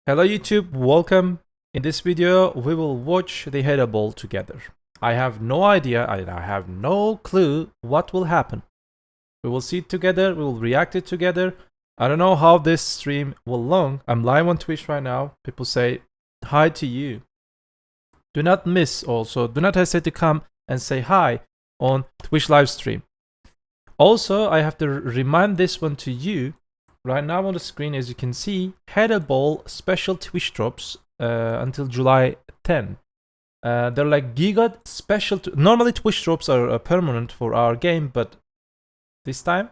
Hello YouTube, welcome. In this video, we will watch the Heidel Ball together. I have no idea, I have no clue what will happen. We will see it together, we will react it together. I don't know how this stream will long. I'm live on Twitch right now. People say hi to you. Do not miss also, do not hesitate to come and say hi on Twitch live stream. Also, I have to remind this one to you. Right now on the screen, as you can see, Heidel Ball special Twitch drops until July 10. They're like Giga special. Normally Twitch drops are permanent for our game, but this time,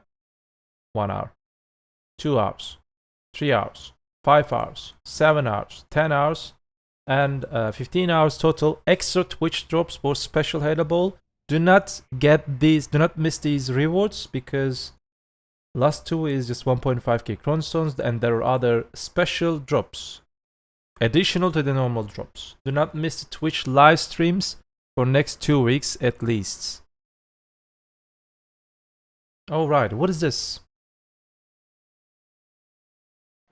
1 hour, 2 hours, 3 hours, 5 hours, 7 hours, 10 hours, and 15 hours total extra Twitch drops for special Heidel Ball. Do not get these, do not miss these rewards because last two is just 1.5k Cron stones, and there are other special drops additional to the normal drops. Do not miss the Twitch live streams for next 2 weeks at least. Alright, what is this?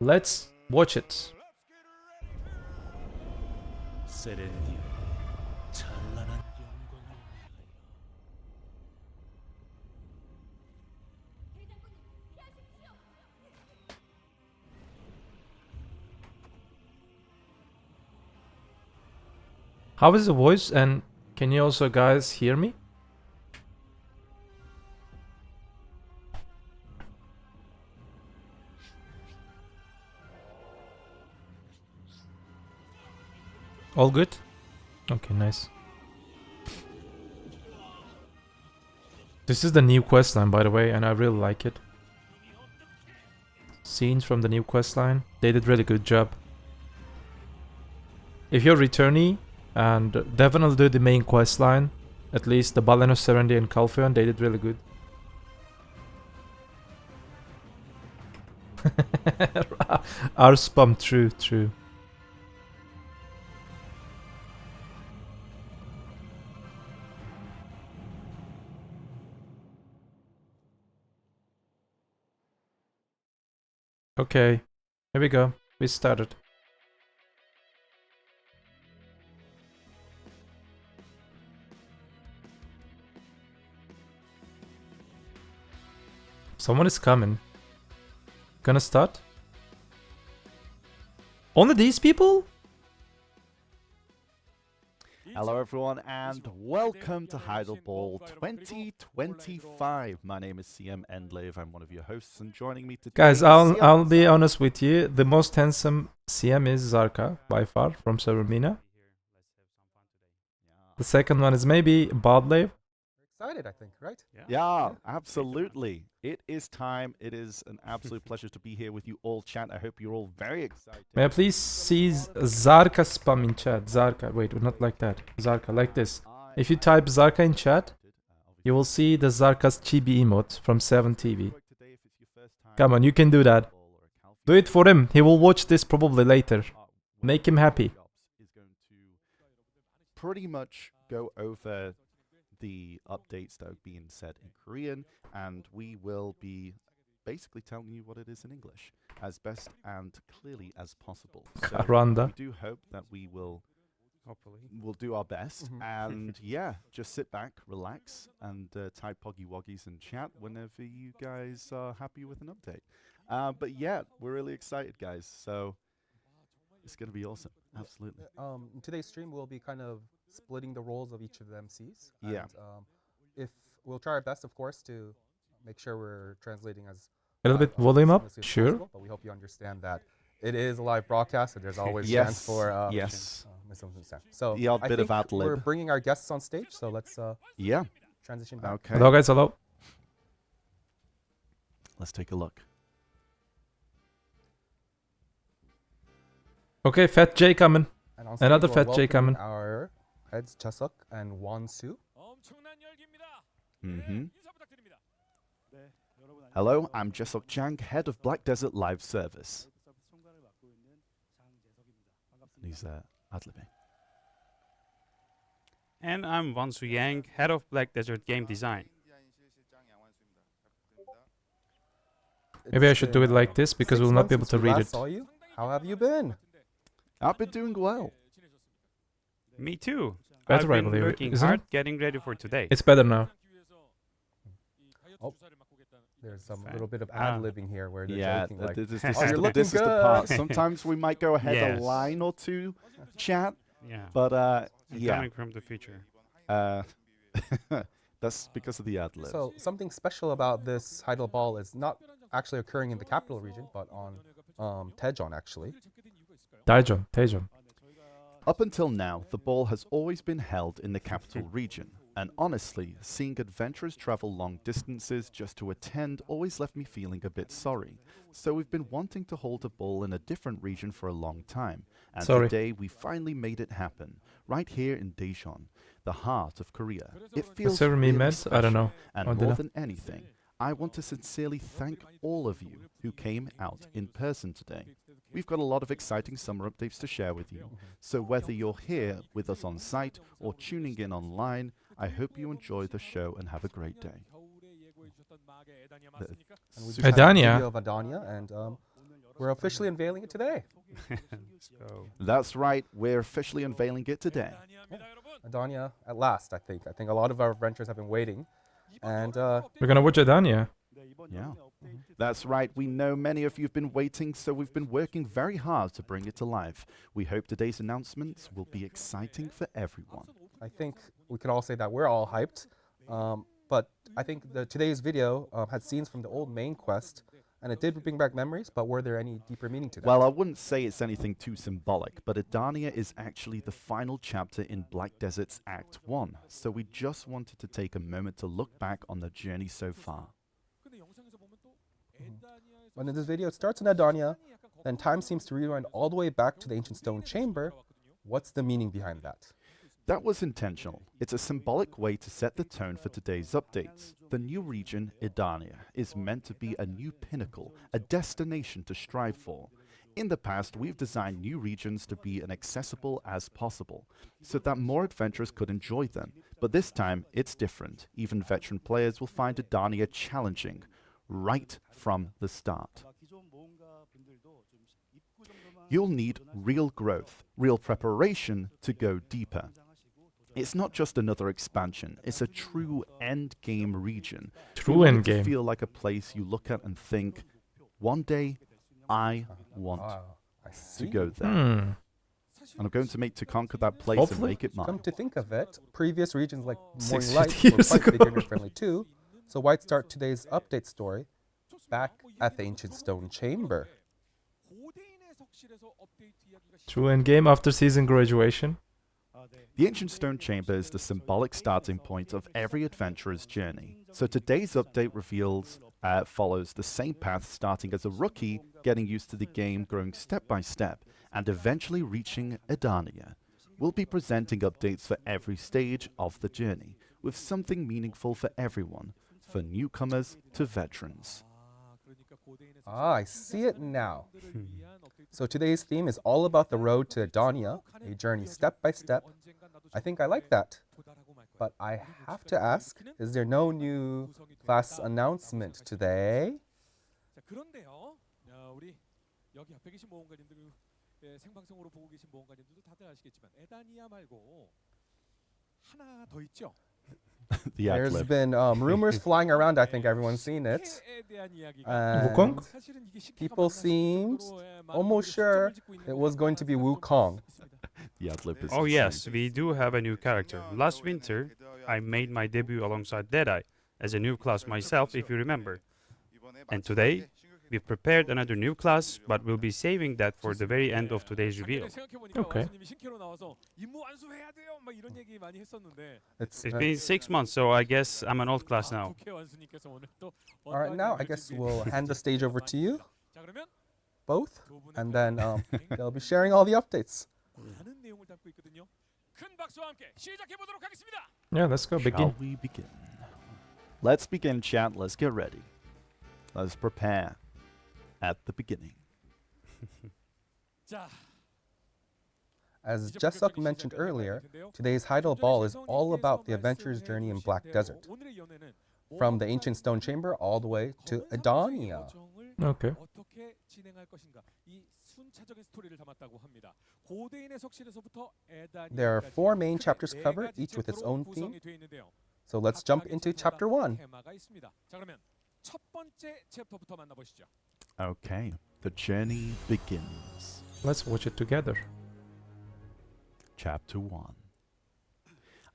Let's watch it. How is the voice, and can you also guys hear me? All good? Okay, nice. This is the new questline, by the way, and I really like it. Scenes from the new questline. They did really good job. If you're returnee, and definitely do the main questline, at least the Baleno Serenity and Calpheon, they did really good. Our spam, true. Okay, here we go. We started. Someone is coming. Gonna start? Only these people? Hello everyone and welcome to Heidel Ball 2025. My name is CM Endlave, I'm one of your hosts, and joining me today Guys, is I'll be honest with you. The most handsome CM is Zarka, by far, from Servermina. The second one is maybe Bodlave. Excited, I think, right? Yeah, absolutely. It is time. It is an absolute pleasure to be here with you all, chat. I hope you're all very excited. May I please see Zarka spam in chat? Zarka, wait, not like that. Zarka, like this. If you type Zarka in chat, you will see the Zarka's chibi emote from 7TV. Come on, you can do that. Do it for him. He will watch this probably later. Make him happy. Pretty much go over the updates that are being said in Korean, and we will be basically telling you what it is in English as best and clearly as possible. So Randa. we do hope that we'll do our best, and yeah, just sit back, relax, and type Poggy Woggies in chat whenever you guys are happy with an update. But yeah, we're really excited, guys. So it's gonna be awesome. Absolutely. In today's stream, we'll be kind of splitting the roles of each of the MCs. Yeah. And, if we'll try our best, of course, to make sure we're translating as A little bit volume up, seamlessly as sure. possible, but we hope you understand that it is a live broadcast, and there's always Yes, chance for yes. misunderstanding. So The odd I bit of think ad-lib. we're bringing our guests on stage, so let's Yeah. transition back. Okay. Hello guys, hello. Let's take a look. Okay, Fat J coming. And on Another stage, we're Fat J coming. welcoming our heads Chasuk and Wonsu. Hello, I'm Jesok Jang, head of Black Desert Live Service. He's ad-libbing. And I'm Wonsu Yang, head of Black Desert Game Design. Maybe I should do it like this because we'll not be able to read it. Saw you. How have you been? I've been doing well. Me too. Better, I've I been believe, working isn't hard it? getting ready for today. It's better now. Oh, there's some Fan. little bit of Ah. ad-libbing here where they're Yeah, joking like, this is "Oh, you're the, looking this is the part. good." Sometimes we might go ahead a Yes. line or two, chat, Yeah. but I'm yeah, coming from the future. that's because of the ad lib. So something special about this Heidel ball is not actually occurring in the capital region, but on Daejeon actually. Daejeon. Up until now, the ball has always been held in the capital region, and honestly, seeing adventurers travel long distances just to attend always left me feeling a bit sorry. So we've been wanting to hold a ball in a different region for a long time, and Sorry. today we finally made it happen, right here in Daejeon, the heart of Korea. It feels Whatever me really meant, special, I don't know. and Or did more I? than anything, I want to sincerely thank all of you who came out in person today. We've got a lot of exciting summer updates to share with you, so whether you're here with us on site or tuning in online, I hope you enjoy the show and have a great day. And we just Adania. had a video of Adania, and we're officially unveiling it today. So That's right, we're officially unveiling it today. Adania at last, I think. I think a lot of our adventurers have been waiting, and We're gonna watch Adania. Yeah, that's right. We know many of you have been waiting, so we've been working very hard to bring it to life. We hope today's announcements will be exciting for everyone. I think we could all say that we're all hyped. But I think today's video had scenes from the old main quest, and it did bring back memories, but were there any deeper meaning to that? Well, I wouldn't say it's anything too symbolic, but Adania is actually the final chapter in Black Desert's Act 1, so we just wanted to take a moment to look back on the journey so far. When in this video it starts in Adania, then time seems to rewind all the way back to the ancient stone chamber. What's the meaning behind that? That was intentional. It's a symbolic way to set the tone for today's updates. The new region, Edania, is meant to be a new pinnacle, a destination to strive for. In the past, we've designed new regions to be as accessible as possible, so that more adventurers could enjoy them. But this time, it's different. Even veteran players will find Edania challenging, right from the start. You'll need real growth, real preparation to go deeper. It's not just another expansion, it's a true endgame region. True We want it to endgame. feel like a place you look at and think, one day I want I to see. go there. Hmm. And I'm going to make to conquer that place Hopefully. and make it Come mine. to think of it, previous regions like 60 Morning Light were years quite ago. beginner friendly too. So why'd start today's update story back at the ancient stone chamber? True endgame after season graduation. The ancient stone chamber is the symbolic starting point of every adventurer's journey. So today's update follows the same path, starting as a rookie, getting used to the game, growing step by step, and eventually reaching Adania. We'll be presenting updates for every stage of the journey, with something meaningful for everyone, for newcomers to veterans. Ah, I see it now. So today's theme is all about the road to Adania, a journey step by step. I think I like that. But I have to ask, is there no new class announcement today? 그런데요, 우리 여기 옆에 계신 모험가님들 생방송으로 보고 계신 모험가님들도 다들 아시겠지만 에다니아 말고 하나 더 있죠. The ad There's lib. been rumors flying around, I think everyone's seen it. Wukong? And people seemed almost sure it was going to be Wukong. The ad lib is Oh insane. yes, we do have a new character. Last winter, I made my debut alongside Deadeye as a new class myself, if you remember. And today, we've prepared another new class, but we'll be saving that for the very end of today's reveal. Okay. It's It's been 6 months, so I guess I'm an old class now. all right. Now I guess we'll hand the stage over to you both, and then they'll be sharing all the updates. Yeah, let's go. Begin. Shall we begin? Let's begin, chat. Let's get ready. Let's prepare at the beginning. As Jesuk mentioned earlier, today's Heidel Ball is all about the adventurer's journey in Black Desert, from the ancient stone chamber all the way to Adania. Okay. 순차적인 스토리를 담았다고 합니다. 고대인의 석실에서부터 에다니아까지 There are 4 main 크게 chapters 네 covered, 가지 each with its 챕터로 own theme. 구성이 되어 있는데요. So let's jump 각각의 into 챕터마다 chapter 1. 테마가 있습니다. 자, 그러면 첫 번째 챕터부터 만나보시죠. Okay, the journey begins. Let's watch it together. Chapter 1.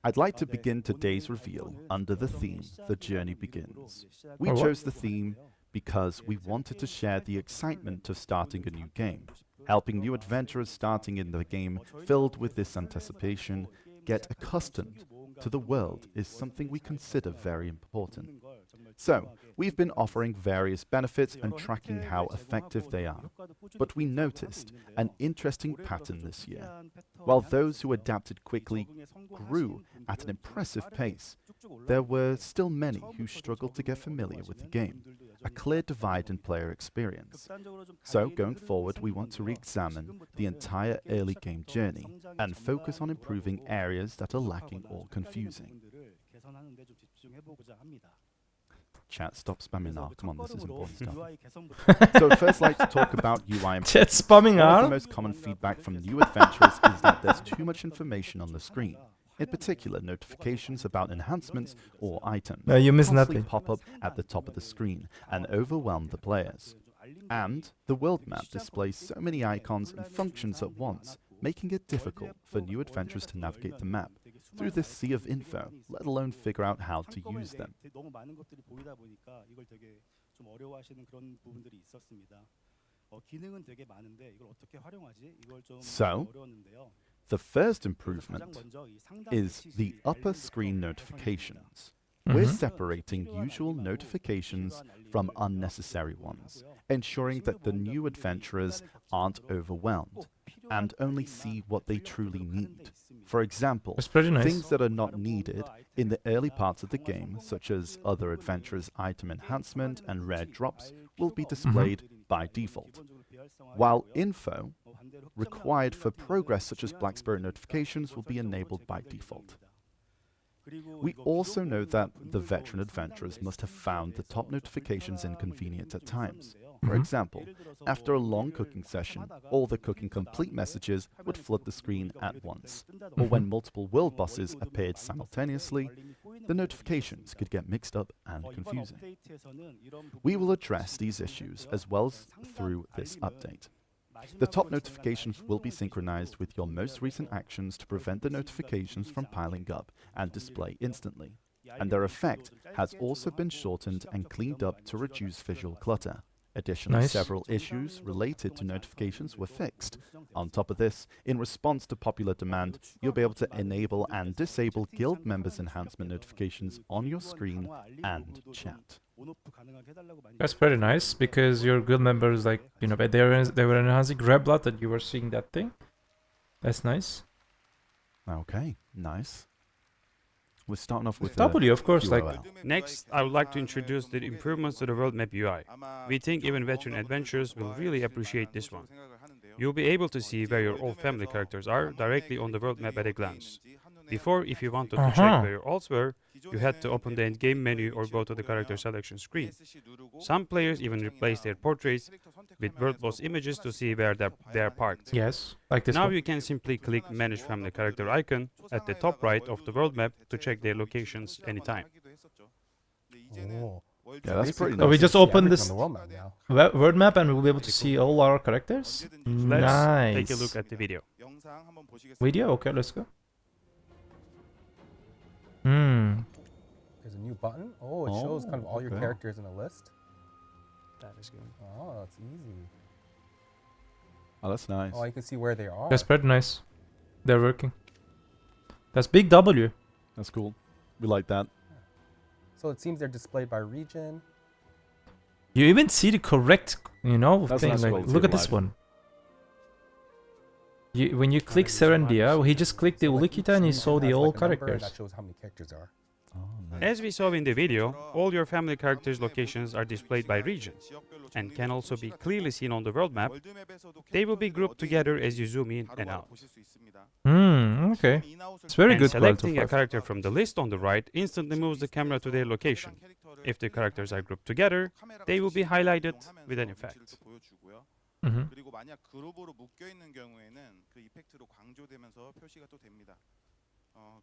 I'd like to begin today's reveal under the theme, The Journey Begins. We Oh, what? chose the theme because we wanted to share the excitement of starting a new game, helping new adventurers starting in the game filled with this anticipation get accustomed to the world is something we consider very important. So, we've been offering various benefits and tracking how effective they are. But we noticed an interesting pattern this year. While those who adapted quickly grew at an impressive pace, there were still many who struggled to get familiar with the game, a clear divide in player experience. So, going forward, we want to re-examine the entire early game journey and focus on improving areas that are lacking or confusing. Chat, stop spamming now. Come on, this is important stuff. So, first, I'd like to talk about UI. Chat spamming One of the R. most common feedback from new adventurers is that there's too much information on the screen. In particular, notifications about enhancements or items No, you miss constantly nothing. pop up at the top of the screen and overwhelm the players. And the world map displays so many icons and functions at once, making it difficult for new adventurers to navigate the map through this sea of info, let alone figure out how to use them. So, the first improvement is the upper screen notifications. We're separating usual notifications from unnecessary ones, ensuring that the new adventurers aren't overwhelmed and only see what they truly need. For example, It's pretty nice. things that are not needed in the early parts of the game, such as other adventurers' item enhancement and rare drops, will be displayed by default, while info required for progress, such as Black Spirit notifications, will be enabled by default. We also know that the veteran adventurers must have found the top notifications inconvenient at times. For example, after a long cooking session, all the cooking complete messages would flood the screen at once. Or when multiple world bosses appeared simultaneously, the notifications could get mixed up and confusing. We will address these issues as well as through this update. The top notifications will be synchronized with your most recent actions to prevent the notifications from piling up and display instantly. And their effect has also been shortened and cleaned up to reduce visual clutter. Additionally, Nice. several issues related to notifications were fixed. On top of this, in response to popular demand, you'll be able to enable and disable guild members' enhancement notifications on your screen and chat. That's pretty nice because your guild members, like, you know, they were enhancing red blood that you were seeing that thing. That's nice. Okay, nice. We're starting off with W, of course, like, URL. Next, I would like to introduce the improvements to the world map UI. We think even veteran adventurers will really appreciate this one. You'll be able to see where your old family characters are directly on the world map at a glance. Before, if you wanted to check where your alts were, you had to open the endgame menu or go to the character selection screen. Some players even replace their portraits with world boss images to see where they are parked. yes, like this Now one. you can simply click Manage Family Character icon at the top right of the world map to check their locations anytime. Oh. Yeah, that's pretty So we nice. just See open everything this on the world map now. word map and we'll be able to see all our characters. Let's Nice. take a look at the video. Video? Okay, let's go. Hmm. There's a new button. Oh, it shows kind of all your okay. characters in a list. That is good. Oh, that's easy. Oh, that's nice. Oh, you can see where they are. That's pretty nice. They're working. That's big W. That's cool. We like that. So it seems they're displayed by region. You even see the correct, you know, That's thing. nice Like, quality look of at this life. one. When you click Serendia, he just clicked the So, like, Ulikita and he each saw region the has, old like, a number, and characters. that shows how many characters are. Oh, nice. As we saw in the video, all your family characters' locations are displayed by region and can also be clearly seen on the world map. They will be grouped together as you zoom in and out. Hmm, okay. It's very And good quality selecting of a life. character from the list on the right instantly moves the camera to their location. If the characters are grouped together, they will be highlighted with an effect. Mhm. 그리고 만약 그룹으로 묶여 있는 경우에는 그 이펙트로 강조되면서 표시가 또 됩니다.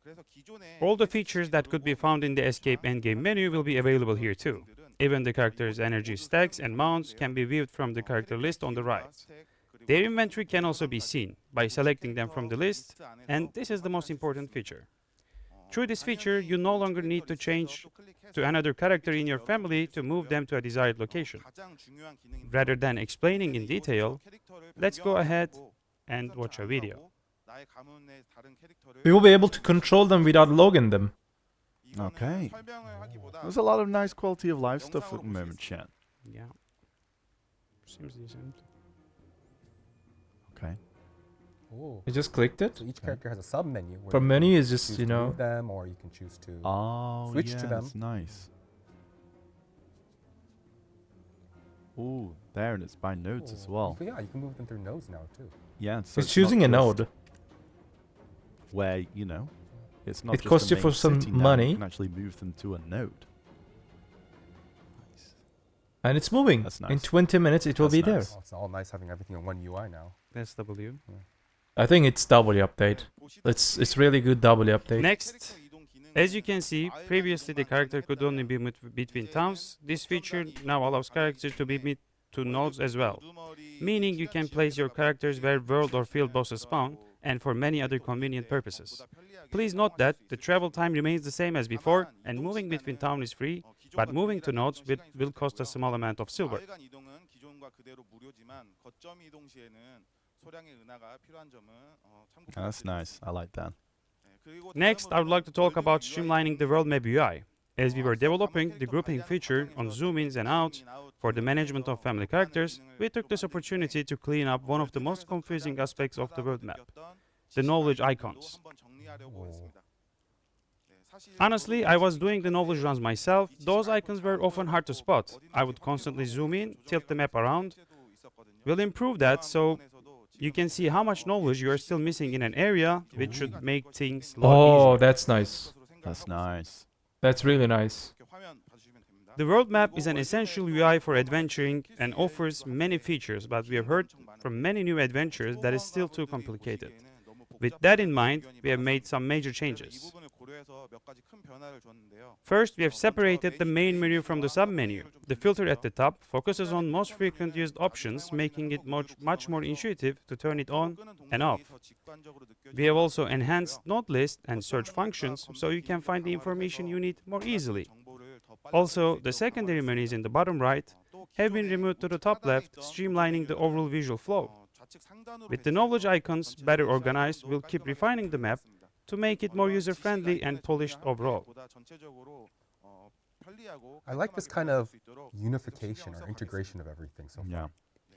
그래서 기존에 All the features that could be found in the escape endgame menu will be available here too. Even the character's energy stacks and mounts can be viewed from the character list on the right. Their inventory can also be seen by selecting them from the list, and this is the most important feature. Through this feature, you no longer need to change to another character in your family to move them to a desired location. Rather than explaining in detail, let's go ahead and watch a video. We will be able to control them without logging them. Okay. There's a lot of nice quality of life stuff at the moment, chat. Yeah. Seems decent. Okay. Oh. I just clicked it. So each character has a sub menu. From you menu can is just, choose you to know, move them, or you can choose to Oh, switch yeah, to them. that's nice. Ooh, there, and it's by nodes as well. Yeah, you can move them through nodes now too. Yeah, so it's not choosing a just node. where, you know, it's not It just costs the you for main some city now, money. You can actually move them to a node. And it's moving. That's In nice. 20 minutes, it will That's be nice. there. Oh, it's all nice having everything in one UI now. That's W. I think it's W update. It's really good W update. Next, as you can see, previously the character could only be moved between towns. This feature now allows characters to be moved to nodes as well, meaning you can place your characters where world or field bosses spawn, and for many other convenient purposes. Please note that the travel time remains the same as before, and moving between towns is free, but moving to nodes will cost a small amount of silver. That's nice. I like that. Next, I would like to talk about streamlining the world map UI. As we were developing the grouping feature on zoom-ins and outs for the management of family characters, we took this opportunity to clean up one of the most confusing aspects of the world map, the knowledge icons. Honestly, I was doing the knowledge runs myself. Those icons were often hard to spot. I would constantly zoom in, tilt the map around. We'll improve that so you can see how much knowledge you are still missing in an area, which should make things a lot Oh, easier. that's nice. That's nice. That's really nice. The world map is an essential UI for adventuring and offers many features, but we have heard from many new adventurers that is still too complicated. With that in mind, we have made some major changes. First, we have separated the main menu from the sub-menu. The filter at the top focuses on most frequent used options, making it much more intuitive to turn it on and off. We have also enhanced node list and search functions, so you can find the information you need more easily. Also, the secondary menus in the bottom right have been removed to the top left, streamlining the overall visual flow. With the knowledge icons better organized, we'll keep refining the map to make it more user-friendly and polished overall. I like this kind of unification or integration of everything so far. Yeah.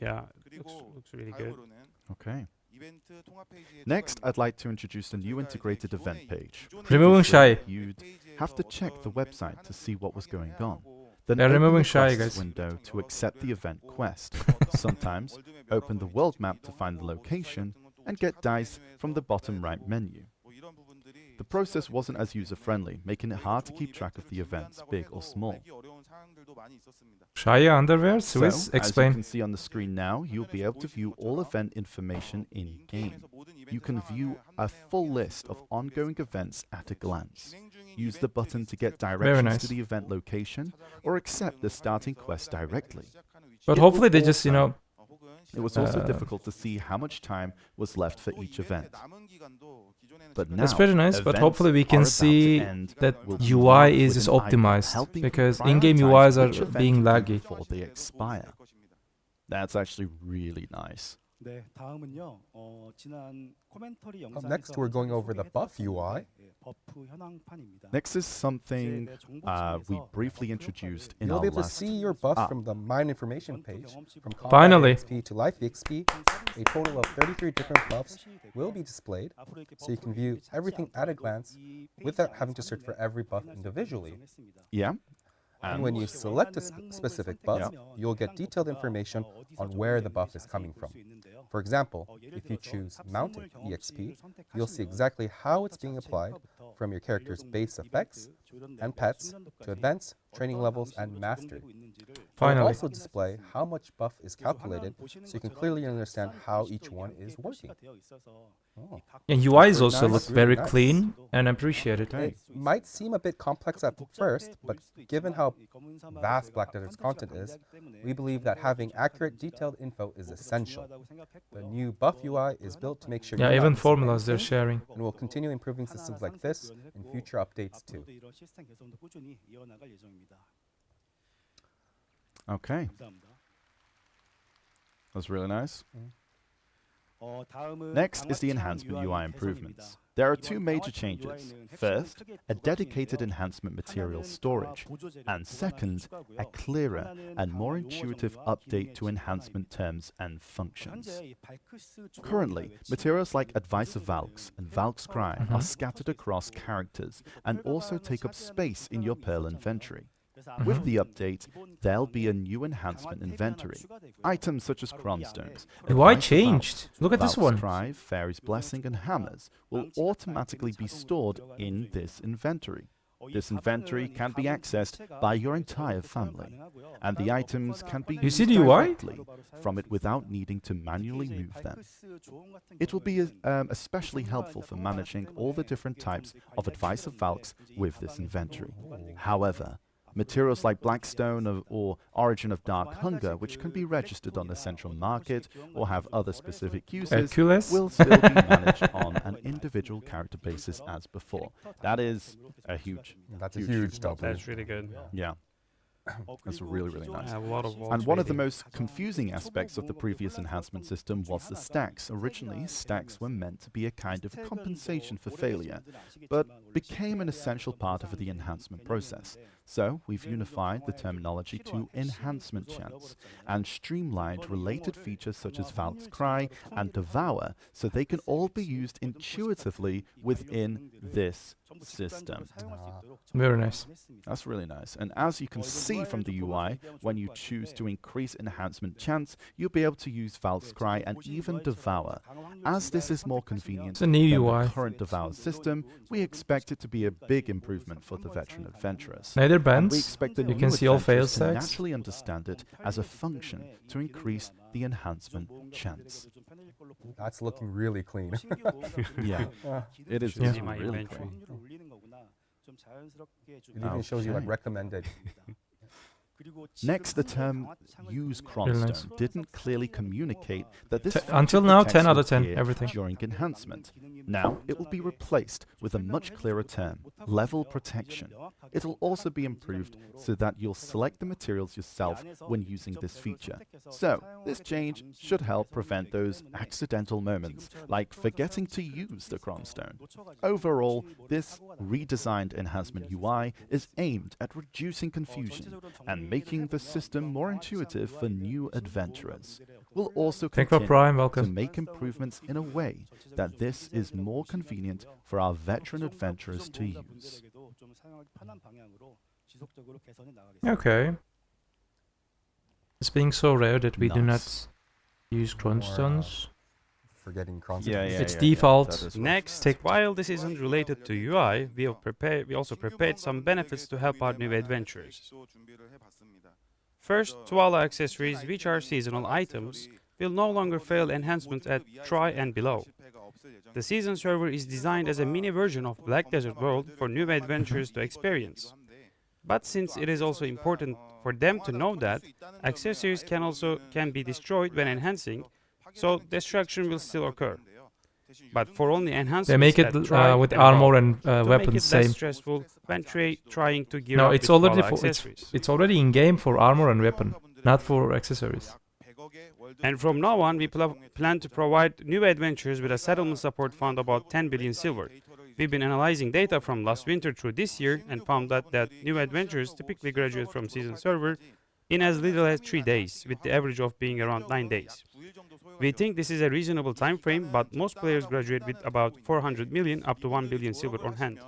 Yeah, looks really good. Okay. Next, I'd like to introduce a new integrated event page. Removing shy. You'd have to check the website to see what was going on. Then They're open removing the shy, quests guys. window to accept the event quest. Sometimes, open the world map to find the location and get dice from the bottom right menu. The process wasn't as user-friendly, making it hard to keep track of the events, big or small. Shaya underwear, So, Swiss, as you explain. can see on the screen now, you'll be able to view all event information in-game. You can view a full list of ongoing events at a glance. Use the button to get directions nice. to the event location, or accept the starting quest directly. But It hopefully was they just, you know, It was also difficult to see how much time was left for each event. But now, that's pretty nice, but events hopefully we are can about to see end that with UI marked is with an icon optimized, helping because you in-game prioritize UIs which are event being to do laggy. before they expire. That's actually really nice. Up next, we're going over the buff UI. Next is something we briefly introduced in You'll our be able to last. see your buffs from the Mine information page. From Combat Finally. XP to Life XP, a total of 33 different buffs will be displayed, so you can view everything at a glance without having to search for every buff individually. Yeah. And when you select a specific buff, you'll get detailed information on where the buff is coming from. For example, if you choose Mounted EXP, you'll see exactly how it's being applied, from your character's base effects and pets to events, training levels, and mastery. It will Finally. also display how much buff is calculated, so you can clearly understand how each one is working. Oh. And UIs very also nice. look That's very really nice. clean and appreciated. Okay. It might seem a bit complex at first, but given how vast Black Desert's content is, we believe that having accurate, detailed info is essential. The new buff UI is built to make sure Yeah, you're even not missing formulas they're anything, sharing. and we'll continue improving systems like this in future updates too. Okay. That's really nice. Next is the enhancement UI improvements. There are two major changes. First, a dedicated enhancement material storage, and second, a clearer and more intuitive update to enhancement terms and functions. Currently, materials like advisor valgs and valg scribe are scattered across characters and also take up space in your Perl inventory. With the update, there'll be a new enhancement inventory. Items such as Cron stones, UI advisor changed. valves, Look at this valve one. scribe, fairy's blessing and hammers will automatically be stored in this inventory. This inventory can be accessed by your entire family, and the items can be You see used the UI? directly from it without needing to manually move them. It will be especially helpful for managing all the different types of advisor valgs with this inventory. However, materials like Blackstone or Origin of Dark Hunger, which can be registered on the central market or have other specific uses, Hercules? will still be managed on an individual character basis as before. That is a huge, That's a huge W. That's really good. yeah. That's really, really nice. A lot of And one of the most confusing aspects of the previous enhancement system was the stacks. Originally, stacks were meant to be a kind of compensation for failure, but became an essential part of the enhancement process. So, we've unified the terminology to enhancement chance and streamlined related features such as Valk's Cry and Devour so they can all be used intuitively within this system. Very nice. That's really nice. And as you can see from the UI, when you choose to increase enhancement chance, you'll be able to use Valk's Cry and even Devour. As this is more convenient It's a new than UI. the current Devour system, we expect it to be a big improvement for the veteran adventurers. Neither And we bands. expect the You new can see all fail adventurers to stacks. naturally understand it as a function to increase the enhancement chance. That's looking really clean. Yeah, it is Yeah. looking My really inventory. cool. It even shows you like Okay. recommended. Next, the term use Really nice. cronstone didn't clearly communicate that this Until feature now, protects 10 out would of 10, appear everything. during enhancement. Now, it will be replaced with a much clearer term, level protection. It will also be improved so that you'll select the materials yourself when using this feature. So, this change should help prevent those accidental moments, like forgetting to use the cronstone. Overall, this redesigned enhancement UI is aimed at reducing confusion and making the system more intuitive for new adventurers. We'll also Thank you for continue Prime, to welcome. make improvements in a way that this is more convenient for our veteran adventurers to use. Okay. It's being so rare that we do not Nice. use cronstones. Forgetting Cron. It's default. that is what- Next, while this isn't related to UI, we also prepared some benefits to help our new adventurers. First, Tuala accessories, which are seasonal items, will no longer fail enhancement at Try and Below. The season server is designed as a mini version of Black Desert World for new adventurers to experience. But since it is also important for them to know that, accessories can be destroyed when enhancing, so destruction will still occur. But for only enhancements They make it at Try with and armor Above, and to make weapons it same. less stressful when trying to gear No, up it's with already Tuala for accessories. it's already in game for armor and weapon, not for accessories. And from now on, we plan to provide new adventurers with a settlement support fund about 10 billion silver. We've been analyzing data from last winter through this year and found that new adventurers typically graduate from season server in as little as 3 days, with the average of being around 9 days. We think this is a reasonable time frame, but most players graduate with about 400 million up to 1 billion silver on hand.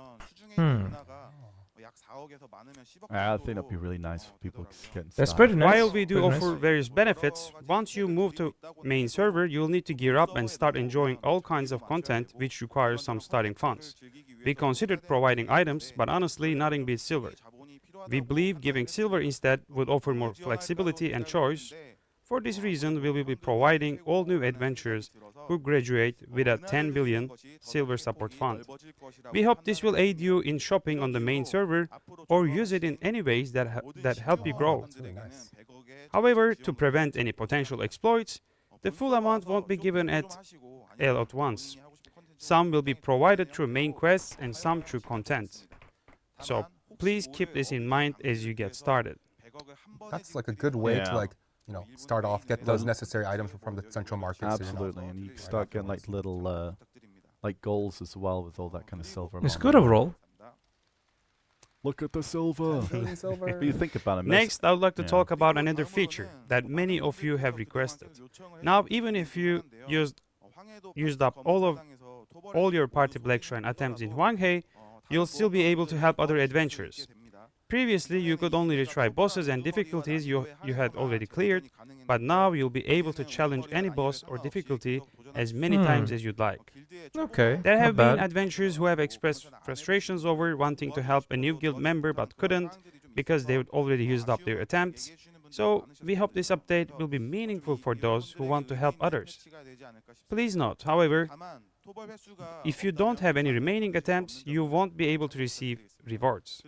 I think that'd be really nice for people getting That's started. pretty nice. While we do Pretty offer nice. various benefits, once you move to main server, you'll need to gear up and start enjoying all kinds of content which requires some starting funds. We considered providing items, but honestly, nothing beats silver. We believe giving silver instead would offer more flexibility and choice. For this reason, we will be providing all new adventurers who graduate with a 10 billion silver support fund. We hope this will aid you in shopping on the main server or use it in any ways that help you grow. That's really nice. However, to prevent any potential exploits, the full amount won't be given all at once. Some will be provided through main quests and some through content. So please keep this in mind as you get started. That's like a good way Yeah. to like, you know, start off, get those necessary items from the central market. Absolutely, and you start getting like little like goals as well with all that kind of silver. It's amount. good overall. Look at the silver. Silver. But you think about it. Next, I would like to Yeah. talk about another feature that many of you have requested. Now, even if you used up all your party Black Shrine attempts in Hwanghae, you'll still be able to help other adventurers. Previously, you could only retry bosses and difficulties you had already cleared, but now you'll be able to challenge any boss or difficulty as many times as you'd like. Okay, There have not been bad. adventurers who have expressed frustrations over wanting to help a new guild member but couldn't because they had already used up their attempts. So we hope this update will be meaningful for those who want to help others. Please note, however, if you don't have any remaining attempts, you won't be able to receive rewards.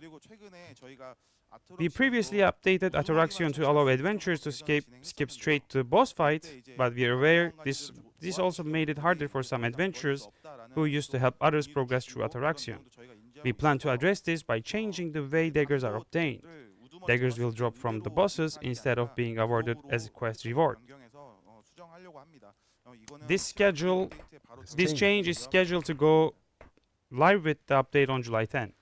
We previously updated Ataraxion to allow adventurers to skip straight to the boss fight, but we are aware this also made it harder for some adventurers who used to help others progress through Ataraxion. We plan to address this by changing the way daggers are obtained. Daggers will drop from the bosses instead of being awarded as a quest reward. This change is scheduled to go live with the update on July 10.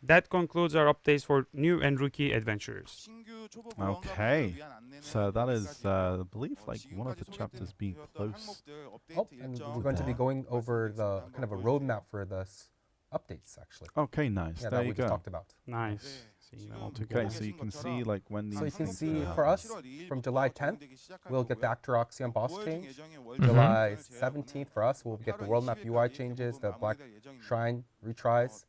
That concludes our updates for new and rookie adventurers. Okay, so that is, I believe, like one of the chapters being close. Oh, and we're going to be going over the kind of a roadmap for the updates, actually. Okay, nice. Yeah, there that you we just go. talked about. Nice. Okay, so you can see like when these. So you can things see are- for us, from July 10th, we'll get the Ataraxion boss change. Mm-hmm. July 17th for us, we'll get the world map UI changes, the Black Shrine retries.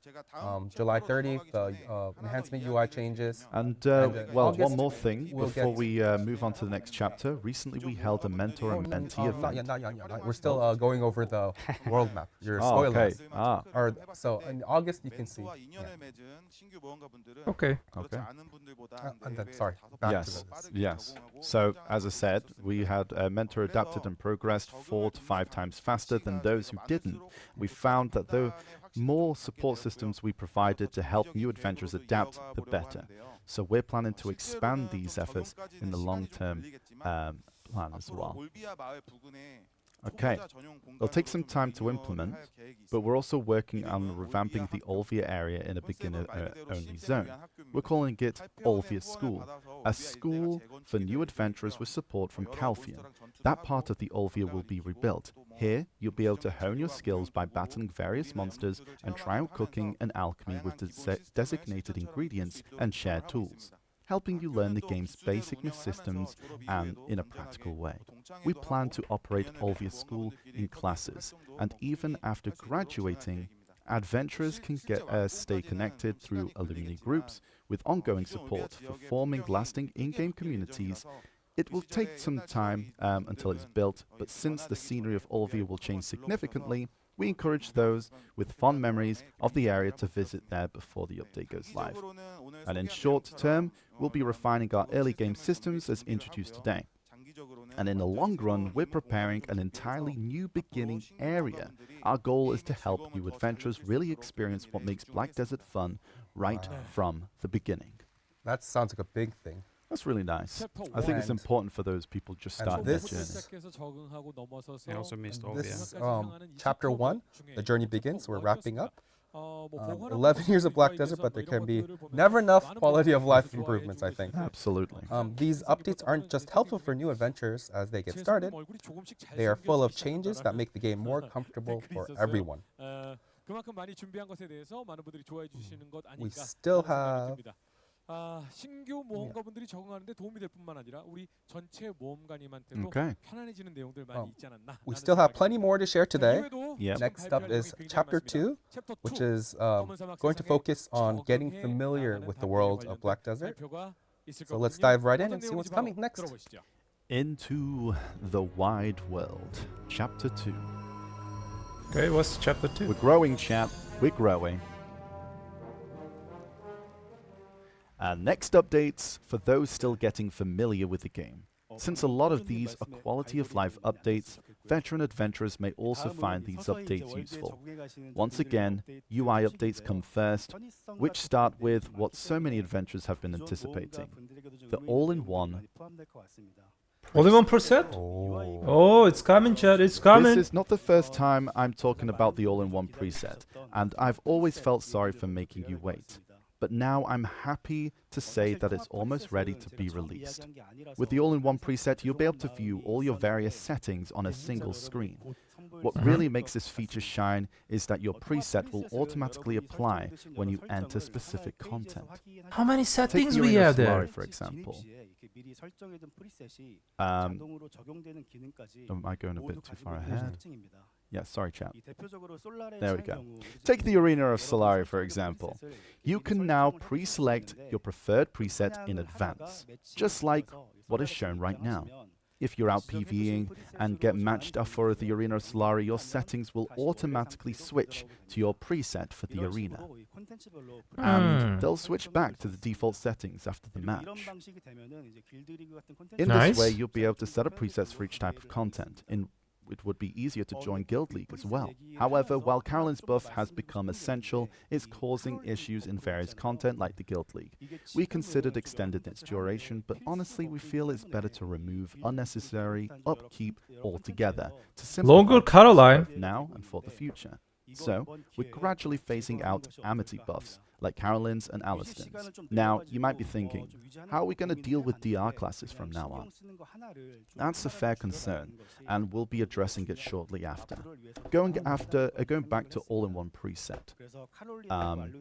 July 30th, the enhancement UI changes. And well, one August, more thing we'll before get- we move on to the next chapter. Recently, we held a mentor and mentee event. Not yet. We're still going over the world map. You're Oh, spoiling okay. us. So in August, you can see. Okay. Okay. And then, sorry, back Yes, to this. yes. So, as I said, we had mentor adapted and progressed 4 to 5 times faster than those who didn't. We found that the more support systems we provided to help new adventurers adapt, the better. So we're planning to expand these efforts in the long-term plan as well. Okay, it'll take some time to implement, but we're also working on revamping the Olvia area in a beginner-only zone. We're calling it Olvia School, a school for new adventurers with support from Calphion. That part of the Olvia will be rebuilt. Here, you'll be able to hone your skills by battling various monsters and try out cooking and alchemy with designated ingredients and shared tools, helping you learn the game's basic systems and in a practical way. We plan to operate Olvia School in classes, and even after graduating, adventurers can stay connected through alumni groups with ongoing support for forming lasting in-game communities. It will take some time until it's built, but since the scenery of Olvia will change significantly, we encourage those with fond memories of the area to visit there before the update goes live. And in short term, we'll be refining our early game systems as introduced today. And in the long run, we're preparing an entirely new beginning area. Our goal is to help new adventurers really experience what makes Black Desert fun right from the beginning. That sounds like a big thing. That's really nice. I think it's And- important for those people just starting their this- journey. I also missed This Olvia. chapter 1, the journey begins. We're wrapping up. 11 years of Black Desert, but there can be never enough quality of life improvements, I think. Absolutely. These updates aren't just helpful for new adventurers as they get started. They are full of changes that make the game more comfortable for everyone. We still have 신규 모험가분들이 적응하는데 도움이 될 뿐만 아니라 우리 전체 모험가님한테도 Okay. 편안해지는 내용들 많이 있지 않았나. we still have plenty more to share today. Yep. Next up is Chapter 2, which is going to focus on getting familiar with the world of Black Desert. So let's dive right in and see what's coming next. Into the wide world. Chapter 2. Okay, what's chapter 2? We're growing, chat. We're growing. Next updates for those still getting familiar with the game. Since a lot of these are quality of life updates, veteran adventurers may also find these updates useful. Once again, UI updates come first, which start with what so many adventurers have been anticipating: the all-in-one. All-in-one preset? Oh, it's coming, chat. It's coming. This is not the first time I'm talking about the all-in-one preset, and I've always felt sorry for making you wait. But now I'm happy to say that it's almost ready to be released. With the all-in-one preset, you'll be able to view all your various settings on a single screen. What really makes this feature shine is that your preset will automatically apply when you enter specific content. How many Take settings the we Arena have there? Solari, for example. Am I going a bit too far ahead? Yeah, sorry, chat. There we go. Take the Arena of Solari, for example. You can now pre-select your preferred preset in advance, just like what is shown right now. If you're out PvEing and get matched up for the Arena of Solari, your settings will automatically switch to your preset for the arena. And they'll switch back to the default settings after the match. In Nice. this way, you'll be able to set up presets for each type of content. It would be easier to join Guild League as well. However, while Carolyn's buff has become essential, it's causing issues in various content like the Guild League. We considered extending its duration, but honestly we feel it's better to remove unnecessary upkeep altogether to simplify Longer Caroline. both now and for the future. So, we're gradually phasing out Amity buffs, like Carolyn's and Aliston's. Now, you might be thinking, how are we going to deal with DR classes from now on? That's a fair concern, and we'll be addressing it shortly after. Going back to all-in-one preset.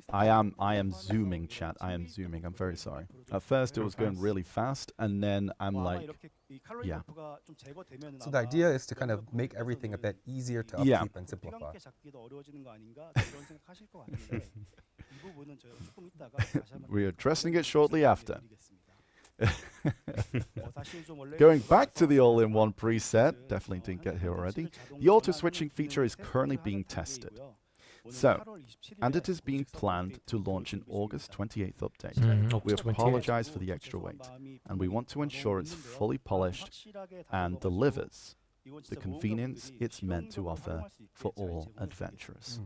I am zooming, chat. I am zooming. I'm very sorry. At first, it was going really fast, and then I'm like, yeah. So the idea is to kind of make everything a bit easier to upkeep and simplify. We're addressing it shortly after. Going back to the all-in-one preset, definitely didn't get here already, the auto-switching feature is currently being tested. So, and it is being planned to launch in August 28th update. We apologize for the extra wait, and we want to ensure it's fully polished and delivers the convenience it's meant to offer for all adventurers.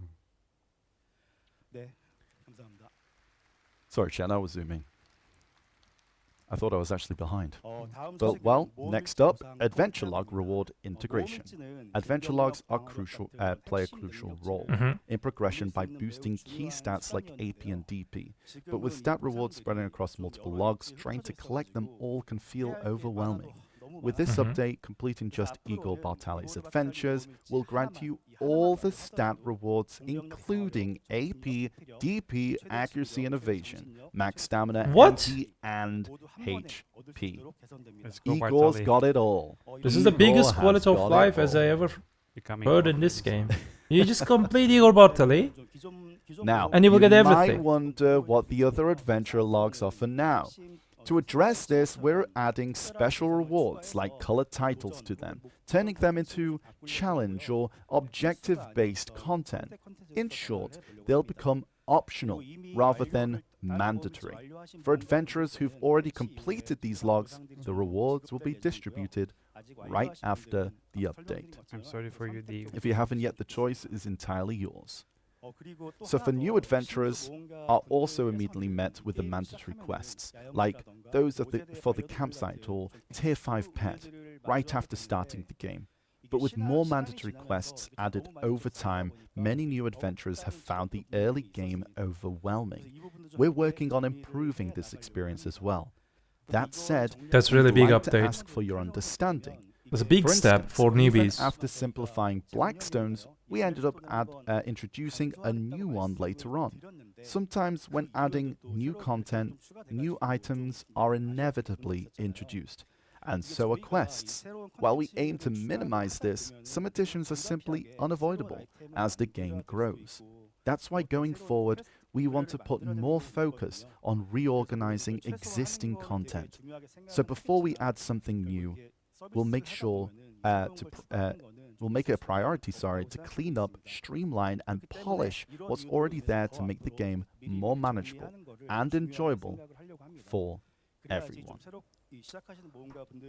Sorry, chat, I was zooming. I thought I was actually behind. But, well, next up, Adventure Log Reward Integration. Adventure Logs are play a crucial role in progression by boosting key stats like AP and DP. But with stat rewards spreading across multiple logs, trying to collect them all can feel overwhelming. With this update, completing just Igor Bartali's adventures will grant you all the stat rewards, including AP, DP, accuracy and evasion, max stamina, MP, and HP. Igor's got it all. This is the biggest quality of life as I ever heard in this game. You just complete Igor Bartali, Now, and you will get might everything. wonder what the other adventure logs offer now. To address this, we're adding special rewards like colored titles to them, turning them into challenge or objective-based content. In short, they'll become optional rather than mandatory. For adventurers who've already completed these logs, the rewards will be distributed right after the update. I'm sorry for you, Dave. If you haven't yet, the choice is entirely yours. So for new adventurers are also immediately met with the mandatory quests, like those for the campsite or tier 5 pet, right after starting the game. But with more mandatory quests added over time, many new adventurers have found the early game overwhelming. We're working on improving this experience as well. That said, That's really we'd big like to update. ask for your understanding. It's a big For step instance, for even newbies. after simplifying Blackstones, we ended up introducing a new one later on. Sometimes when adding new content, new items are inevitably introduced. and so are quests. While we aim to minimize this, some additions are simply unavoidable as the game grows. That's why going forward, we want to put more focus on reorganizing existing content. So before we add something new, we'll make sure we'll make it a priority, to clean up, streamline, and polish what's already there to make the game more manageable and enjoyable for everyone.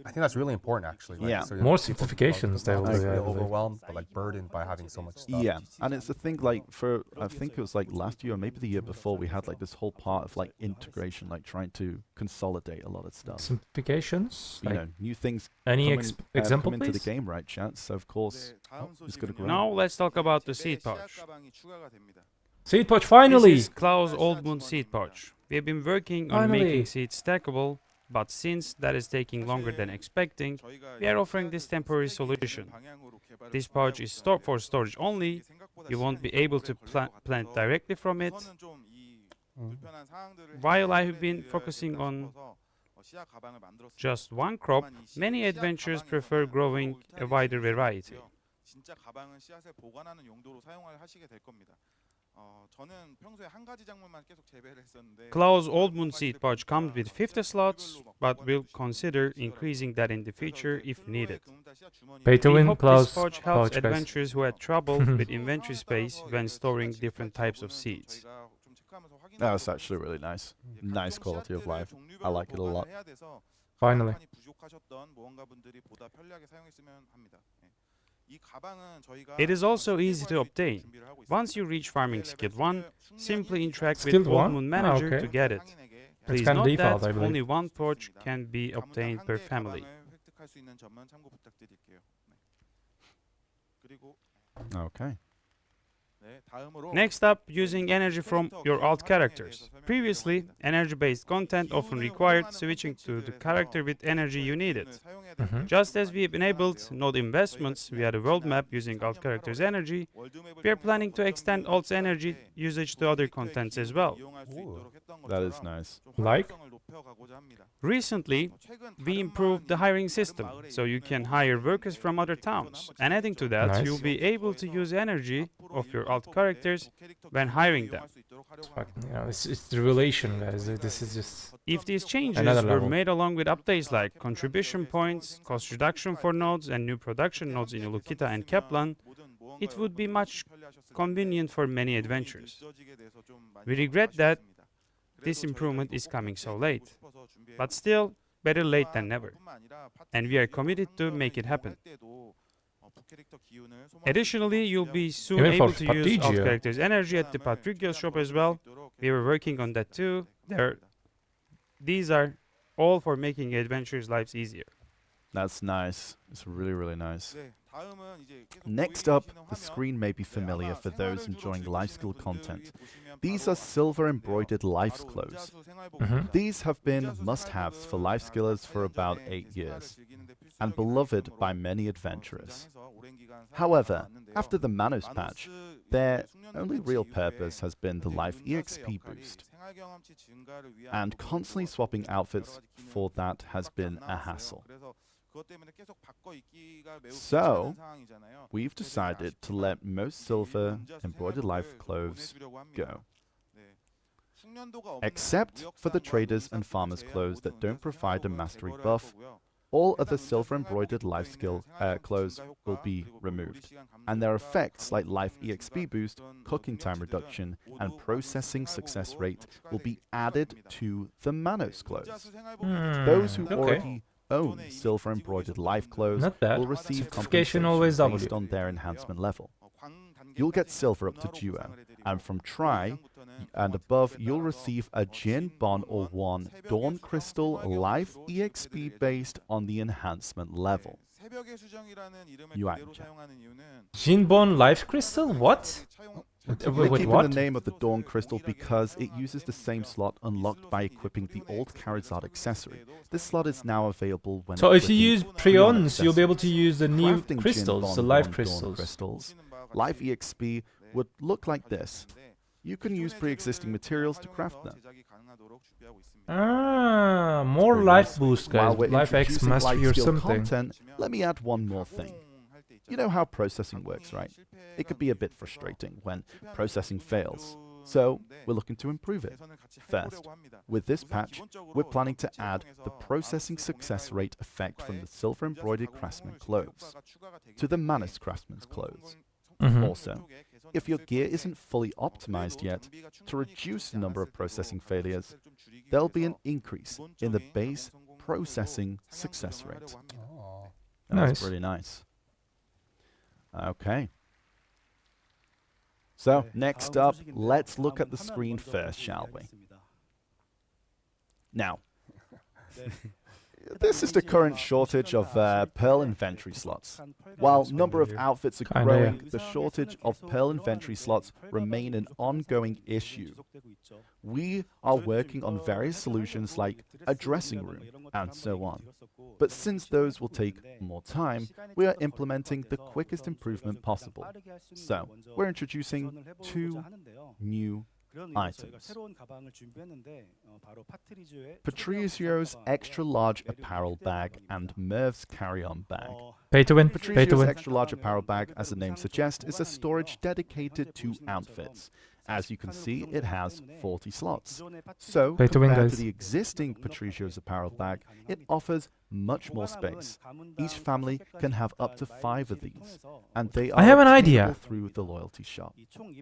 I think that's really important, actually. Like, Yeah. so More people simplifications they will don't do, I feel believe. overwhelmed, but like burdened by having so much stuff. Yeah, and it's the thing, like, I think it was like last year or maybe the year before, we had like this whole part of like integration, like trying to consolidate a lot of stuff. Simplifications? You Like know, new things any come example, come into the please? game, right, chat? So of course, it's gonna grow. Now let's talk about the seed pouch. Seed pouch, finally! This is Klaus Oldmund seed pouch. We have been working on Finally. making seeds stackable, but since that is taking longer than expecting, we are offering this temporary solution. This pouch is for storage only. You won't be able to plant directly from it. While I have been focusing on just one crop, many adventurers prefer growing a wider variety. Klaus Oldmund seed pouch comes with 50 slots, but we'll consider increasing that in the future if needed. Pay to We win, hope Klaus this pouch helps pouch, guys. adventurers who had trouble with inventory space when storing different types of seeds. That's actually really nice. Nice quality of life. I like it a lot. Finally. It is also easy to obtain. Once you reach farming skill 1, simply interact with Skilled 1? Oldmund Manager okay. to get it. Please kind of note default, I that believe. only one pouch can be obtained per family. Okay. Next up, using energy from your alt characters. Previously, energy-based content often required switching to the character with energy you needed. Mhm. Just as we enabled node investments via the world map using alt characters' energy, we are planning to extend alt's energy usage to other contents as well. That is nice. Like? Recently, we improved the hiring system, so you can hire workers from other towns. And adding to that, Nice. you'll be able to use energy of your alt characters when hiring them. Fucking, you know, it's the relation, guys. This is just... If these changes Another were level. made along with updates like contribution points, cost reduction for nodes, and new production nodes in Ulukita and Kaplan, it would be much convenient for many adventurers. We regret that this improvement is coming so late, but still, better late than never, and we are committed to make it happen. Additionally, you'll be soon Even for able to use alt Patrigio. characters' energy at the Patrigio shop as well. We were working on that too. These are all for making adventurers' lives easier. That's nice. It's really, really nice. Next up, the screen may be familiar for those enjoying life skill content. These are silver embroidered life clothes. Mhm. These have been must-haves for life skillers for about 8 years, and beloved by many adventurers. However, after the Manos patch, their only real purpose has been the life EXP boost, and constantly swapping outfits for that has been a hassle. So, we've decided to let most silver embroidered life clothes go. Except for the traders and farmers clothes that don't provide a mastery buff, all other silver embroidered life skill clothes will be removed, and their effects like life EXP boost, cooking time reduction, and processing success rate will be added to the Manos clothes. Those who okay. already own silver embroidered life clothes Not bad. will receive Certification compensation always based W. on their enhancement level. You'll get silver up to duo, and from Tri and above you'll receive a Jin Bon or 1 Dawn Crystal Life EXP based on the enhancement level. Jinbon Life Crystal? What? They Wait, keep what? the name of the Dawn Crystal because it uses the same slot unlocked by equipping the old Charizard accessory. This slot is now available when So if you equipping use Cron Prions, you'll be able to use the new Crafting crystals, Jin the Bon life Bon Dawn crystals. crystals. Life EXP would look like this. you can use pre-existing materials to craft them. Ah, more Very life nice. boost, While guys. we're Life X introducing mastery or life skill something. content, let me add one more thing. You know how processing works, right? It could be a bit frustrating when processing fails. So, we're looking to improve it. First, with this patch, we're planning to add the processing success rate effect from the silver embroidered craftsman clothes to the manus craftsman's clothes. Also, if your gear isn't fully optimized yet, to reduce the number of processing failures, there'll be an increase in the base processing success rate. Oh. That's Nice. pretty nice. Okay. So, next up, let's look at the screen first, shall we? Now, this is the current shortage of Pearl inventory slots. While number of outfits are Kinda, growing, yeah. the shortage of Pearl inventory slots remain an ongoing issue. We are working on various solutions like a dressing room and so on. But since those will take more time, we are implementing the quickest improvement possible. So, we're introducing two new items. Patricio's extra large apparel bag and Merv's carry-on bag. Pay to win. Pay to Patricio's win. extra large apparel bag, as the name suggests, is a storage dedicated to outfits. As you can see, it has 40 slots. So, Pay to win, compared to guys. the existing Patricio's apparel bag, it offers much more space. Each family can have up to 5 of these, and they are I have an obtainable idea. through the loyalty shop.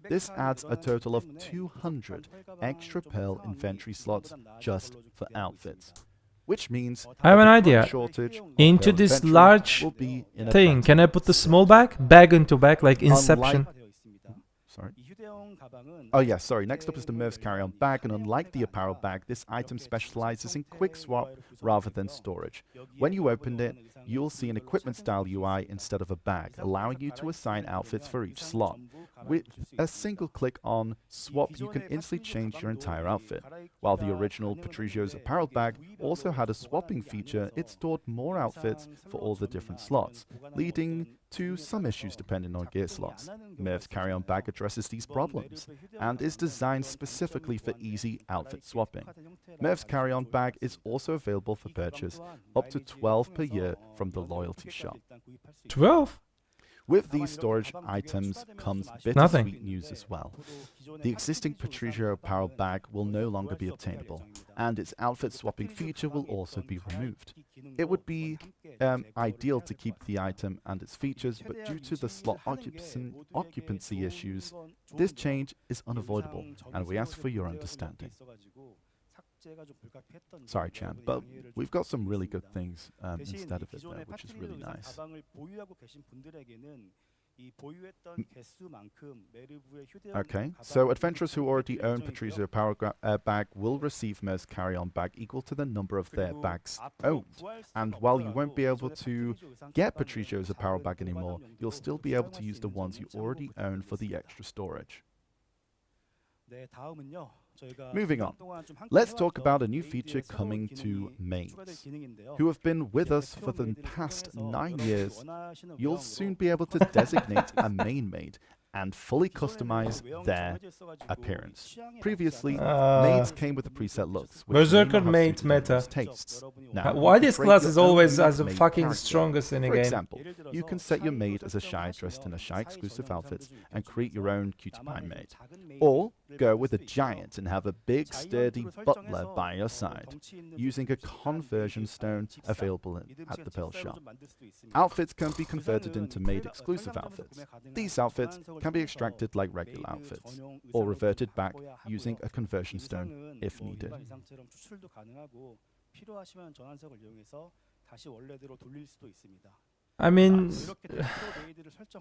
This adds a total of 200 extra Pearl inventory slots just for outfits, which means I have that an the current idea. shortage of Into Pearl this inventory large will be in thing, effect. can I put the small bag into bag, like Inception? Sorry. Oh yeah, sorry. Next up is the Merv's carry-on bag, and unlike the apparel bag, this item specializes in quick swap rather than storage. When you open it, you'll see an equipment-style UI instead of a bag, allowing you to assign outfits for each slot. With a single click on swap, you can instantly change your entire outfit. While the original Patricio's apparel bag also had a swapping feature, it stored more outfits for all the different slots, leading to some issues depending on gear slots. Merv's carry-on bag addresses these problems and is designed specifically for easy outfit swapping. Merv's carry-on bag is also available for purchase, up to 12 per year from the loyalty shop. 12? With these storage items comes Nothing. bittersweet news as well. The existing Patricio apparel bag will no longer be obtainable, and its outfit swapping feature will also be removed. It would be ideal to keep the item and its features, but due to the slot occupancy issues, this change is unavoidable, and we ask for your understanding. Sorry, Chan, but we've got some really good things instead of it there, which is really nice. Okay, so adventurers who already own Patricio Power Bag will receive Merv's carry-on bag equal to the number of their bags owned. And while you won't be able to get Patricio's apparel bag anymore, you'll still be able to use the ones you already own for the extra storage. Moving on, let's talk about a new feature coming to maids who have been with us for the past 9 years. You'll soon be able to designate a main maid and fully customize their appearance. Previously, maids came with the preset looks, which Berserker may not have maid suited meta. everyone's tastes. Now, Why you can this create class your is own always unique as the maid fucking character. strongest in a For game? example, you can set your maid as a shy dressed in a shy exclusive outfit and create your own cutie pie maid. Or go with a giant and have a big sturdy butler by your side, using a conversion stone available at the Pearl shop. Outfits can be converted into maid exclusive outfits. These outfits can be extracted like regular outfits, or reverted back using a conversion stone if needed. I mean,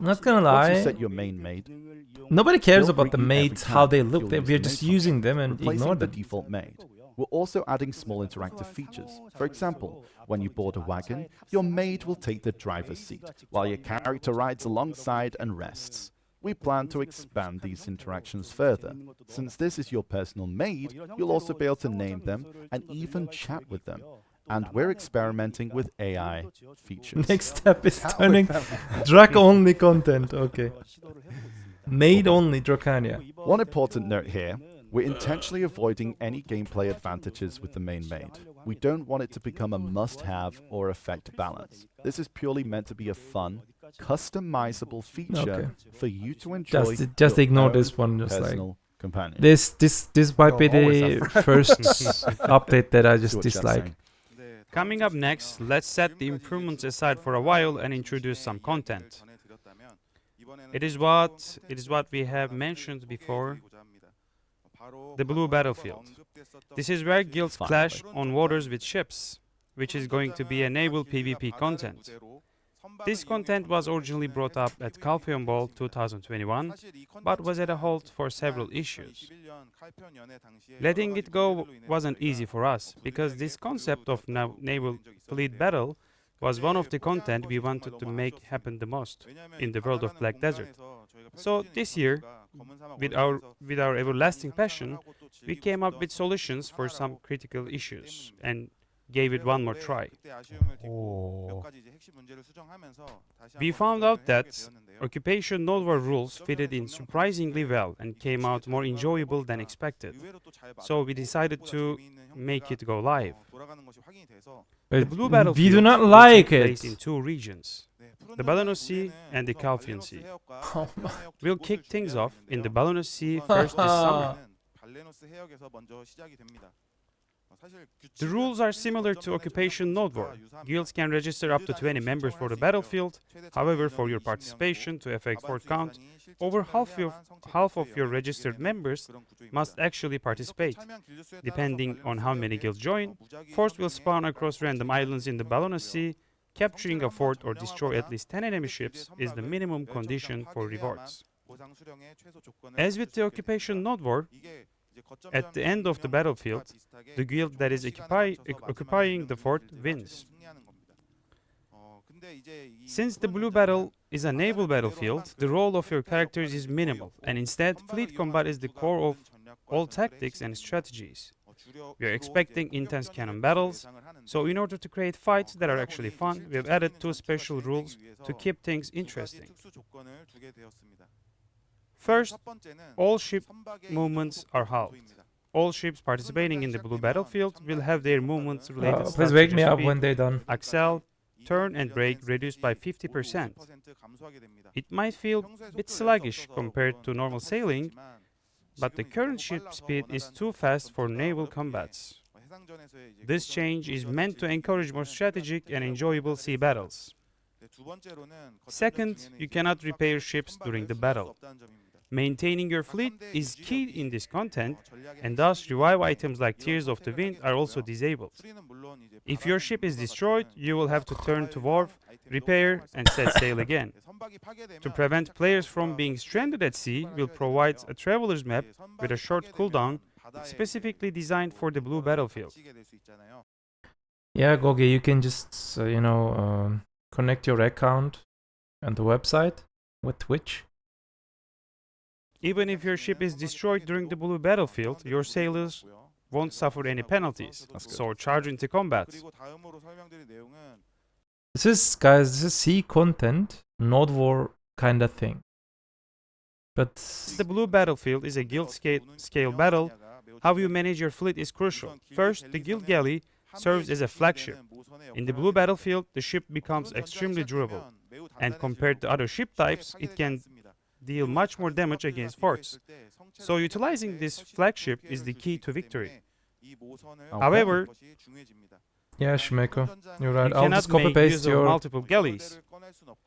not gonna Once you lie, set your main maid, nobody cares they'll about the greet you every maids, how time they you'll look. use We're the just maid using function, them and replacing ignore the them. default maid. We're also adding small interactive features. For example, when you board a wagon, your maid will take the driver's seat, while your character rides alongside and rests. We plan to expand these interactions further. Since this is your personal maid, you'll also be able to name them and even chat with them. And we're experimenting with AI features. Next step is turning drag-only content. Okay. Made only Dracania. One important note here, we're intentionally avoiding any gameplay advantages with the main maid. We don't want it to become a must-have or affect balance. This is purely meant to be a fun, customizable feature for you to enjoy. Just your ignore own this one. Just like personal companion. this might be You'll always the suffer. first update that I See just what chat's dislike. saying. Coming up next, let's set the improvements aside for a while and introduce some content. It is what we have mentioned before, the blue battlefield. This is where guilds clash on waters with ships, which is going to be enable PvP content. This content was originally brought up at Calpheon Ball 2021, but was at a halt for several issues. Letting it go wasn't easy for us, because this concept of naval fleet battle was one of the content we wanted to make happen the most in the world of Black Desert. So this year, with our everlasting passion, we came up with solutions for some critical issues and gave it one more try. Oh. We found out that occupation node war rules fitted in surprisingly well and came out more enjoyable than expected. So we decided to make it go live. The blue We battlefield do not will like take place it. in two regions, the Balanos Sea and the Calpheon Sea. We'll kick things off in the Balanos Sea first this summer. The rules are similar to Occupation Node War. Guilds can register up to 20 members for the battlefield. However, for your participation to affect fort count, over half of your registered members must actually participate. Depending on how many guilds join, forts will spawn across random islands in the Balanos Sea. Capturing a fort or destroy at least 10 enemy ships is the minimum condition for rewards. As with the Occupation Node War, at the end of the battlefield, the guild that is occupying the fort wins. Since the blue battle is a naval battlefield, the role of your characters is minimal, and instead, fleet combat is the core of all tactics and strategies. We are expecting intense cannon battles, so in order to create fights that are actually fun, we have added two special rules to keep things interesting. First, all ship movements are halved. All ships participating in the blue battlefield will have their movements related stats Please wake such me as up speed, when they're done. accel, turn and brake reduced by 50%. It might feel a bit sluggish compared to normal sailing, but the current ship speed is too fast for naval combats. This change is meant to encourage more strategic and enjoyable sea battles. Second, you cannot repair ships during the battle. Maintaining your fleet is key in this content, and thus revive items like Tears of the Wind are also disabled. If your ship is destroyed, you will have to turn to wharf, repair, and set sail again. To prevent players from being stranded at sea, we'll provide a traveler's map with a short cooldown specifically designed for the blue battlefield. Yeah, Gogi, you can just connect your account and the website with Twitch. Even if your ship is destroyed during the blue battlefield, your sailors won't suffer any penalties, so charge into combat. This is sea content, Node War kind of thing. But The blue battlefield is a guild scale battle. How you manage your fleet is crucial. First, the guild galley serves as a flagship. In the blue battlefield, the ship becomes extremely durable, and compared to other ship types, it can deal much more damage against forts. So utilizing this flagship is the key to victory. However, yeah, Shimeko, you're right. you I'll cannot just copy make paste use of your multiple galleys.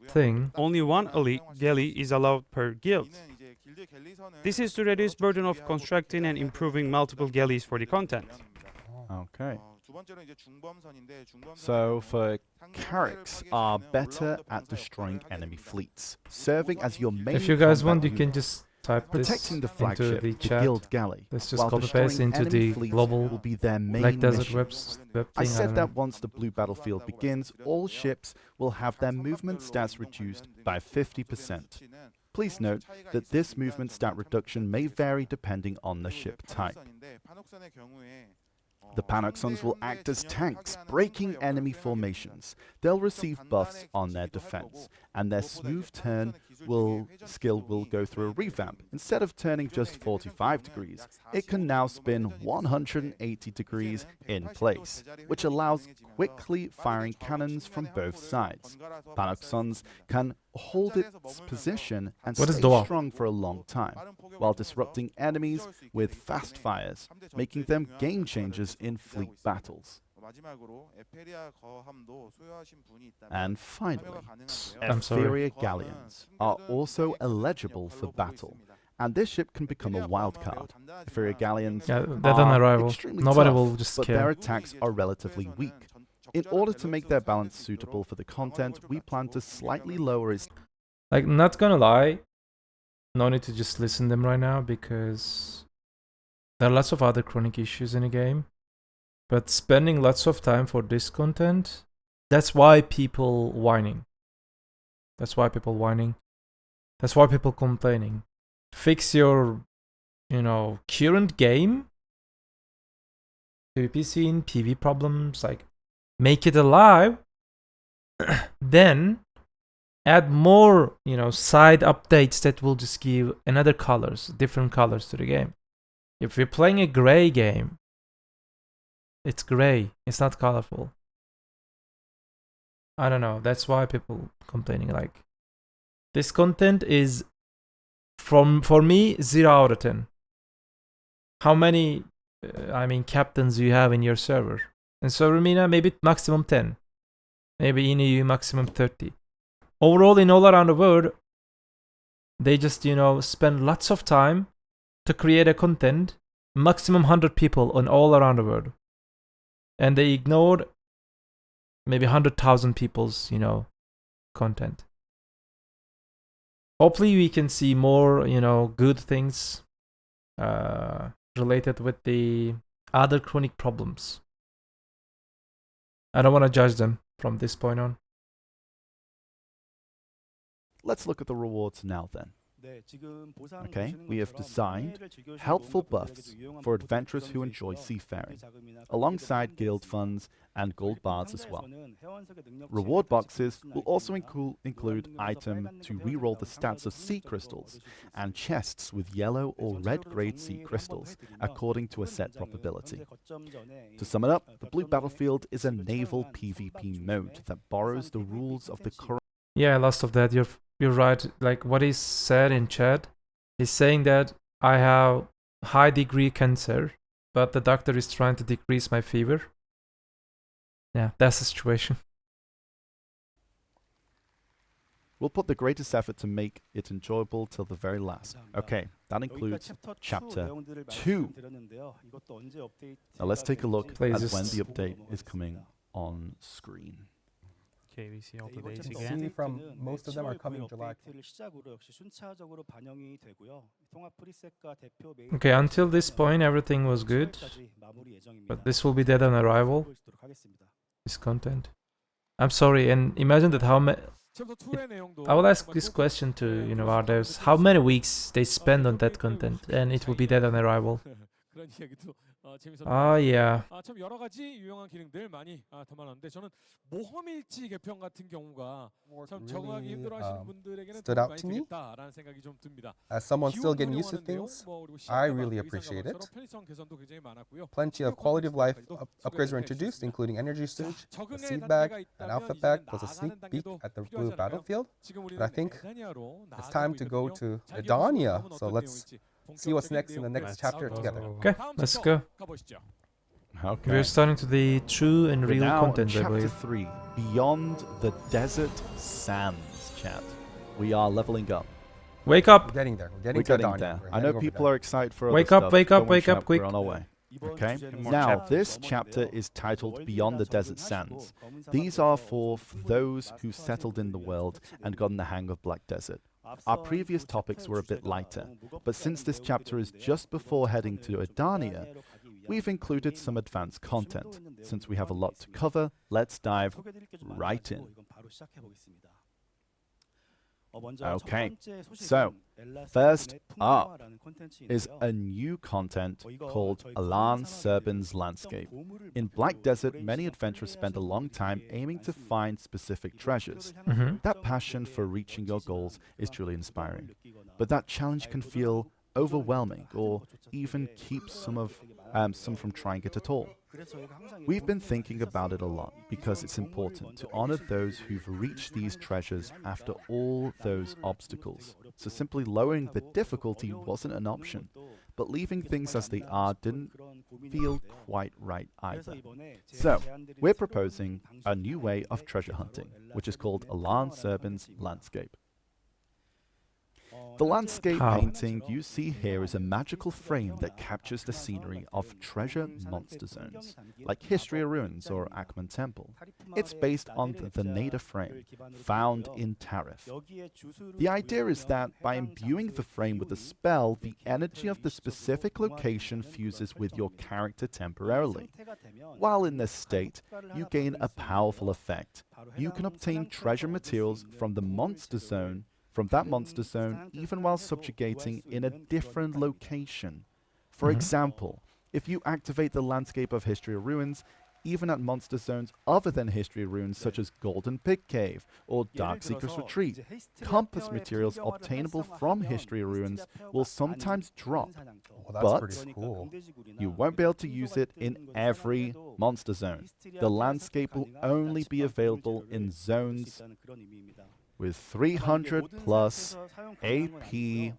thing. Only one elite galley is allowed per guild. This is to reduce burden of constructing and improving multiple galleys for the content. Okay. So for carracks are better at destroying enemy fleets, serving as your main If you guys combat want, you unit, can just type this protecting the into flagship, the the chat. guild galley. Let's just while copy paste destroying into enemy the fleets global will be their main Black Desert mission. web thing. I said don't that know. once the blue battlefield begins, all ships will have their movement stats reduced by 50%. Please note that this movement stat reduction may vary depending on the ship type. The Panoxons will act as tanks, breaking enemy formations. They'll receive buffs on their defense, and their smooth turn skill will go through a revamp. Instead of turning just 45 degrees, it can now spin 180 degrees in place, which allows quickly firing cannons from both sides. Panoxons can hold its position and What is stay Doha? strong for a long time, while disrupting enemies with fast fires, making them game changers in fleet battles. And finally, I'm sorry. inferior galleons are also eligible for battle, and this ship can become a wildcard. Inferior galleons Yeah, dead on are arrival. extremely Nobody tough, will just but care. their attacks are relatively weak. In order to make their balance suitable for the content, we plan to slightly lower its... Like, not gonna lie, no need to just listen them right now because there are lots of other chronic issues in the game. But spending lots of time for this content, that's why people whining. That's why people whining. That's why people complaining. Fix your, current game. PvP scene, PV problems, like, make it alive. Then add more, side updates that will just give another colors, different colors to the game. If you're playing a gray game, it's gray. It's not colorful. I don't know. That's why people complaining. Like, this content is, for me, 0 out of 10. How many, captains you have in your server? In Santorini, maybe maximum 10. Maybe in EU, maximum 30. Overall, in all around the world, they just, spend lots of time to create a content. Maximum 100 people on all around the world. And they ignored maybe 100,000 people's, content. Hopefully we can see more, good things related with the other chronic problems. I don't want to judge them from this point on. Let's look at the rewards now then. Okay, we have designed helpful buffs for adventurers who enjoy seafaring, alongside guild funds and gold bars as well. Reward boxes will also include item to reroll the stats of sea crystals and chests with yellow or red grade sea crystals according to a set probability. To sum it up, the blue battlefield is a naval PvP mode that borrows the rules of the current... Yeah, last of that, you're right. Like what he said in chat, he's saying that I have high degree cancer, but the doctor is trying to decrease my fever. Yeah, that's the situation. We'll put the greatest effort to make it enjoyable till the very last. Okay, that includes Chapter 2. Now let's take a look at when the update is coming on screen. Okay, we see all the days You again. see from most of them are coming July. Okay, until this point everything was good, but this will be dead on arrival, this content. I'm sorry, and imagine that how many... I will ask this question to, others. How many weeks they spend on that content and it will be dead on arrival? Yeah. 참 여러 가지 유용한 기능들 많이 담아놨는데 저는 모험일지 개편 같은 경우가 참 적응하기 힘들어하시는 분들에게는 stood out to me. 되겠다라는 생각이 좀 듭니다. As someone still getting used to things, I really appreciate it. Plenty of quality of life upgrades were introduced, including energy storage, a seed bag, an outfit bag, plus a sneak peek at the blue battlefield. But I think it's time to go to Adania, so let's see what's next in the next chapter together. Okay, let's go. Okay. We're starting to the true and We're real now content, I Chapter believe. 3, Beyond the Desert Sands, chat. We are leveling up. Wake up! We're getting there. We're We're getting getting to Adania. there. I know people are excited for Wake other up, stuff. wake up, Don't wake up, chat, quick. We're on our way. Okay. More Now, chapters. this chapter is titled Beyond the Desert Sands. These are for those who settled in the world and gotten the hang of Black Desert. Our previous topics were a bit lighter, but since this chapter is just before heading to Adania, we've included some advanced content. Since we have a lot to cover, let's dive right in. Okay, so first up is a new content called Alan Serban's Landscape. In Black Desert, many adventurers spend a long time aiming to find specific treasures. That passion for reaching your goals is truly inspiring, but that challenge can feel overwhelming or even keep some from trying it at all. We've been thinking about it a lot because it's important to honor those who've reached these treasures after all those obstacles. So simply lowering the difficulty wasn't an option, but leaving things as they are didn't feel quite right either. So we're proposing a new way of treasure hunting, which is called Alan Serban's Landscape. The landscape painting you see here is a magical frame that captures the scenery of treasure monster zones, like History Ruins or Ackman Temple. It's based on the Nader frame, found in Tariff. The idea is that by imbuing the frame with a spell, the energy of the specific location fuses with your character temporarily. While in this state, you gain a powerful effect. You can obtain treasure materials from that monster zone, even while subjugating in a different location. For example, if you activate the landscape of History Ruins, even at monster zones other than History Ruins such as Golden Pig Cave or Dark Seeker's Retreat, compass materials obtainable from History Ruins will sometimes drop, Oh, that's pretty cool. you won't be able to use it in every monster zone. The landscape will only be available in zones with 300 plus AP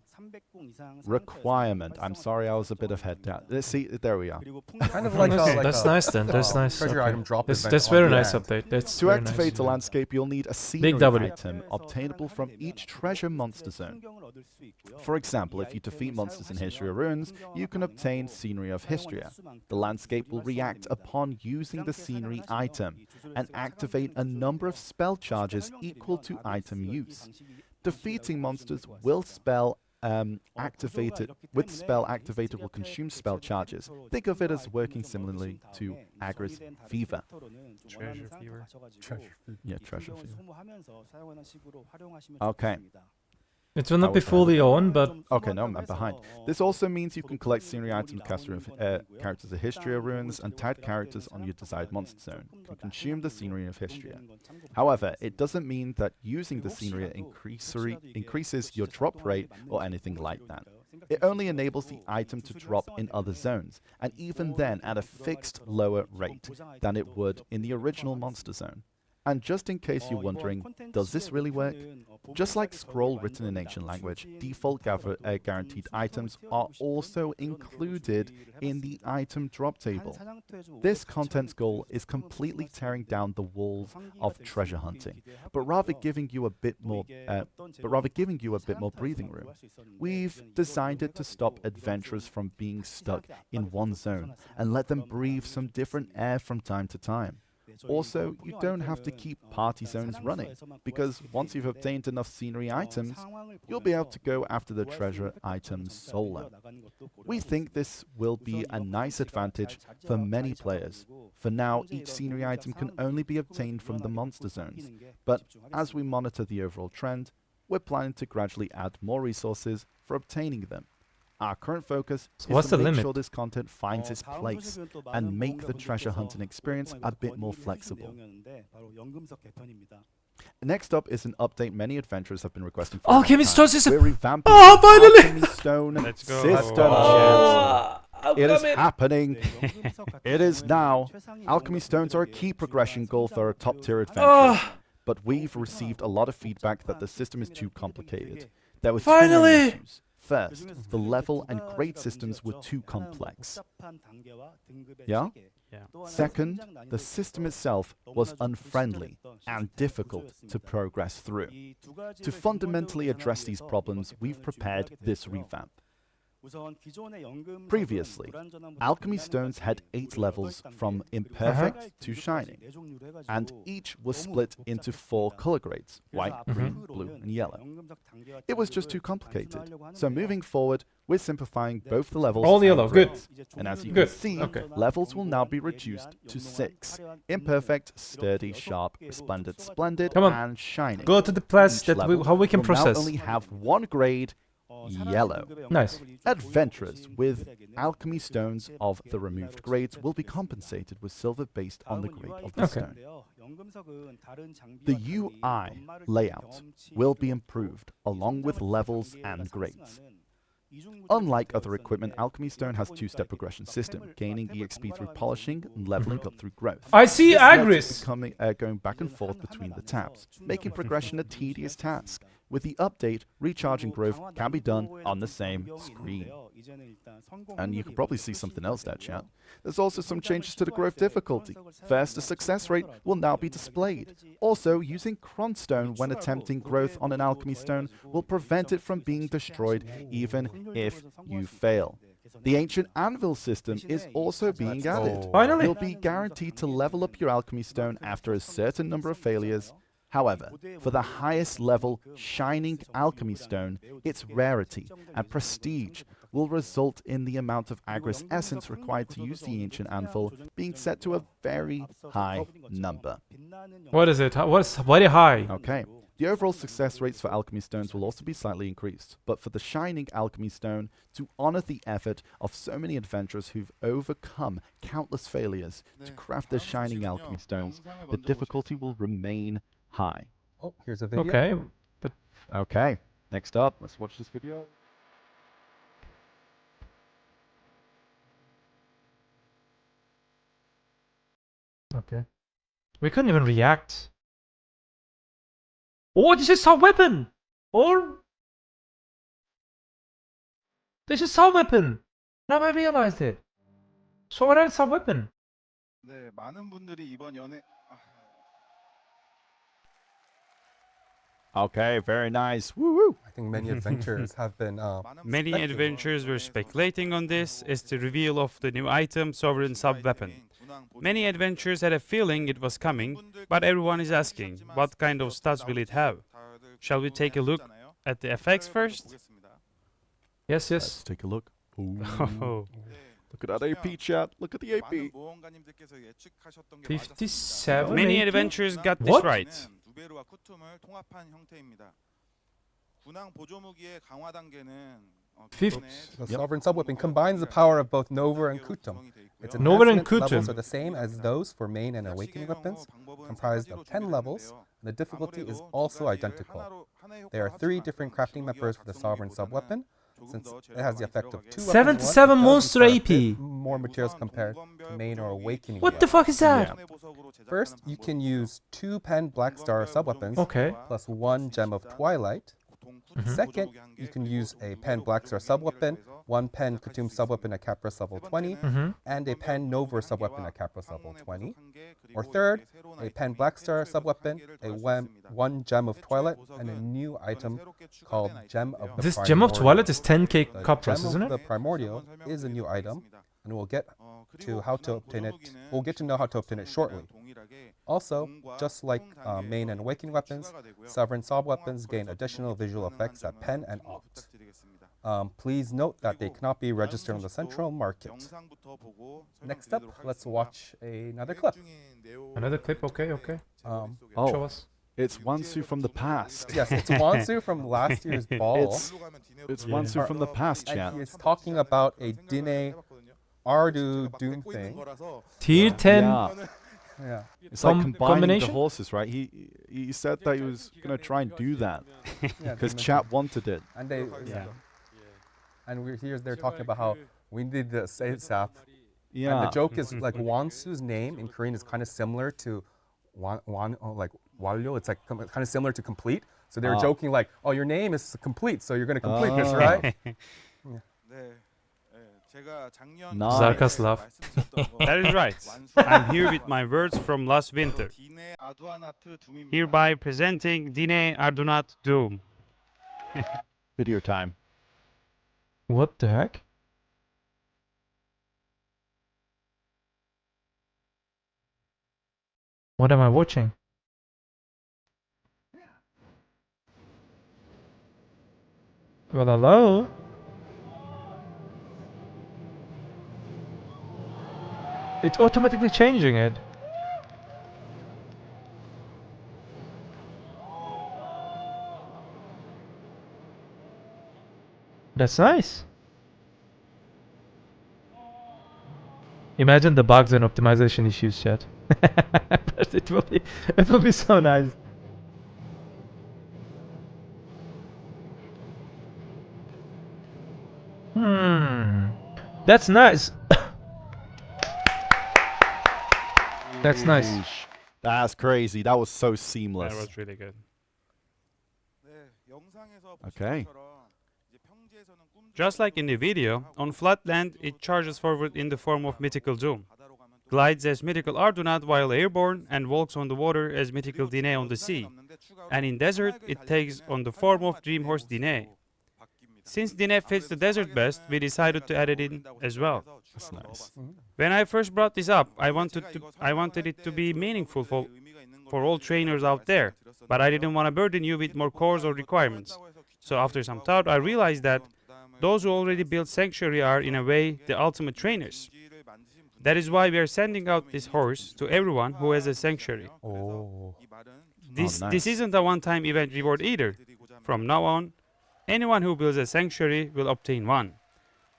requirement. I'm sorry, I was a bit ahead down. Let's see, there we are. Kind of like That's nice then. That's nice. treasure Okay. item drop That's event on very the nice end. update. That's To very activate nice. the landscape, you'll need a scenery W. item obtainable from each treasure monster zone. For example, if you defeat monsters in History Ruins, you can obtain Scenery of Histria. The landscape will react upon using the scenery item and activate a number of spell charges equal to item use. Defeating monsters will spell activated will consume spell charges. Think of it as working similarly to Agra's Fever. Treasure fever. Yeah, treasure fever. Okay. It will not be fully on, but Okay, no, I'm behind. This also means you can collect scenery items, characters of History Ruins, and tagged characters on your desired monster zone. You can consume the scenery of History. However, it doesn't mean that using the scenery increases your drop rate or anything like that. It only enables the item to drop in other zones, and even then at a fixed lower rate than it would in the original monster zone. And just in case you're wondering, does this really work? Just like scroll written in ancient language, default guaranteed items are also included in the item drop table. This content's goal is completely tearing down the walls of treasure hunting, but rather giving you a bit more breathing room. We've designed it to stop adventurers from being stuck in one zone and let them breathe some different air from time to time. Also, you don't have to keep party zones running, because once you've obtained enough scenery items, you'll be able to go after the treasure items solo. We think this will be a nice advantage for many players. For now, each scenery item can only be obtained from the monster zones, but as we monitor the overall trend, we're planning to gradually add more resources for obtaining them. Our current focus is to make sure this content finds its place and make the treasure hunting experience a bit more flexible. Next up is an update many adventurers have been requesting for. Alchemy Stone system! We're revamping Oh, finally! Alchemy Stone Let's go. system, Oh, chat. It is happening. It is now. Alchemy Stones are a key progression goal for a top-tier adventure. But we've received a lot of feedback that the system is too complicated. There were two main issues. First, the level and grade systems were too complex. Yeah? Second, the system itself was unfriendly and difficult to progress through. To fundamentally address these problems, we've prepared this revamp. Previously, alchemy stones had 8 levels from imperfect to shining, and each was split into 4 color grades: white, green, blue, and yellow. It was just too complicated, so moving forward, we're simplifying both the levels All and yellow, good. grades. And as you Good, can see, okay. levels will now be reduced to 6: imperfect, sturdy, sharp, resplendent, splendid, Come on. and shining. Go to the place Each that level how we can will now process. only have 1 grade, yellow. Nice. Adventurers with alchemy stones of the removed grades will be compensated with silver based on the grade of the Okay. stone. The UI layout will be improved along with levels and grades. Unlike other equipment, Alchemy Stone has 2-step progression system, gaining EXP through polishing and leveling up through growth. I see This led to Agris. going back and forth between the tabs, making progression a tedious task. With the update, recharging growth can be done on the same screen. And you can probably see something else there, chat. There's also some changes to the growth difficulty. First, the success rate will now be displayed. Also, using Cron stone when attempting growth on an alchemy stone will prevent it from being destroyed even if you fail. The ancient anvil system is also being added. Finally. You'll be guaranteed to level up your alchemy stone after a certain number of failures. However, for the highest level shining alchemy stone, its rarity and prestige will result in the amount of Agris essence required to use the ancient anvil being set to a very high number. What is it? What's very high? Okay. The overall success rates for alchemy stones will also be slightly increased, but for the shining alchemy stone, to honor the effort of so many adventurers who've overcome countless failures to craft their shining alchemy stones, the difficulty will remain high. Oh, here's a video. Okay, but Okay, next up, let's watch this video. okay. We couldn't even react. Oh, this is our weapon! Or this is our weapon! Now I realized it. So what else our weapon? 네, 많은 분들이 이번 연애 Okay, very nice. Woo-woo. I think many adventurers have been Many adventurers were speculating on this as the reveal of the new item, Sovereign Sub-Weapon. Many adventurers had a feeling it was coming, but everyone is asking, what kind of stats will it have? Shall we take a look at the effects first? Yes, Let's yes. take a look. Ooh. Oh, Look at that AP, chat. Look at the AP. 57. many 80? adventurers got this What? right. 누베르와 쿠툼을 통합한 형태입니다. 군항 보조무기의 강화 단계는 Fifth. The Sovereign Sub-Weapon combines the power of both Nova and Kutum. Its Nova and enhancement levels Kutum. are the same as those for main and awakening weapons, comprised of 10 levels, and the difficulty is also identical. There are 3 different crafting members for the Sovereign Sub-Weapon, since it has the effect of 2 weapons. 77 monster AP. More materials compared to main or awakening. What the fuck is that? First, you can use 2 pen Black Star sub-weapons Okay. plus 1 Gem of Twilight. Second, you can use a pen Black Star sub-weapon, 1 pen Kutum sub-weapon at Capris level 20, and a pen Nova sub-weapon at Capris level 20. Or third, a pen Black Star sub-weapon, a 1 Gem of Twilight, and a new item called Gem of the This Gem of Primordial. Twilight is 10k The Capras, Gem isn't of the it? Primordial is a new item, and we'll get to how to obtain it. We'll get to know how to obtain it shortly. Also, just like main and awakening weapons, sovereign sub-weapons gain additional visual effects at pen and opt. Please note that they cannot be registered on the central market. Next up, let's watch another clip. Another clip, okay, okay. Show Oh, us. it's Wansu from the past. Yes, it's Wansu from last year's ball. It's Wansu from the past, chat. And he is talking about a Dine Ardu Doom thing. Tier 10. Yeah. Yeah. It's like combining the combination? horses, right? He said that he was going to try and do that Yeah, because Demon- chat wanted it. And they, yeah. And they're talking about how we did the sap. And Yeah. the joke is like Wansu's name in Korean is kind of similar to like Walyo. It's like kind of similar to complete. So they were joking like, oh, your name is complete, so you're going to complete this, right? Nice. Zarka's laugh. That is right. I'm here with my words from last winter. Hereby presenting Dine Ardunat Doom. Video time. What the heck? What am I watching? Well, hello? It's automatically changing it. That's nice. Imagine the bugs and optimization issues, chat. But it will be so nice. That's nice. That's nice. Yeesh. That's crazy. That was so seamless. That was really good. Okay. Just like in the video, on flatland it charges forward in the form of Mythical Doom, glides as Mythical Ardunat while airborne, and walks on the water as Mythical Dine on the sea. And in desert it takes on the form of Dreamhorse Dine. Since Dine fits the desert best, we decided to add it in as well. That's nice. When I first brought this up, I wanted it to be meaningful for all trainers out there, but I didn't want to burden you with more cores or requirements. So after some thought, I realized that those who already built Sanctuary are, in a way, the ultimate trainers. That is why we are sending out this horse to everyone who has a Sanctuary. Oh. This isn't a one-time event reward either. From now on, anyone who builds a Sanctuary will obtain one.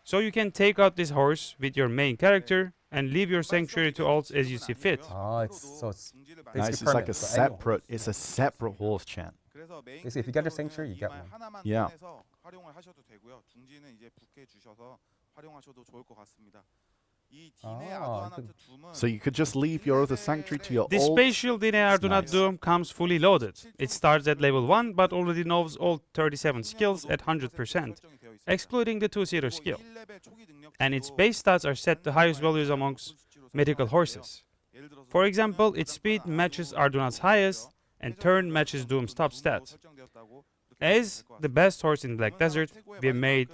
So you can take out this horse with your main character and leave your Sanctuary to alts as you see fit. Ah, it's basically Nice. It's like permanent, a so anyone. separate. It's a separate horse chat. Basically, if you get a Sanctuary, you get one. Yeah. Ah, good. So you could just leave your other sanctuary to your This alt. spatial Dine Ardunat nice. Doom comes fully loaded. It starts at level 1 but already knows all 37 skills at 100%, excluding the 2-seater skill. And its base stats are set to highest values amongst mythical horses. For example, its speed matches Ardunat's highest and turn matches Doom's top stat. As the best horse in Black Desert, we made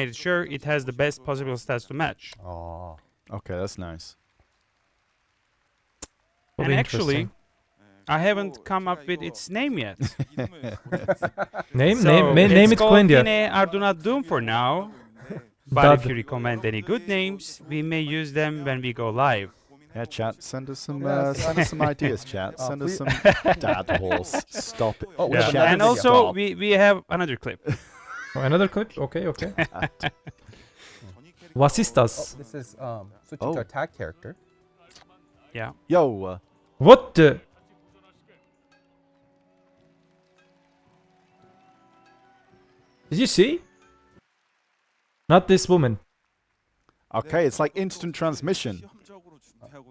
it sure it has the best possible stats to match. Oh. Okay, that's nice. Will And be actually, interesting. I haven't come up with its name yet. Name So name it's it called Quindia. Dine Ardunat Doom for now. But Dud. if you recommend any good names, we may use them when we go live. Yeah, chat. Send us some. Yes. Send us some ideas, chat. Send us some. Dad horse. Stop it. Oh, we Yeah. have Chat, another And video. also, stop. we have another clip. Oh, another clip? Okay, okay. Chat. Oh, Wasistas. this is switching Oh. to attack character. Yeah. Yo. What the? Did you see? Not this woman. Okay, it's like instant transmission.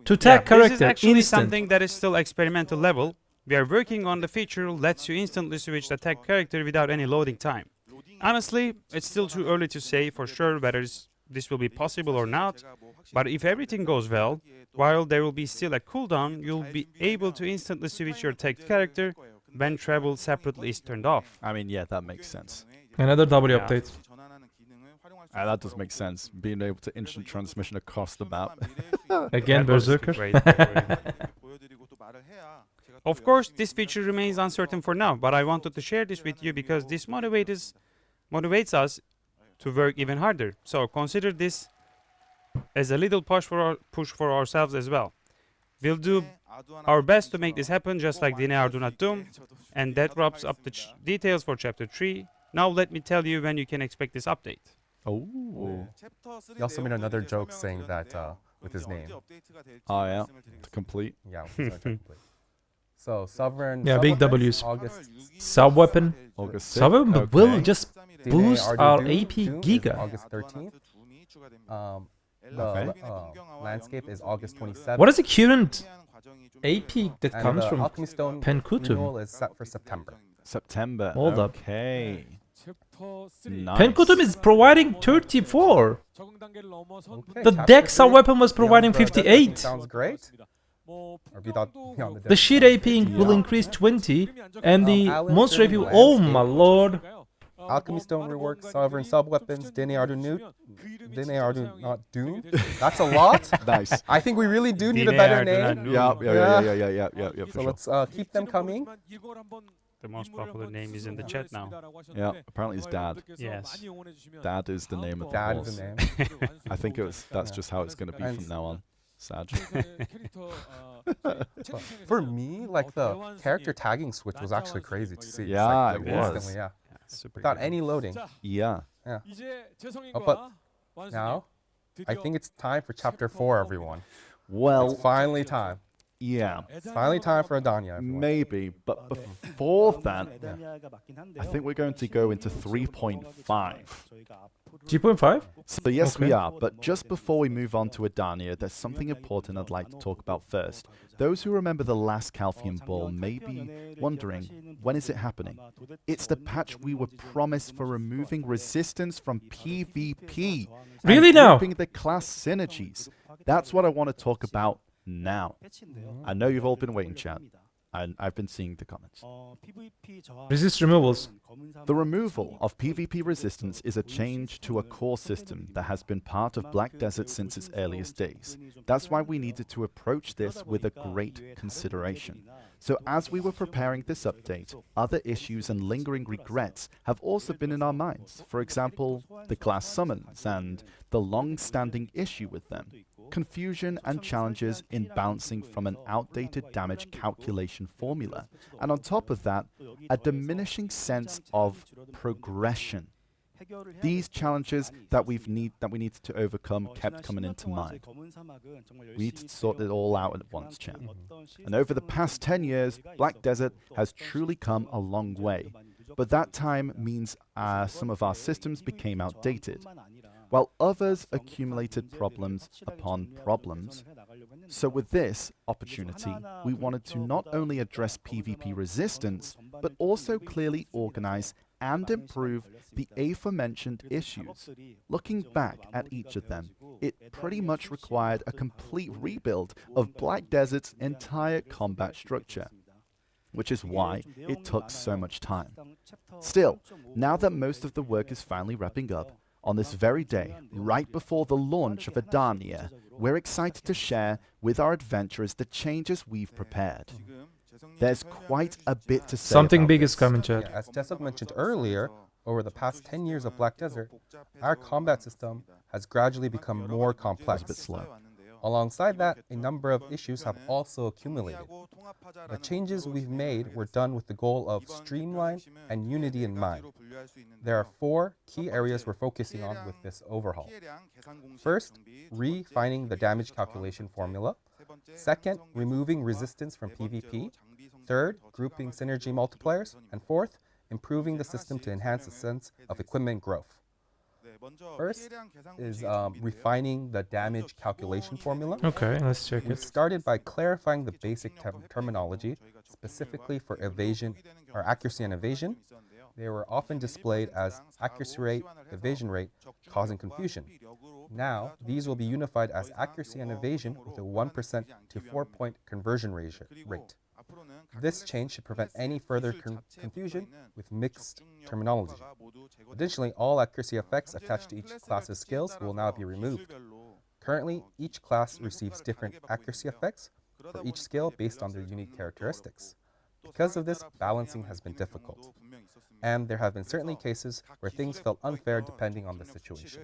To tag This is character, actually instant. something that is still experimental level. We are working on the feature lets you instantly switch the tag character without any loading time. Honestly, it's still too early to say for sure whether this will be possible or not, but if everything goes well, while there will be still a cooldown, you'll be able to instantly switch your tagged character when travel separately is turned off. I mean, yeah, that makes sense. Another W Yeah. update. That does make sense. Being able to instant transmission across the map. Again, That was Berserker. great. Of course, this feature remains uncertain for now, but I wanted to share this with you because this motivates us to work even harder. So consider this as a little push for ourselves as well. We'll do our best to make this happen, just like Dine Ardunat Doom, and that wraps up the details for Chapter 3. Now let me tell you when you can expect this update. Oh. He also made another joke saying that with his name. Oh yeah. To complete. Yeah. with his own template. So Sovereign. Yeah, big Sub-weapons, Ws. August. Sub weapon. August 6th. Sub weapon will just Dine boost Ardu our Doom AP is Giga. August 13th. The Okay. landscape is August 27th. What is the current AP that And comes the from Alchemy Stone Penkutum? renewal is set for September. September. Hold up. Okay. Nice. Penkutum is providing 34. Okay, The chapter deck sub 3, weapon was Beyond providing the Desert 58. Sounds great. Or beyond The sheet AP will increase 20, and the Allen monster AP. Turning Oh Landscape. my lord! Alchemy Stone rework, Sovereign Sub-Weapons, Dene Ardu not Doom. That's a lot. Nice. I think we really do need a Dene better Ardu not name. Doom. Yeah, So for sure. let's keep them coming. The most popular name is in the chat now. Yeah, apparently it's Dad. Yes. Dad is the name of the Dad horse. is the name. I think that's Yeah. just how it's going to be And from now on. Sad. For me, like the character tagging switch was actually crazy to see. It's Yeah, like, it instantly, was. Yeah, Super without good. any loading. Yeah. But now, I think it's time for chapter 4, everyone. Well, It's finally time. yeah, It's finally time for Adania, everyone. maybe. But before that, I think we're going to go into 3.5. G.5? So yes, we Okay. are. But just before we move on to Adania, there's something important I'd like to talk about first. Those who remember the last Calcium Ball may be wondering, when is it happening? It's the patch we were promised for removing resistance from PvP. Really and now? grouping the class synergies. That's what I want to talk about now. I know you've all been waiting, chat. I've been seeing the comments. Resist removals. The removal of PvP resistance is a change to a core system that has been part of Black Desert since its earliest days. That's why we needed to approach this with a great consideration. So as we were preparing this update, other issues and lingering regrets have also been in our minds. For example, the class summons and the long-standing issue with them. Confusion and challenges in balancing from an outdated damage calculation formula. And on top of that, a diminishing sense of progression. These challenges that we needed to overcome kept coming into mind. We need to sort it all out at once, chat. And over the past 10 years, Black Desert has truly come a long way. But that time means some of our systems became outdated, while others accumulated problems upon problems. So with this opportunity, we wanted to not only address PvP resistance, but also clearly organize and improve the aforementioned issues. Looking back at each of them, it pretty much required a complete rebuild of Black Desert's entire combat structure, which is why it took so much time. Still, now that most of the work is finally wrapping up, on this very day, right before the launch of Adania, we're excited to share with our adventurers the changes we've prepared. There's quite a bit to say Something about big this. is coming, chat. Yeah, as Jessup mentioned earlier, over the past 10 years of Black Desert, our combat system has gradually become more complex. It's a bit slow. Alongside that, a number of issues have also accumulated. The changes we've made were done with the goal of streamline and unity in mind. There are 4 key areas we're focusing on with this overhaul. First, refining the damage calculation formula. Second, removing resistance from PvP. Third, grouping synergy multipliers. And fourth, improving the system to enhance the sense of equipment growth. First is refining the damage calculation formula. Okay, let's check We it. started by clarifying the basic terminology, specifically for evasion or accuracy and evasion. They were often displayed as accuracy rate, evasion rate, causing confusion. Now, these will be unified as accuracy and evasion with a 1% to 4-point conversion rate. This change should prevent any further confusion with mixed terminology. Additionally, all accuracy effects attached to each class's skills will now be removed. Currently, each class receives different accuracy effects for each skill based on their unique characteristics. Because of this, balancing has been difficult, and there have been certainly cases where things felt unfair depending on the situation.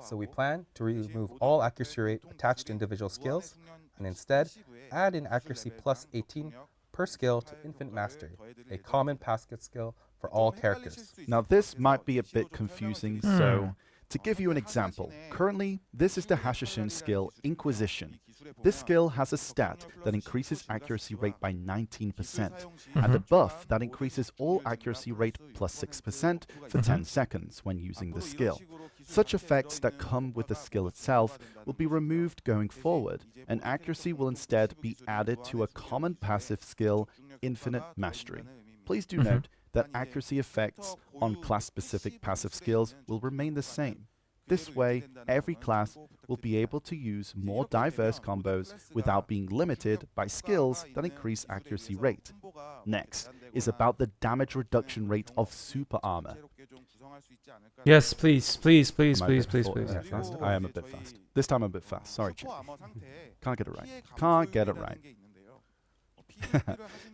So we plan to remove all accuracy rate attached to individual skills, and instead add in accuracy plus 18 per skill to Infinite Mastery, a common passive skill for all characters. Now this might be a bit confusing, so to give you an example, currently this is the Hashishin skill Inquisition. This skill has a stat that increases accuracy rate by 19%, and a buff that increases all accuracy rate plus 6% for 10 seconds when using the skill. Such effects that come with the skill itself will be removed going forward, and accuracy will instead be added to a common passive skill, Infinite Mastery. Please do note that accuracy effects on class-specific passive skills will remain the same. This way, every class will be able to use more diverse combos without being limited by skills that increase accuracy rate. Next is about the damage reduction rate of super armor. Yes, please, please, please, Am I a please, bit please, fa- please. fast? I am a bit fast. This time I'm a bit fast. Sorry, chat. Can't get it right. Can't get it right.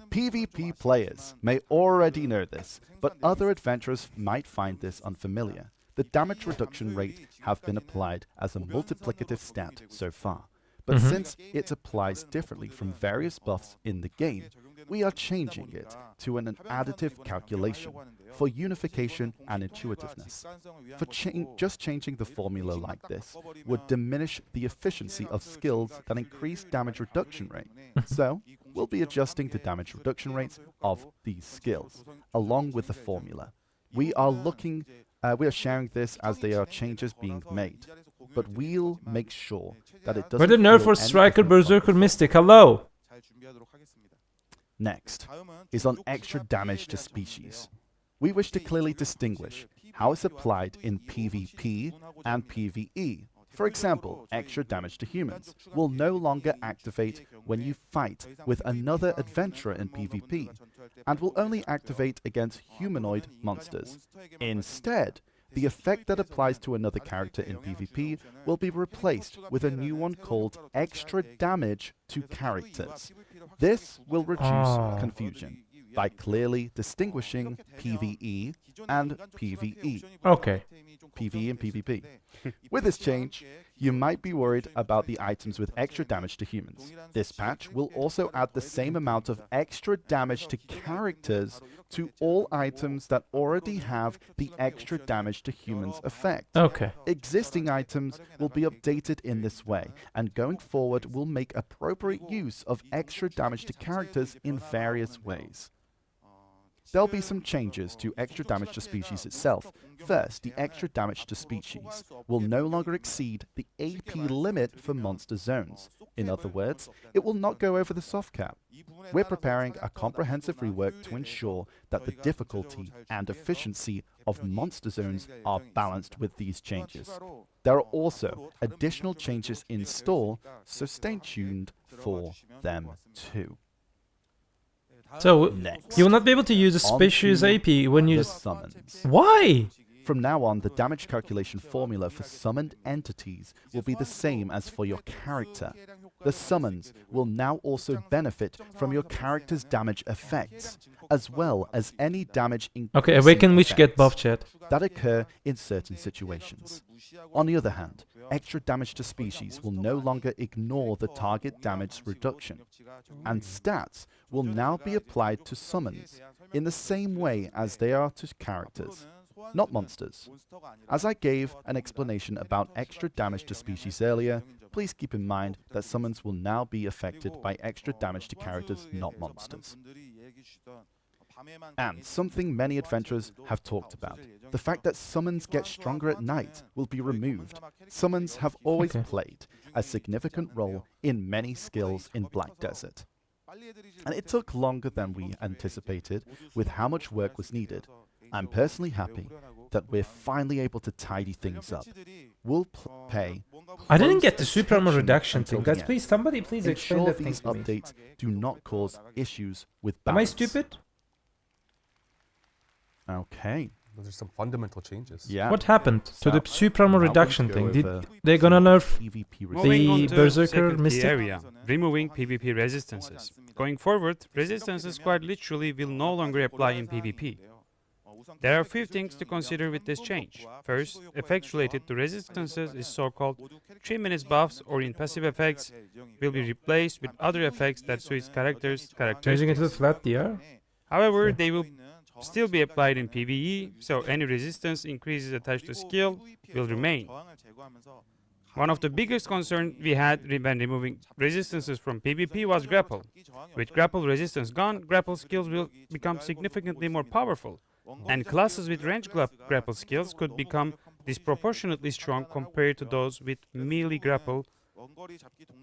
PvP players may already know this, but other adventurers might find this unfamiliar. The damage reduction rate have been applied as a multiplicative stat so far, but since it applies differently from various buffs in the game, we are changing it to an additive calculation for unification and intuitiveness. For just changing the formula like this would diminish the efficiency of skills that increase damage reduction rate. So, we'll be adjusting the damage reduction rates of these skills, along with the formula. We are sharing this as they are changes being made, but we'll make sure that it doesn't Where the nerf feel for any Striker, different from Berserker, before. Mystic? Hello! Next is on extra damage to species. We wish to clearly distinguish how it's applied in PvP and PvE. For example, extra damage to humans will no longer activate when you fight with another adventurer in PvP, and will only activate against humanoid monsters. Instead, the effect that applies to another character in PvP will be replaced with a new one called extra damage to characters. This will reduce confusion by clearly distinguishing PvE and PvE. Okay. PvE and PvP. With this change, you might be worried about the items with extra damage to humans. This patch will also add the same amount of extra damage to characters to all items that already have the extra damage to humans effect. Okay. Existing items will be updated in this way, and going forward will make appropriate use of extra damage to characters in various ways. There'll be some changes to extra damage to species itself. First, the extra damage to species will no longer exceed the AP limit for monster zones. In other words, it will not go over the soft cap. We're preparing a comprehensive rework to ensure that the difficulty and efficiency of monster zones are balanced with these changes. There are also additional changes in store, so stay tuned for them too. So, Next, you will not be able to use the species onto AP when you... the summons. Why? From now on, the damage calculation formula for summoned entities will be the same as for your character. The summons will now also benefit from your character's damage effects, as well as any damage Okay, Awaken Witch get buff, chat. that occur in certain situations. On the other hand, extra damage to species will no longer ignore the target damage reduction, and stats will now be applied to summons in the same way as they are to characters, not monsters. As I gave an explanation about extra damage to species earlier, please keep in mind that summons will now be affected by extra damage to characters, not monsters. And something many adventurers have talked about, the fact that summons get stronger at night will be removed. Summons have always played a significant role in many skills in Black Desert. And it took longer than we anticipated with how much work was needed. I'm personally happy that we're finally able to tidy things up. We'll pay. I didn't get the close super armor attention reduction until thing. the Guys, end. please, somebody please explain Ensure that thing these to me. updates do not cause issues with Am I balance. stupid? Okay. Those are some fundamental changes. Yeah. What happened to the So, super armor now we're reduction going thing? to go Did over they gonna some nerf PvP Moving on the to Berserker second key Mystic? area, removing PvP resistances. Going forward, resistances quite literally will no longer apply in PvP. There are a few things to consider with this change. First, effects related to resistances is so-called 3 minutes buffs or in passive effects will be replaced with other effects that suits Changing it to the characteristics. flat DR? However, they will still be applied in PvE, so any resistance increases attached to skill will remain. One of the biggest concerns we had when removing resistances from PvP was grapple. With grapple resistance gone, grapple skills will become significantly more powerful, and classes with range grapple skills could become disproportionately strong compared to those with melee grapple.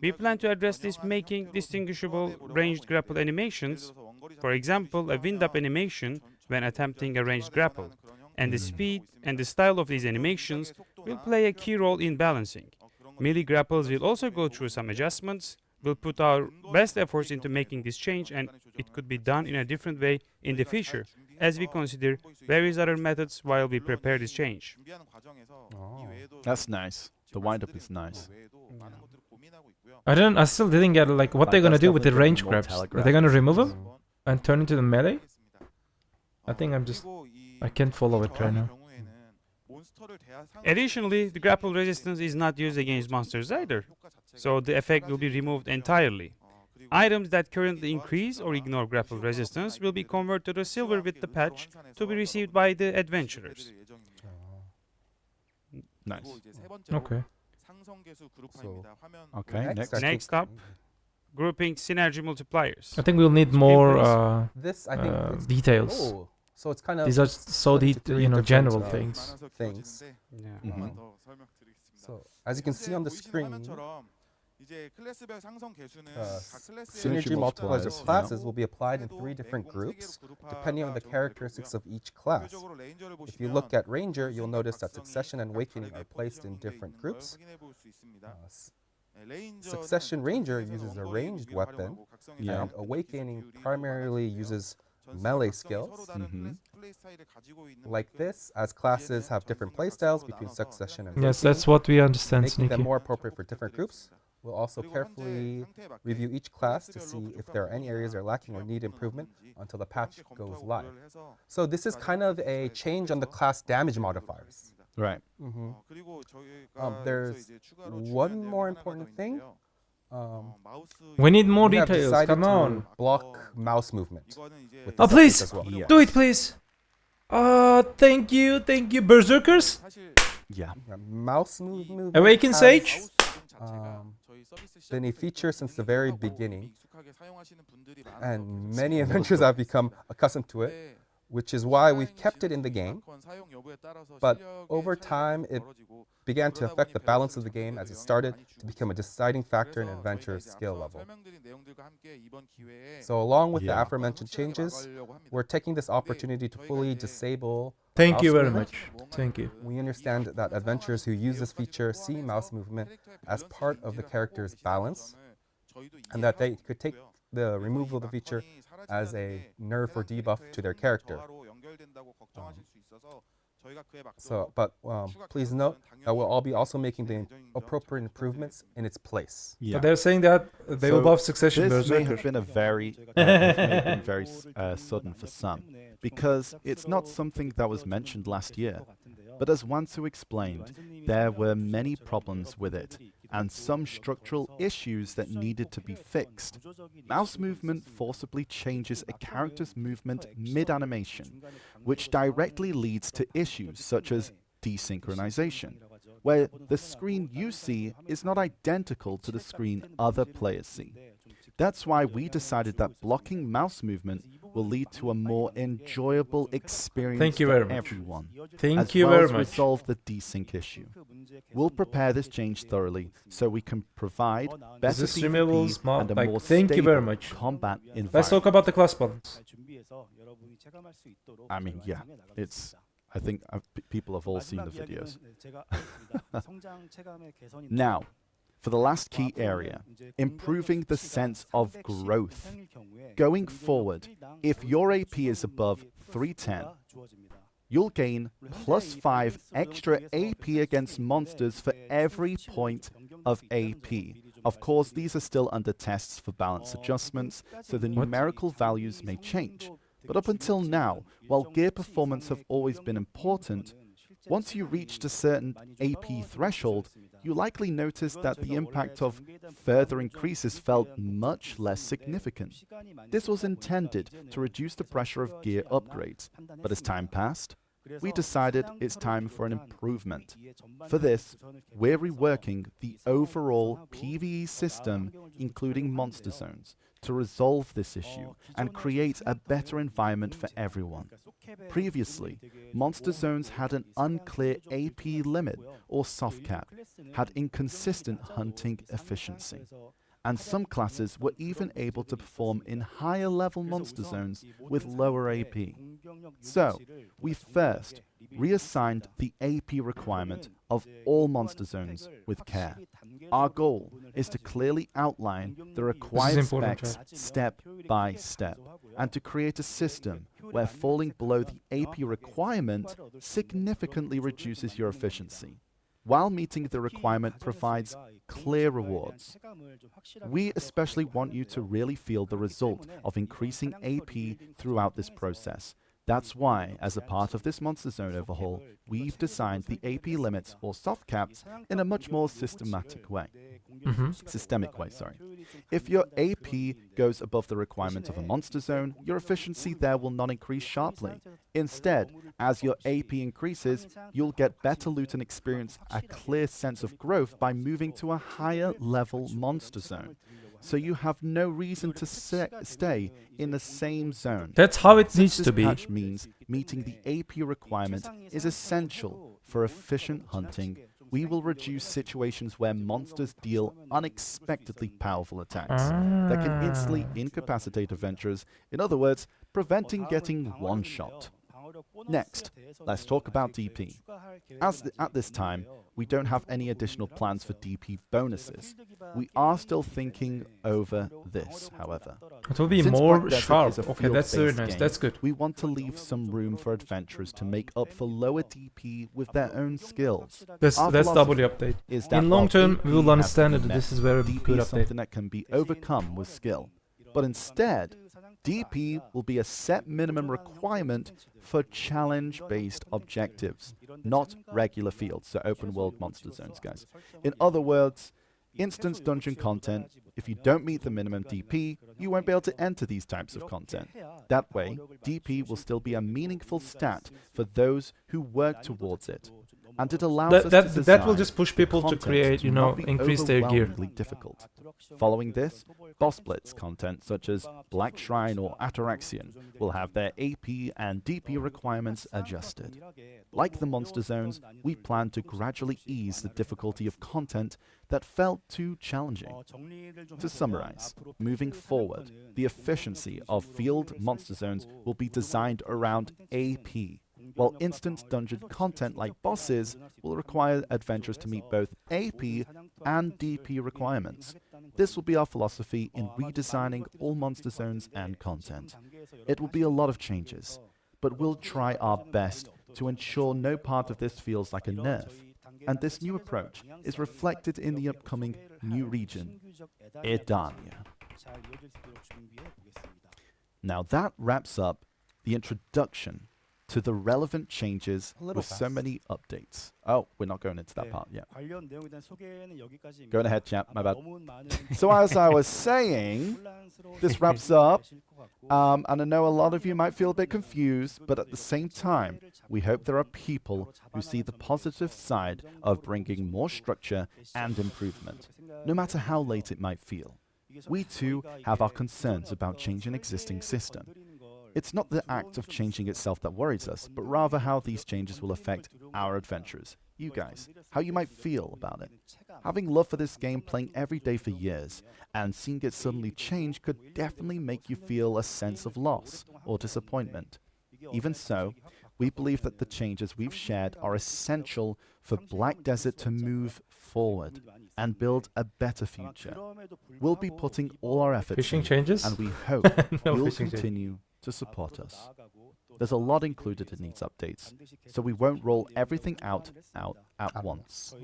We plan to address this making distinguishable ranged grapple animations, for example, a wind-up animation when attempting a ranged grapple, and the speed and the style of these animations will play a key role in balancing. Melee grapples will also go through some adjustments. We'll put our best efforts into making this change, and it could be done in a different way in the future, as we consider various other methods while we prepare this change. Oh. That's nice. The wind-up is nice. I still didn't get like what That they're gonna does do with the definitely range give me more grabs. Are they gonna remove them Mm. and turn into the melee? I think I can't follow it right now. Additionally, the grapple resistance is not used against monsters either, so the effect will be removed entirely. Items that currently increase or ignore grapple resistance will be converted to silver with the patch to be received by the adventurers. Nice. Okay. So, Okay, next. I think- Next up, grouping synergy multipliers. I think we'll need more This I think it's, details. oh, so it's kind of These are so split into three different, general things. things. Yeah. Mhm. So as you can see on the screen, synergy multipliers of multipliers, classes will be applied in 3 different groups, depending on the characteristics of each class. If you look at Ranger, you'll notice that Succession and Awakening are placed in different groups. Succession Ranger uses a ranged weapon, Yeah. and Awakening primarily uses melee skills. Mhm. Like this, as classes have different playstyles between Succession and Yes, Awakening, that's what we understand, making them Sneaky. more appropriate for different groups. We'll also carefully review each class to see if there are any areas that are lacking or need improvement until the patch goes live. So this is kind of a change on the class damage modifiers. Right. There's one more important thing. We need more We have details. decided Come to on. block mouse movement. with Oh, this update please! as well. Yeah. Do it, please. Thank you, Berserkers. Yeah. Mouse movement Awaken has Sage. been a feature since the very beginning, and many adventurers have become accustomed to it, which is why we've kept it in the game. But over time, it began to affect the balance of the game as it started to become a deciding factor in an adventurer's skill level. So along with the Yeah. aforementioned changes, we're taking this opportunity to fully disable Thank you mouse very movement. much. Thank you. We understand that adventurers who use this feature see mouse movement as part of the character's balance, and that they could take the removal of the feature as a nerf or debuff to their character. But please note that we'll all be also making the appropriate improvements in its place. Yeah. But they're saying that they will So buff Succession This may Berserker. have been a very, this may have been very sudden for some, because it's not something that was mentioned last year. But as Wansu explained, there were many problems with it, and some structural issues that needed to be fixed. Mouse movement forcibly changes a character's movement mid-animation, which directly leads to issues such as desynchronization, where the screen you see is not identical to the screen other players see. That's why we decided that blocking mouse movement will lead to a more enjoyable experience Thank you for very much. everyone, Thank as you well very as much. resolve the desync issue. We'll prepare this change thoroughly so we can provide better this streamable, PvP smart? and a Like, more thank you very stable much. combat environment. Let's talk about the class balance. I mean, yeah, it's. I think people have all seen the videos. Now, for the last key area, improving the sense of growth. Going forward, if your AP is above 310, you'll gain +5 extra AP against monsters for every point of AP. Of course, these are still under tests for balance adjustments, so the numerical values may change. But up until now, while gear performance have always been important, once you reached a certain AP threshold, you likely noticed that the impact of further increases felt much less significant. This was intended to reduce the pressure of gear upgrades, but as time passed, we decided it's time for an improvement. For this, we're reworking the overall PvE system, including monster zones, to resolve this issue and create a better environment for everyone. Previously, monster zones had an unclear AP limit or soft cap, had inconsistent hunting efficiency, and some classes were even able to perform in higher level monster zones with lower AP. So, we first reassigned the AP requirement of all monster zones with care. Our goal is to clearly outline the required important, specs step by step, and to create a system where falling below the AP requirement significantly reduces your efficiency, while meeting the requirement provides clear rewards. We especially want you to really feel the result of increasing AP throughout this process. That's why, as a part of this Monster Zone overhaul, we've designed the AP limits or soft caps in a much more systemic way. If your AP goes above the requirement of a Monster Zone, your efficiency there will not increase sharply. Instead, as your AP increases, you'll get better loot and experience a clear sense of growth by moving to a higher level Monster Zone. So you have no reason to stay in the same zone. That's how it Since needs this to be. patch means meeting the AP requirement is essential for efficient hunting, we will reduce situations where monsters deal unexpectedly powerful attacks that can instantly incapacitate adventurers, in other words, preventing getting one-shot. Next, let's talk about DP. At this time, we don't have any additional plans for DP bonuses. We are still thinking over this, however. It will be Since more Black Desert sharp. is a Okay, that's very field-based nice. game, That's good. We want to leave some room for adventurers to make up for lower DP with their own skills. That's Our W philosophy update. is that In long while term, we AP will has understand to that be this met, is very DP good is update. something that can be overcome with skill. But instead, DP will be a set minimum requirement for challenge-based objectives, not regular fields, so open world monster zones, guys. In other words, instance dungeon content, if you don't meet the minimum DP, you won't be able to enter these types of content. That way, DP will still be a meaningful stat for those who work towards it. And it allows us to that will design just push the people to content create, you know, not be increase their gear. overwhelmingly difficult. Following this, boss blitz content such as Black Shrine or Ataraxian will have their AP and DP requirements adjusted. Like the monster zones, we plan to gradually ease the difficulty of content that felt too challenging. To summarize, moving forward, the efficiency of field monster zones will be designed around AP, while instant dungeon content like bosses will require adventurers to meet both AP and DP requirements. This will be our philosophy in redesigning all monster zones and content. It will be a lot of changes, but we'll try our best to ensure no part of this feels like a nerf. And this new approach is reflected in the upcoming new region, Edania. Now that wraps up the introduction to the relevant changes with so many updates. Oh, we're not going into that part yet. Going ahead, chap, my bad. So as I was saying, this wraps up, and I know a lot of you might feel a bit confused, but at the same time, we hope there are people who see the positive side of bringing more structure and improvement, no matter how late it might feel. We too have our concerns about changing existing system. It's not the act of changing itself that worries us, but rather how these changes will affect our adventurers, you guys, how you might feel about it. Having love for this game, playing every day for years, and seeing it suddenly change could definitely make you feel a sense of loss or disappointment. Even so, we believe that the changes we've shared are essential for Black Desert to move forward and build a better future. We'll be putting all our efforts Fishing in, changes? and we hope No you'll fishing changes. continue to support us. There's a lot included in these updates, so we won't roll everything out at once.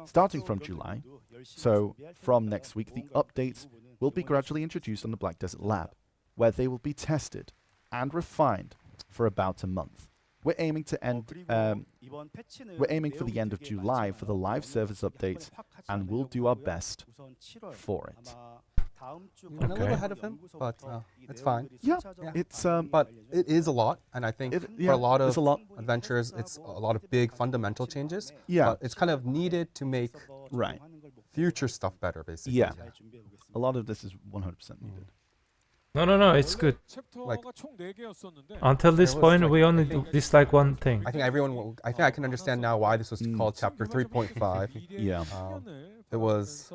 Starting from July, so from next week, the updates will be gradually introduced on the Black Desert Lab, where they will be tested and refined for about a month. We're aiming to end. We're aiming for the end of July for the live service updates, and we'll do our best for it. We're a little ahead of him, but it's fine. Yeah, it's But it is a lot, and I think for a lot of adventures, it's a lot of big fundamental changes. Yeah. But it's kind of needed to make right. future stuff better, basically. Yeah, a lot of this is 100% needed. No, it's good. Like- Until this was point, like- we only dislike one thing. I think I think I can understand now why this was called Chapter 3.5. Yeah. It was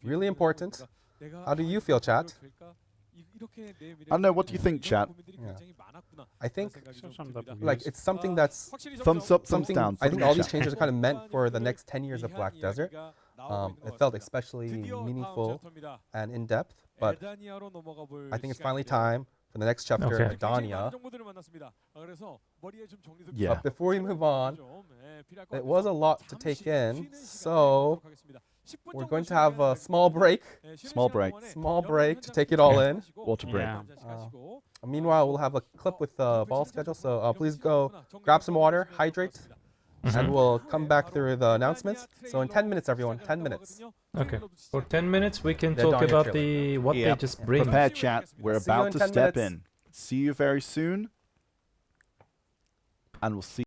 really important. How do you feel, chat? I don't know, what do you think, chat? Yeah. I think Some type of like use. it's something that's Thumbs up, thumbs something. down. I put think in all the these chat. changes are kind of meant for the next 10 years of Black Desert. It felt especially meaningful and in depth, but I think it's finally time for the next chapter, Okay. Adania. Yeah. But before we move on, it was a lot to take in, so we're going to have a small break. Small break. Small break to take it all in. Water break. Yeah. Meanwhile, we'll have a clip with the ball schedule, so please go grab some water, hydrate, and we'll come back through the announcements. So in 10 minutes, everyone, 10 minutes. Okay. For 10 minutes, we can The talk Adania about trailer. what they Yep. just bring. Prepare, chat. We're See you about in to 10 step minutes. in. See you very soon. And we'll see.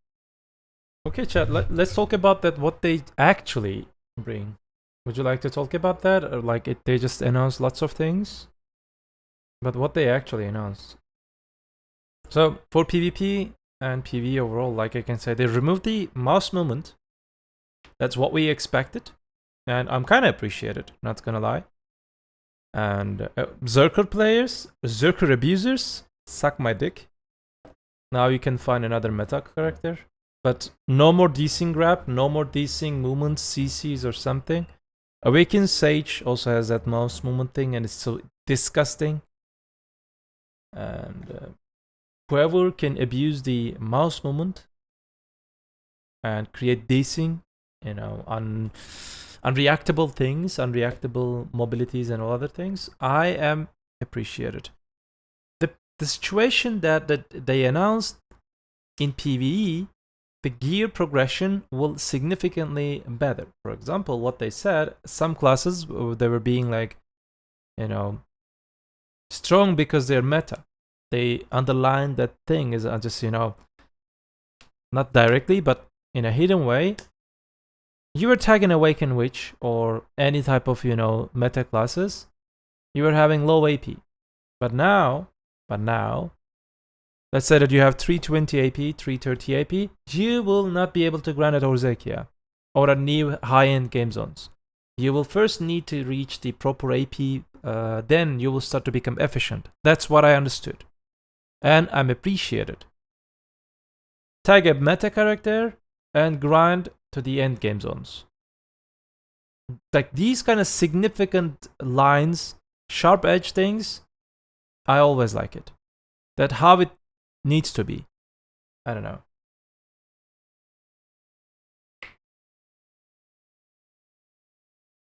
Okay, chat. Let's talk about that. What they actually bring. Would you like to talk about that, or like they just announced lots of things, but what they actually announced? So for PvP and PvE overall, like I can say, they removed the mouse movement. That's what we expected, and I'm kind of appreciate it. Not gonna lie. And Zerker players, Zerker abusers, suck my dick. Now you can find another meta character, but no more desync grab, no more desync movements, CCs or something. Awakened Sage also has that mouse movement thing, and it's so disgusting. And whoever can abuse the mouse movement and create desync, you know, unreactable things, unreactable mobilities and all other things, I am appreciated. The situation that they announced in PvE, the gear progression will significantly better. For example, what they said, some classes, they were being like, you know, strong because they're meta. They underline that thing is just, you know, not directly, but in a hidden way. You were tagging Awakened Witch or any type of, you know, meta classes, you were having low AP. But now, let's say that you have 320 AP, 330 AP, you will not be able to grind at Orzekia or at new high-end game zones. You will first need to reach the proper AP, then you will start to become efficient. That's what I understood. And I'm appreciated. Tag a meta character and grind to the end game zones. Like these kind of significant lines, sharp edge things, I always like it. That how it needs to be. I don't know.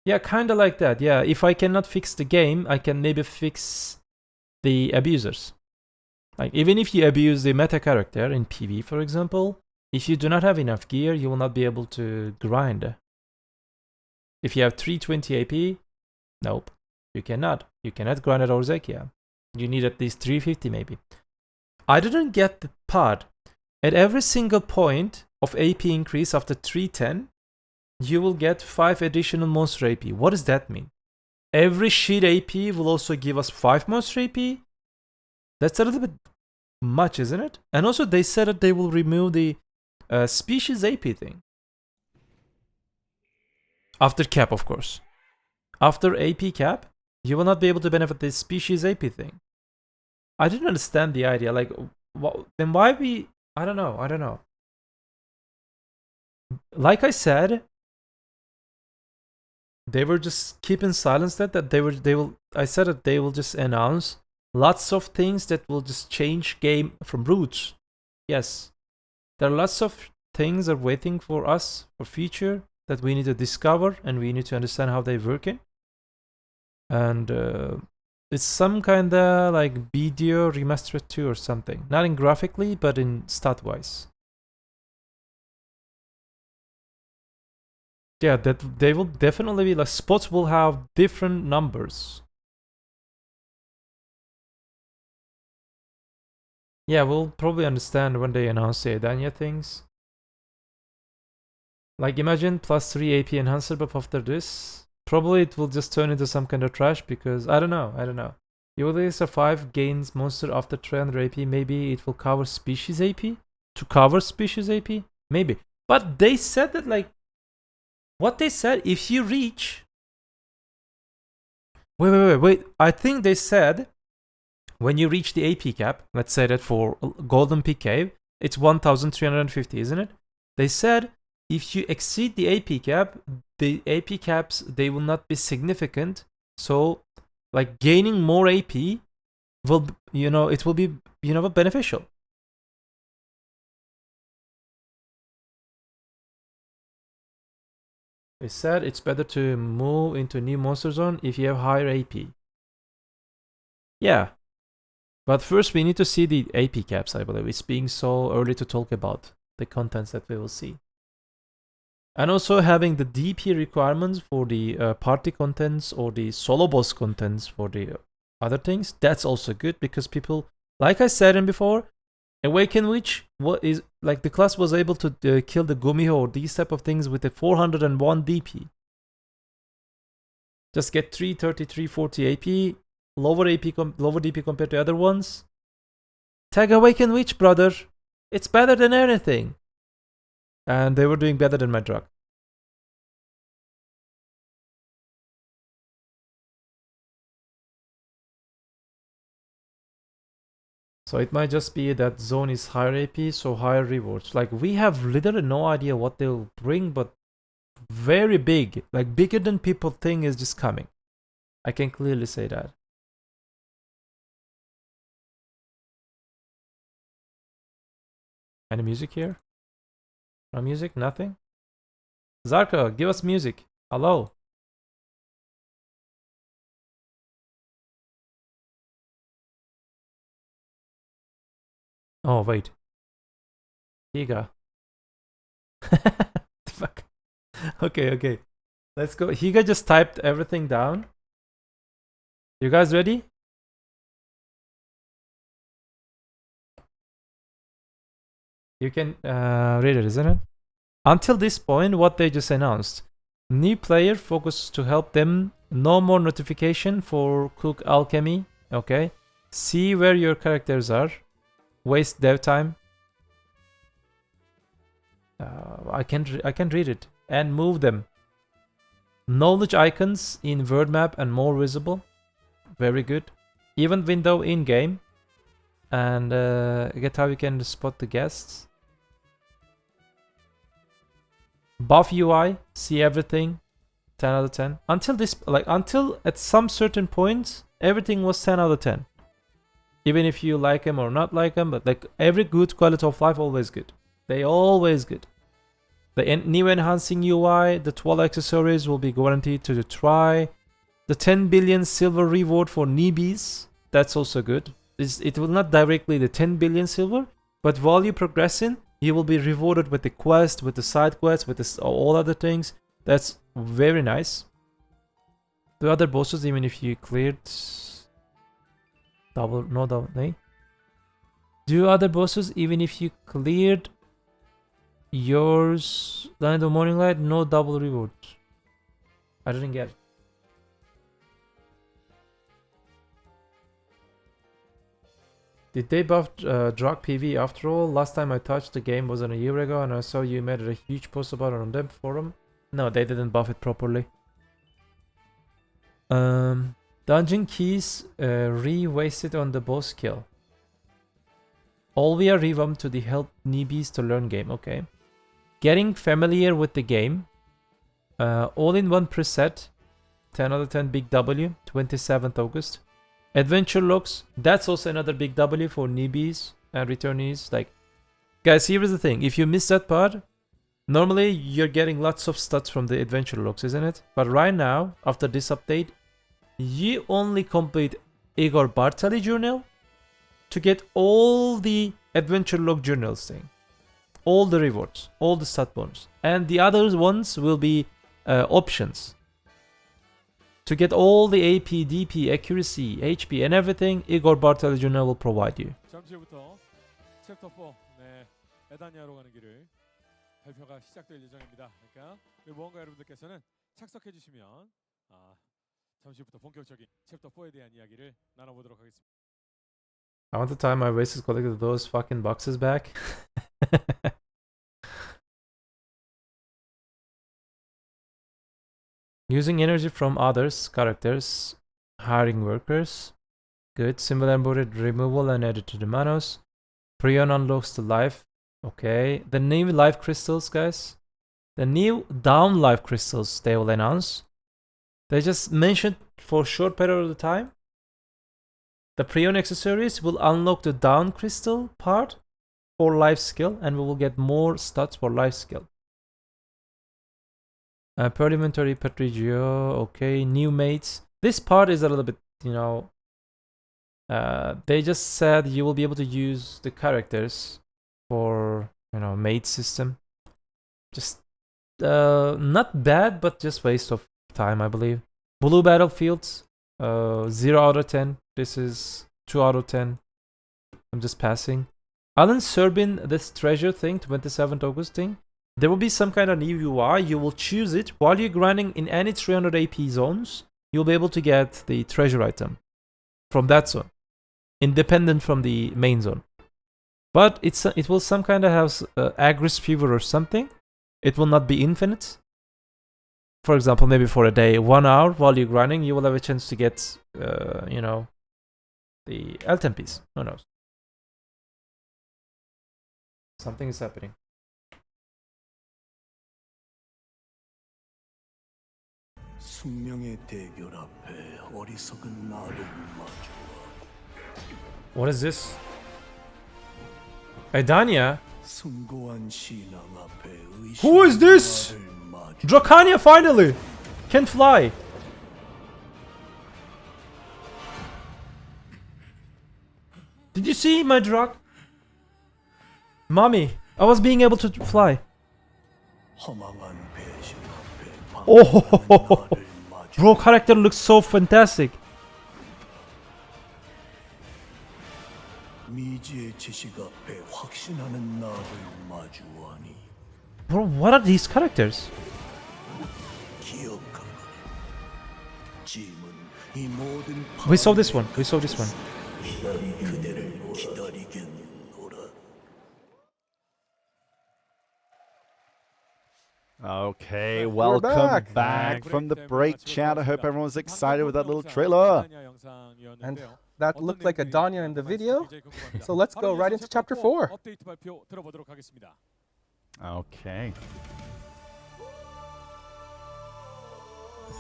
Yeah, kind of like that. Yeah, if I cannot fix the game, I can maybe fix the abusers. Like even if you abuse the meta character in PV, for example, if you do not have enough gear, you will not be able to grind. If you have 320 AP, nope, you cannot. You cannot grind at Orzekia. You need at least 350 maybe. I didn't get the part. At every single point of AP increase after 310, you will get 5 additional monster AP. What does that mean? Every sheet AP will also give us 5 monster AP? That's a little bit much, isn't it? And also they said that they will remove the species AP thing. After cap, of course. After AP cap, you will not be able to benefit the species AP thing. I didn't understand the idea. Like, then why we... I don't know. Like I said, they were just keeping silence that I said that they will just announce lots of things that will just change game from roots. Yes. There are lots of things are waiting for us for future that we need to discover and we need to understand how they're working. And it's some kind of like BDO Remastered 2 or something. Not in graphically, but in stat-wise. Yeah, that they will definitely be like spots will have different numbers. Yeah, we'll probably understand when they announce the Edania things. Like imagine plus 3 AP enhancer buff after this. Probably it will just turn into some kind of trash because I don't know. You will survive gains monster after 300 AP. Maybe it will cover species AP. To cover species AP? Maybe. But they said that like what they said, if you reach... Wait. I think they said when you reach the AP cap, let's say that for Golden Peak Cave, it's 1350, isn't it? They said if you exceed the AP cap, the AP caps, they will not be significant. So, like, gaining more AP will, it will be, beneficial. They said it's better to move into a new monster zone if you have higher AP. Yeah. But first we need to see the AP caps, I believe. It's being so early to talk about the contents that we will see. And also having the DP requirements for the party contents or the solo boss contents for the other things, that's also good because people, like I said in before, Awakened Witch, what is like the class was able to kill the Gumiho or these type of things with a 401 DP. Just get 330, 340 AP, lower DP compared to other ones. Tag Awakened Witch, brother. It's better than anything. And they were doing better than my drug. So it might just be that zone is higher AP, so higher rewards. Like, we have literally no idea what they'll bring, but very big, like bigger than people think is just coming. I can clearly say that. Any music here? No music? Nothing? Zarko, give us music. Hello. Oh, wait. Higa. Fuck. Okay. Let's go. Higa just typed everything down. You guys ready? You can read it, isn't it? Until this point, what they just announced. New player focus to help them. No more notification for Cook Alchemy. Okay. See where your characters are. Waste dev time. I can read it. And move them. Knowledge icons in word map and more visible. Very good. Event window in game. And get how you can spot the guests. Buff UI, see everything. 10 out of 10. Until at some certain point, everything was 10 out of 10. Even if you like them or not like them, but like every good quality of life, always good. They always good. The new enhancing UI, the 12 accessories will be guaranteed to try. The 10 billion silver reward for newbies, that's also good. It will not directly the 10 billion silver, but while you progressing, you will be rewarded with the quest, with the side quests, with all other things. That's very nice. The other bosses, even if you cleared do other bosses, even if you cleared yours, Land of Morning Light, no double rewards. I didn't get it. Did they buff drug PV after all? Last time I touched the game was a year ago and I saw you made a huge post about it on them forum. No, they didn't buff it properly. Dungeon keys re-wasted on the boss kill. All we are revamped to the help newbies to learn game. Okay. Getting familiar with the game. All-in-one preset. 10 out of 10 big W. 27th August. Adventure logs, that's also another big W for newbies and returnees. Like, guys, here's the thing. If you miss that part, normally you're getting lots of stats from the adventure logs, isn't it? But right now, after this update, you only complete Igor Bartali journal to get all the adventure log journals thing. All the rewards, all the stat bonus. And the other ones will be options. To get all the AP, DP, accuracy, HP and everything, Igor Bartali Journal will provide you. 잠시부터 챕터 4, 네, 에다니아로 가는 길을 발표가 시작될 예정입니다. 그러니까 무언가 여러분들께서는 착석해 주시면 잠시부터 본격적인 챕터 4에 대한 이야기를 나눠보도록 하겠습니다. I want the time I wasted collected those fucking boxes back. Using energy from others, characters, hiring workers. Good. Symbol embodied removal and added to the manos. Prion unlocks the life. Okay. The new life crystals, guys. The new down life crystals they will announce. They just mentioned for a short period of time. The Prion accessories will unlock the down crystal part for life skill, and we will get more stats for life skill. Parliamentary Patrigio. Okay. New mates. This part is a little bit, you know. They just said you will be able to use the characters for, you know, mate system. Just not bad, but just waste of time, I believe. Blue battlefields, 0 out of 10. This is 2 out of 10. I'm just passing. Alan Serbin, this treasure thing, 27th August thing. There will be some kind of new UI. You will choose it while you're grinding in any 300 AP zones. You'll be able to get the treasure item from that zone, independent from the main zone. But it will some kind of have Agris fever or something. It will not be infinite. For example, maybe for a day, 1 hour while you're grinding, you will have a chance to get, you know, the Elten piece. Who knows? Something is happening. What is this? Adania? Who is this? Dracania finally! Can fly! Did you see my Drac? Mommy, I was being able to fly. Oh, bro, character looks so fantastic. Bro, what are these characters? We saw this one. We saw this one. Okay, welcome back from the break, chat. I hope everyone's excited with that little trailer. And that looked like Adania in the video. So let's go right into chapter 4. Okay.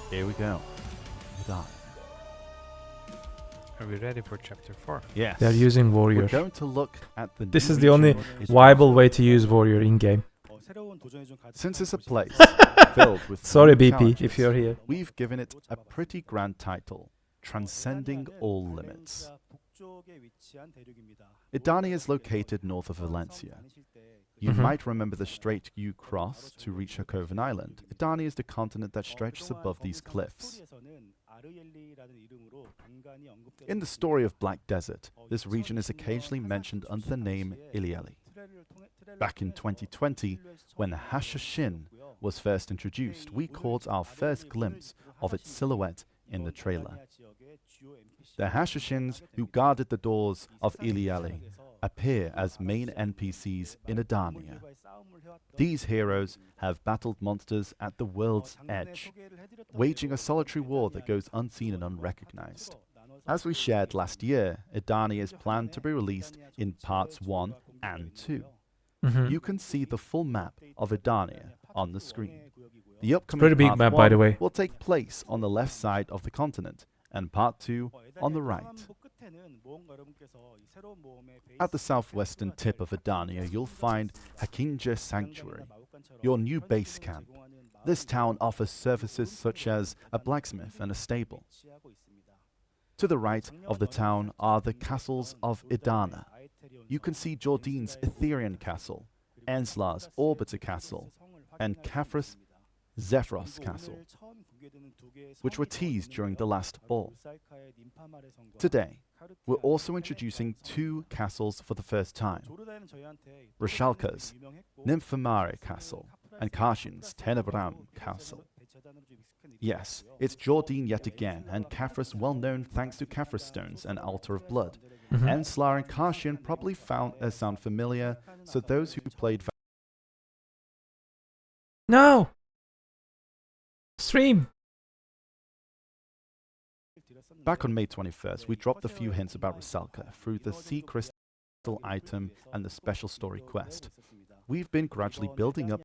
Here we go. Are we ready for chapter 4? Yes. They're using We're warrior. going to look at the This new is the only region. viable way to use warrior in game. Since it's a place filled with Sorry, new BP, challenges, if you're here. we've given it a pretty grand title, Transcending All Limits. Edania is located north of Valencia. You might remember the strait you crossed to reach Hakoven Island. Edania is the continent that stretches above these cliffs. In the story of Black Desert, this region is occasionally mentioned under the name Ilieli. Back in 2020, when the Hashashin was first introduced, we caught our first glimpse of its silhouette in the trailer. The Hashashins who guarded the doors of Ilieli appear as main NPCs in Adania. These heroes have battled monsters at the world's edge, waging a solitary war that goes unseen and unrecognized. As we shared last year, Adania is planned to be released in parts 1 and 2. You can see the full map of Adania on the screen. The upcoming Pretty big part map, 1 by the way. will take place on the left side of the continent, and part 2 on the right. At the southwestern tip of Adania, you'll find Hakinje Sanctuary, your new base camp. This town offers services such as a blacksmith and a stable. To the right of the town are the castles of Idana. You can see Jordine's Etherian Castle, Enslar's Orbiter Castle, and Kafris Zephyros Castle, which were teased during the last ball. Today, we're also introducing 2 castles for the first time. Rashalka's Nymphomare Castle and Kashin's Tenebram Castle. Yes, it's Jordine yet again, and Kafris well known thanks to Kafris stones and Altar of Blood. Enslar and Kashin probably sound familiar, so those who played... No! Stream! Back on May 21st, we dropped a few hints about Rusalka through the Sea Crystal item and the special story quest. We've been gradually building up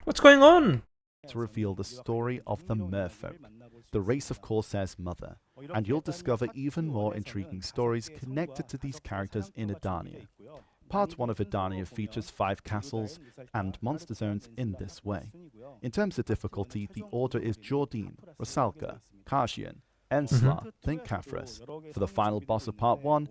What's going on? to reveal the story of the Merfolk, the race of Corsair's mother, and you'll discover even more intriguing stories connected to these characters in Edania. Part 1 of Edania features 5 castles and monster zones in this way. In terms of difficulty, the order is Jordan, Rusalka, Kashian, Ensla, then Kafris. For the final boss of Part 1,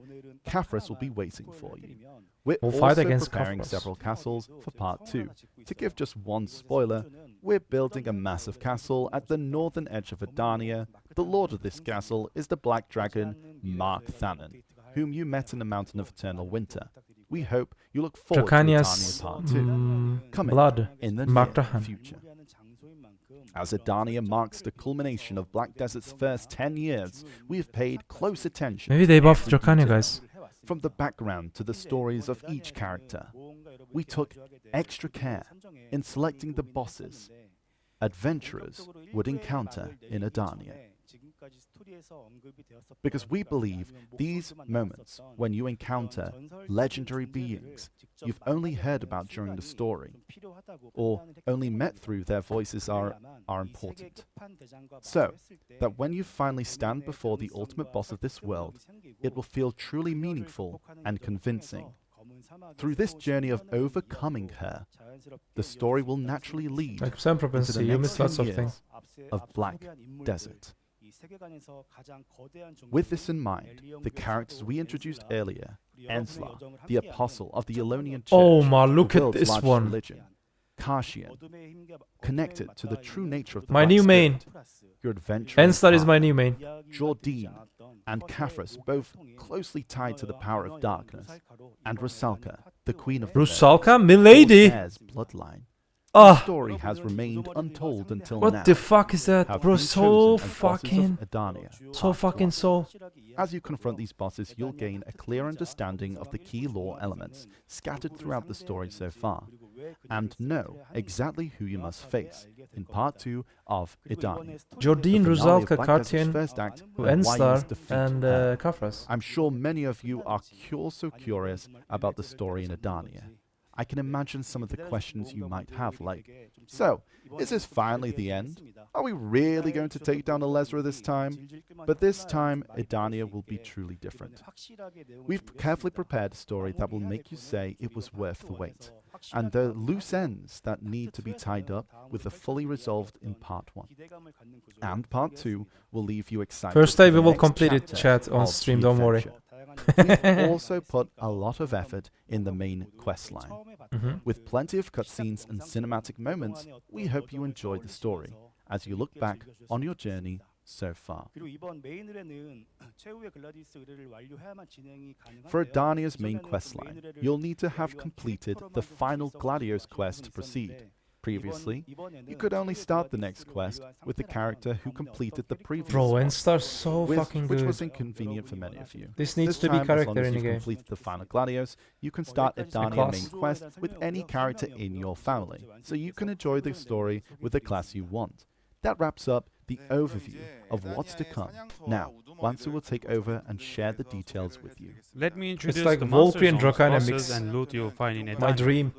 Kafris will be waiting for you. We're We'll also fight against preparing Kafris. several castles for Part 2. To give just one spoiler, we're building a massive castle at the northern edge of Adania. The lord of this castle is the Black Dragon, Mark Thanon, whom you met in the Mountain of Eternal Winter. We hope you look forward to Dracania's Edania Part 2, coming blood. in the Mark near Drahan. future. As Adania marks the culmination of Black Desert's first 10 years, we have paid close attention Maybe they to buffed every Dracania, detail. guys. From the background to the stories of each character, we took extra care in selecting the bosses adventurers would encounter in Adania. Because we believe these moments when you encounter legendary beings you've only heard about during the story or only met through their voices are important. So that when you finally stand before the ultimate boss of this world, it will feel truly meaningful and convincing. Through this journey of overcoming her, the story will naturally lead Like some into propensity, the you next missed lots 10 of things. years of Black Desert. With this in mind, the characters we introduced earlier, Ensla, the apostle of the Elonian Church, Oh my, the look at world's this largest one. religion, Kashian, connected to the true nature of the My Black new main. Spirit, your adventure, Enstar is my new main. Jordan and Kafris, both closely tied to the power of darkness, and Rusalka, the queen of the Rusalka, milady. Corsair's bloodline. The Ah, story has remained untold until now. what the fuck is that, Have bro? been So chosen as bosses of fucking, Adania. so Part fucking 1. so. As you confront these bosses, you'll gain a clear understanding of the key lore elements scattered throughout the story so far, and know exactly who you must face in Part 2 of Edania. Jordan, The finale of Rusalka, Black Desert's Kartien, first act, and why you Enstar, must defeat and her. Kafras. I'm sure many of you are also curious about the story in Adania. I can imagine some of the questions you might have, like, so, is this finally the end? Are we really going to take down Alezra this time? But this time, Edania will be truly different. We've carefully prepared a story that will make you say it was worth the wait, and the loose ends that need to be tied up with the fully resolved in Part 1. And Part 2 will leave you excited. First for day the we will next complete it, chapter chat, on of stream, the don't worry. adventure. We've also put a lot of effort in the main quest line. With plenty of cutscenes and cinematic moments, we hope you enjoyed the story as you look back on your journey so far. For Adania's main questline, you'll need to have completed the final Gladios quest to proceed. Previously, you could only start the next quest with the character who completed the previous Bro, one, Enstar's so fucking which good. was inconvenient for many of you. This needs to time, be as long character as in the you've game. completed the final Gladios, you can start Adania class. main quest with any character in your family, so you can enjoy the story with the class you want. That wraps up the overview of what's to come. Now, Wansu will take over and share the details with you. Let me introduce like the Valkyrie and monster zones, Dracania bosses, mix. and loot you'll find in My Edania. dream.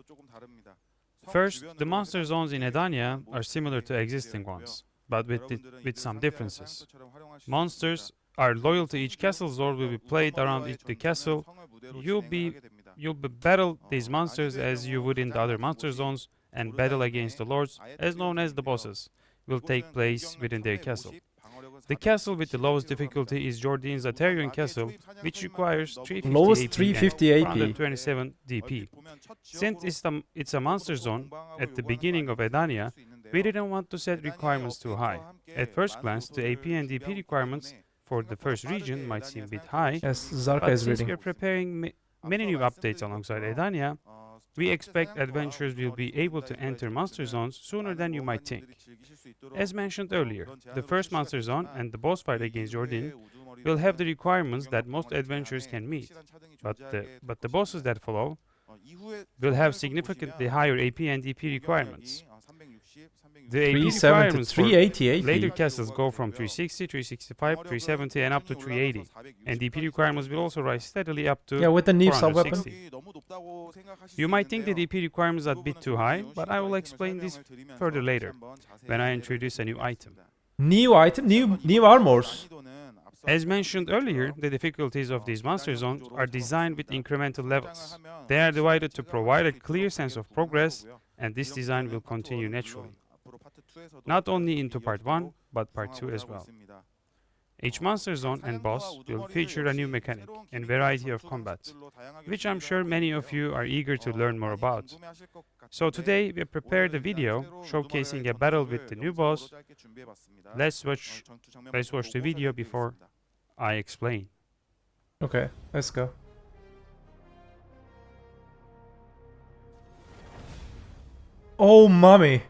First, the monster zones in Edania are similar to existing ones, but with some differences. Monsters are loyal to each castle zone will be played around the castle. You'll be battle these monsters as you would in the other monster zones, and battle against the lords, as known as the bosses, will take place within their castle. The castle with the lowest difficulty is Jordan's Atarian castle, which requires 350 Lowest AP 350 and AP. 427 DP. Since it's a monster zone at the beginning of Edania, we didn't want to set requirements too high. At first glance, the AP and DP requirements for the first region might seem a bit high, Yes, Zarka but is since reading. we're preparing many new updates alongside Edania, we expect adventurers will be able to enter monster zones sooner than you might think. As mentioned earlier, the first monster zone and the boss fight against Jordan will have the requirements that most adventurers can meet, but the bosses that follow will have significantly higher AP and DP requirements. The AP 370, requirements for 380 later AP. castles go from 360, 365, 370 and up to 380. And the DP requirements will also rise steadily up to Yeah, with the new sub-weapon. 460. You might think the DP requirements are a bit too high, but I will explain this further later, when I introduce a new item. New item, new armors. As mentioned earlier, the difficulties of these monster zones are designed with incremental levels. They are divided to provide a clear sense of progress, and this design will continue naturally. Not only into part 1, but part 2 as well. Each monster zone and boss will feature a new mechanic and variety of combat, which I'm sure many of you are eager to learn more about. So today we prepared a video showcasing a battle with the new boss. Let's watch the video before I explain. Okay, let's go. Oh, mommy.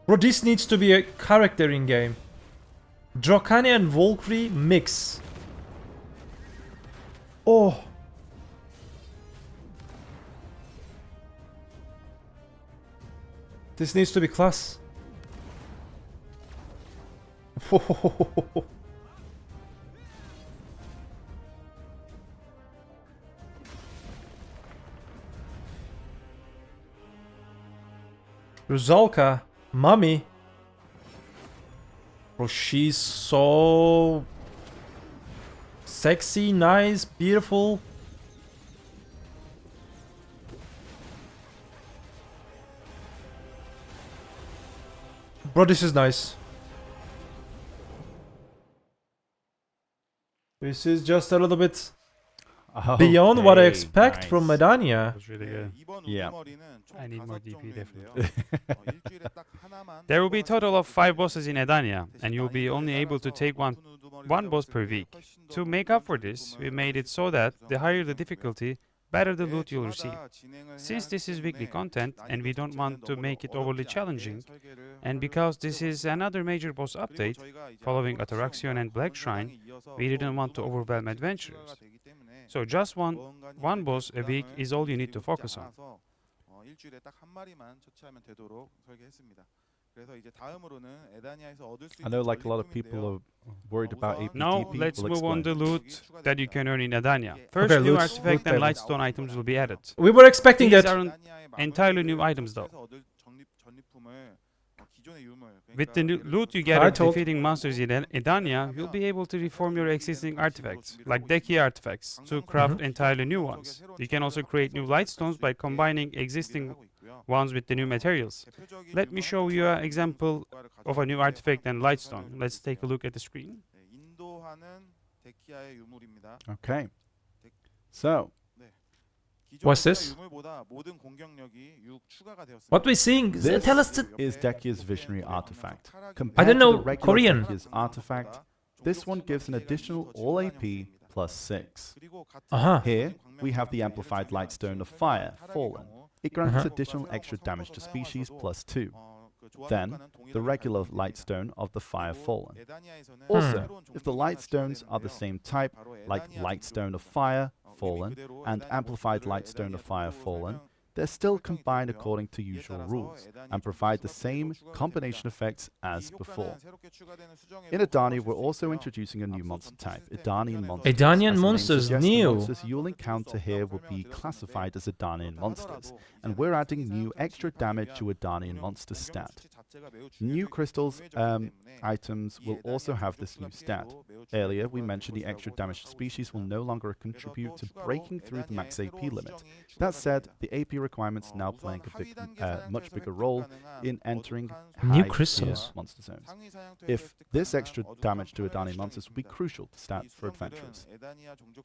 Bro, this needs to be a character in game. Dracani and Valkyrie mix. Oh. This needs to be class. Ruzalka, mommy. Bro, she's so sexy, nice, beautiful. Bro, this is nice. This is just a little bit beyond what I expect from Adania. That's really good. Yeah. I need more DP definitely. There will be a total of 5 bosses in Edania, and you'll be only able to take one boss per week. To make up for this, we made it so that the higher the difficulty, better the loot you'll receive. Since this is weekly content and we don't want to make it overly challenging, and because this is another major boss update following Ataraxion and Black Shrine, we didn't want to overwhelm adventurers. So just one boss a week is all you need to focus on. I know like a lot of people are worried about APTP. Now let's We'll move on explain. the loot that you can earn in Adania. First, Okay, new loot artifact and table. lightstone items will be added. We were expecting These that. aren't entirely new items though. With the new loot you get I of told- defeating monsters in Edania, you'll be able to reform your existing artifacts, like Deki artifacts, to craft entirely new ones. You can also create new lightstones by combining existing ones with the new materials. Let me show you an example of a new artifact and lightstone. Let's take a look at the screen. Okay. So, What's this? What we seeing? this Tell us the... is Dekia's visionary artifact. I Compared don't know to the regular Korean. Dekia's artifact, this one gives an additional all AP plus 6. Uh-huh. Here, we have the amplified lightstone of fire, Fallen. It grants additional extra damage to species plus 2. Then, the regular lightstone of the fire Fallen. Also, if the lightstones are the same type, like lightstone of fire, Fallen, and amplified lightstone of fire, Fallen, they're still combined according to usual rules, and provide the same combination effects as before. In Adania, we're also introducing a new monster type, Edanian monsters. Edanian As the name monsters, suggests, the new. monsters you'll encounter here will be classified as Edanian monsters, and we're adding new extra damage to Edanian monster stat. New crystals items will also have this new stat. Earlier, we mentioned the extra damage to species will no longer contribute to breaking through the max AP limit. That said, the AP requirements now playing a much bigger role in entering New high crystals. tier monster zones. If this extra damage to Adania monsters will be crucial to stats for adventurers.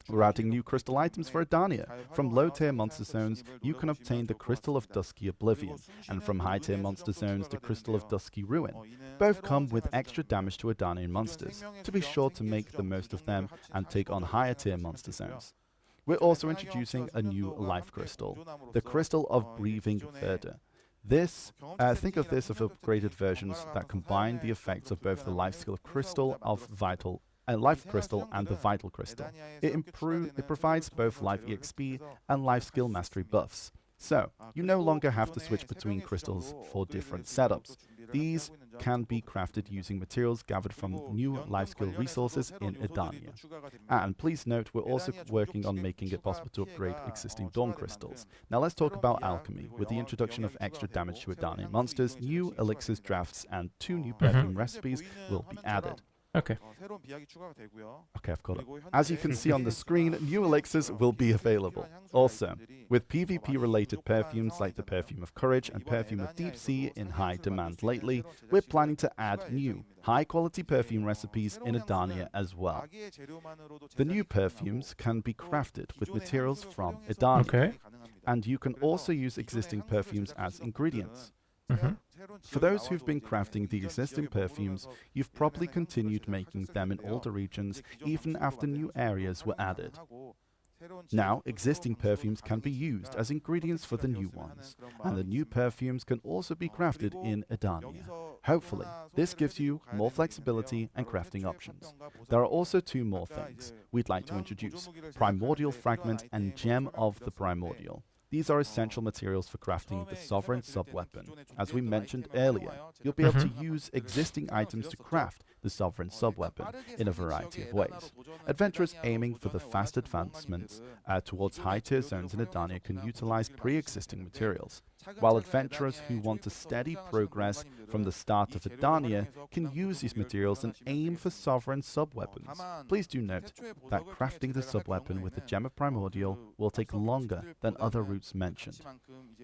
We're adding new crystal items for Adania. From low tier monster zones, you can obtain the Crystal of Dusky Oblivion, and from high tier monster zones, the Crystal of Dusky Ruin. Both come with extra damage to Adanian monsters, to be sure to make the most of them and take on higher tier monster zones. We're also introducing a new life crystal, the Crystal of Breathing Verdure. Think of this as upgraded versions that combine the effects of both the life skill crystal of vital life crystal and the vital crystal. It provides both life EXP and life skill mastery buffs. So, you no longer have to switch between crystals for different setups. These can be crafted using materials gathered from new LifeSkill resources in Edania. And please note, we're also working on making it possible to upgrade existing Dawn crystals. Now let's talk about alchemy. With the introduction of extra damage to Edania monsters, new elixirs drafts and 2 new perfume recipes will be added. Okay. Okay, I've got it. As you can see on the screen, new elixirs will be available. Also, with PvP-related perfumes like the Perfume of Courage and Perfume of Deep Sea in high demand lately, we're planning to add new, high-quality perfume recipes in Adania as well. The new perfumes can be crafted with materials from Adania, Okay. and you can also use existing perfumes as ingredients. Mhm. For those who've been crafting the existing perfumes, you've probably continued making them in older regions even after new areas were added. Now, existing perfumes can be used as ingredients for the new ones, and the new perfumes can also be crafted in Adania. Hopefully, this gives you more flexibility and crafting options. There are also 2 more things we'd like to introduce: Primordial Fragment and Gem of the Primordial. These are essential materials for crafting the Sovereign sub-weapon. As we mentioned earlier, you'll be able to use existing items to craft the Sovereign sub-weapon in a variety of ways. Adventurers aiming for the fast advancements towards high-tier zones in Adania can utilize pre-existing materials, while adventurers who want a steady progress from the start of Adania can use these materials and aim for Sovereign sub-weapons. Please do note that crafting the sub-weapon with the Gem of Primordial will take longer than other routes mentioned.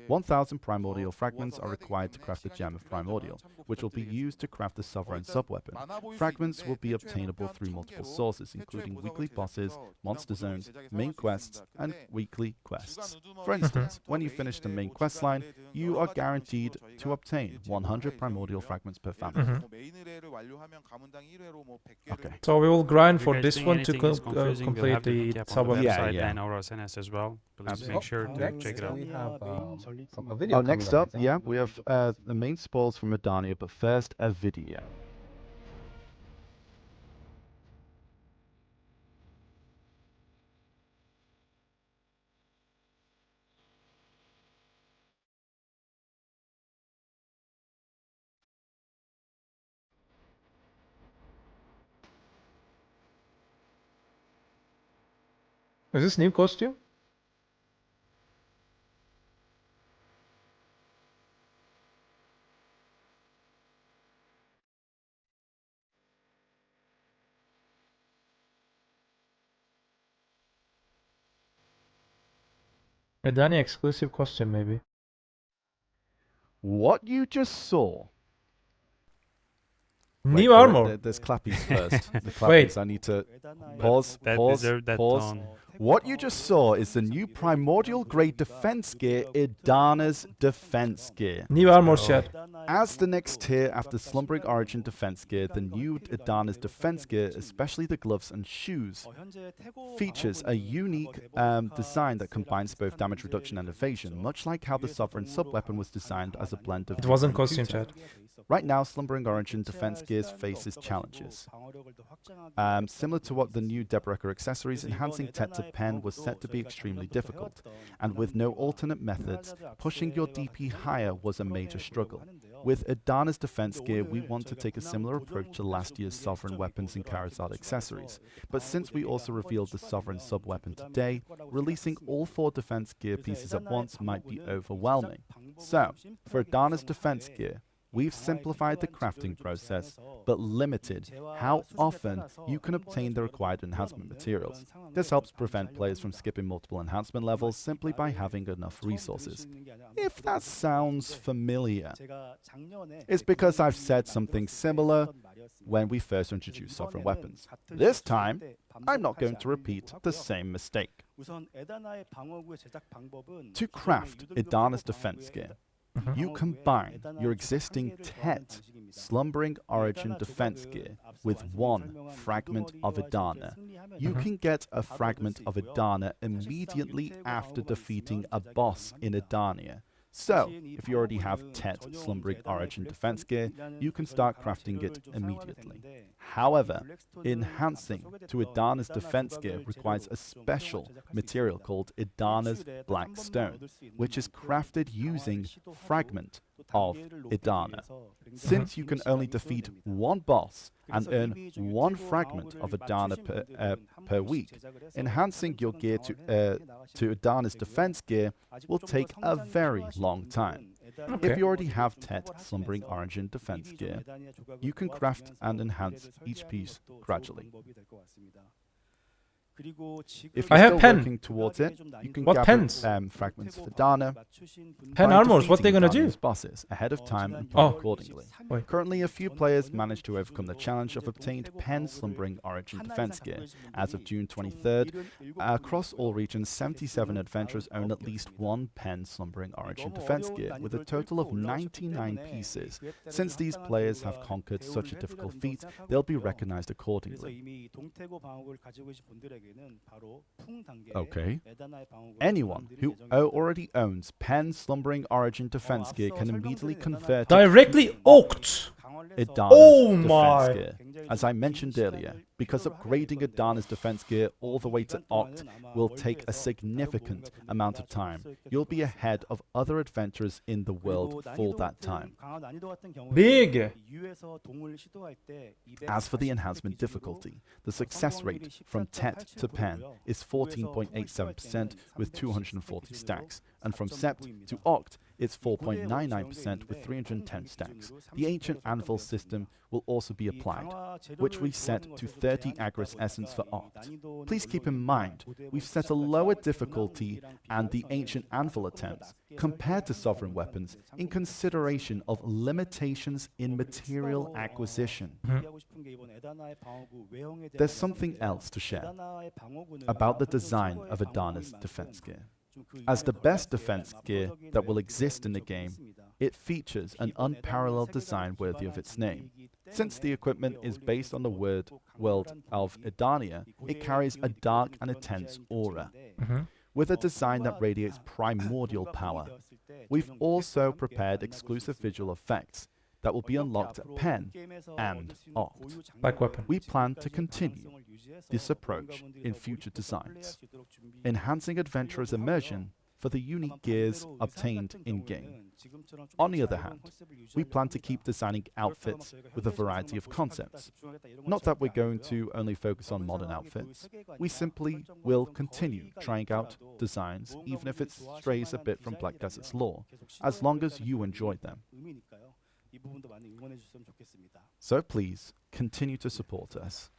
1,000 Primordial fragments are required to craft the Gem of Primordial, which will be used to craft the Sovereign sub-weapon. Fragments will be obtainable through multiple sources, including weekly bosses, monster zones, main quests, and weekly quests. For instance, when you finish the main quest line, you are guaranteed to obtain 100 Primordial fragments per family. Okay. So we will grind If you for guys this think one to anything is confusing, we'll complete have the the link up on the sub-weapon. Yeah, website yeah. and AORUS NS as well. Please Absolutely. make sure to Next, check it out. we have a video. Oh, next coming up, yeah, we have the main spoils from Adania, but first, a video. Is this new costume? Adania exclusive costume, maybe. What you just saw. New Wait, armor. There's clappies first. The clappies, Wait. I need to pause, That pause, deserved that pause. tone. What you just saw is the new Primordial Grade Defense Gear, Idana's Defense Gear. New armor set. As the next tier after Slumbering Origin Defense Gear, the new Idana's Defense Gear, especially the gloves and shoes, features a unique design that combines both damage reduction and evasion, much like how the Sovereign sub-weapon was designed as a blend of It wasn't different costume two-tech. chat. Right now, Slumbering Origin Defense Gears faces challenges. Similar to what the new Deborahker accessories, enhancing Tet to Pen was set to be extremely difficult, and with no alternate methods, pushing your DP higher was a major struggle. With Adana's Defense Gear, we want to take a similar approach to last year's Sovereign Weapons and Charizard accessories, but since we also revealed the Sovereign sub-weapon today, releasing all 4 Defense Gear pieces at once might be overwhelming. So, for Adana's Defense Gear, we've simplified the crafting process, but limited how often you can obtain the required enhancement materials. This helps prevent players from skipping multiple enhancement levels simply by having enough resources. If that sounds familiar, it's because I've said something similar when we first introduced Sovereign Weapons. This time, I'm not going to repeat the same mistake. To craft Idana's Defense Gear, you combine your existing Tet Slumbering Origin Defense Gear with 1 fragment of Adana. You can get a fragment of Adana immediately after defeating a boss in Adania. So, if you already have TET Slumbering Origin defense gear, you can start crafting it immediately. However, enhancing to Adana's defense gear requires a special material called Adana's Black Stone, which is crafted using fragment of Adana. Since you can only defeat one boss and earn one fragment of Adana per week, enhancing your gear to Adana's defense gear will take a very long time. Okay. If you already have TET Slumbering Origin defense gear, you can craft and enhance each piece gradually. If I you're have still pen. working towards it, you can What gather pens? fragments of Adana. Pen by armors, what they defeating gonna do? Adana's bosses ahead of time and plan Oh. accordingly. Wait. Currently, a few players managed to overcome the challenge of obtained pen Slumbering Origin defense gear. As of June 23rd, across all regions, 77 adventurers own at least one pen Slumbering Origin defense gear, with a total of 99 pieces. Since these players have conquered such a difficult feat, they'll be recognized accordingly. Okay. Anyone who already owns pen Slumbering Origin defense gear can immediately convert it Directly oaked. Adana's Oh defense my. gear. As I mentioned earlier, because upgrading Adana's defense gear all the way to Oct will take a significant amount of time, you'll be ahead of other adventurers in the world for that time. Big. As for the enhancement difficulty, the success rate from TET to PEN is 14.87% with 240 stacks, and from SEPT to Oct, it's 4.99% with 310 stacks. The ancient anvil system will also be applied, which we set to 30 AORUS essence for Oct. Please keep in mind, we've set a lower difficulty and the ancient anvil attempts compared to sovereign weapons in consideration of limitations in material acquisition. There's something else to share about the design of Adana's defense gear. As the best defense gear that will exist in the game, it features an unparalleled design worthy of its name. Since the equipment is based on the world of Edania, it carries a dark and intense aura. With a design that radiates primordial power, we've also prepared exclusive visual effects that will be unlocked at PEN and Oct. Black weapon. We plan to continue this approach in future designs, enhancing adventurers' immersion for the unique gears obtained in-game. On the other hand, we plan to keep designing outfits with a variety of concepts. Not that we're going to only focus on modern outfits, we simply will continue trying out designs even if it strays a bit from Black Desert's lore, as long as you enjoy them. So please, continue to support us.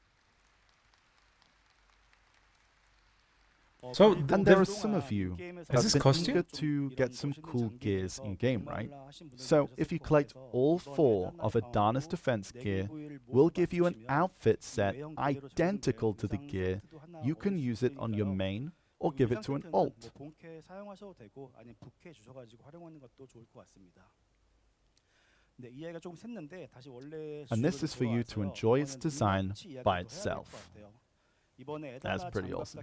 So And there are some of you Is this been costume? eager to get some cool gears in-game, right? So if you collect all 4 of Adana's defense gear, we'll give you an outfit set identical to the gear. You can use it on your main or give it to an alt. And this is for you to enjoy its design by itself. That's pretty awesome.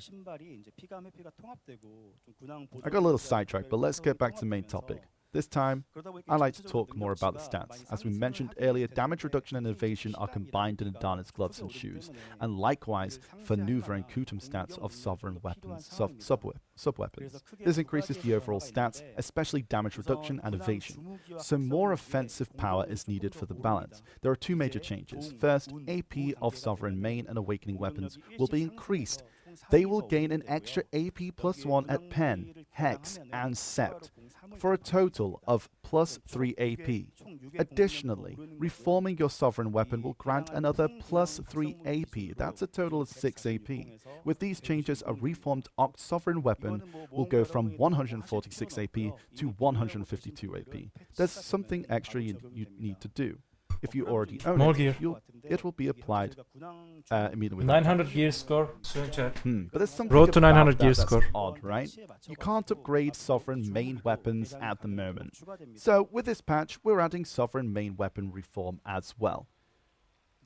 I got a little sidetracked, but let's get back to the main topic. This time, I'd like to talk more about the stats. As we mentioned earlier, damage reduction and evasion are combined in Adana's gloves and shoes, and likewise for Nuva and Kutum stats of sovereign weapons, sub-weapons. This increases the overall stats, especially damage reduction and evasion. So more offensive power is needed for the balance. There are 2 major changes. First, AP of sovereign main and awakening weapons will be increased. They will gain an extra AP +1 at Pen, Hex, and Sept, for a total of +3 AP. Additionally, reforming your sovereign weapon will grant another +3 AP. That's a total of 6 AP. With these changes, a reformed Oct sovereign weapon will go from 146 AP to 152 AP. There's something extra you need to do. If you already own More it, gear. it will be applied immediately. 900 gear score. Soon chat. But there's something Road to about 900 that gear that's score. odd, right? You can't upgrade sovereign main weapons at the moment. So with this patch, we're adding sovereign main weapon reform as well.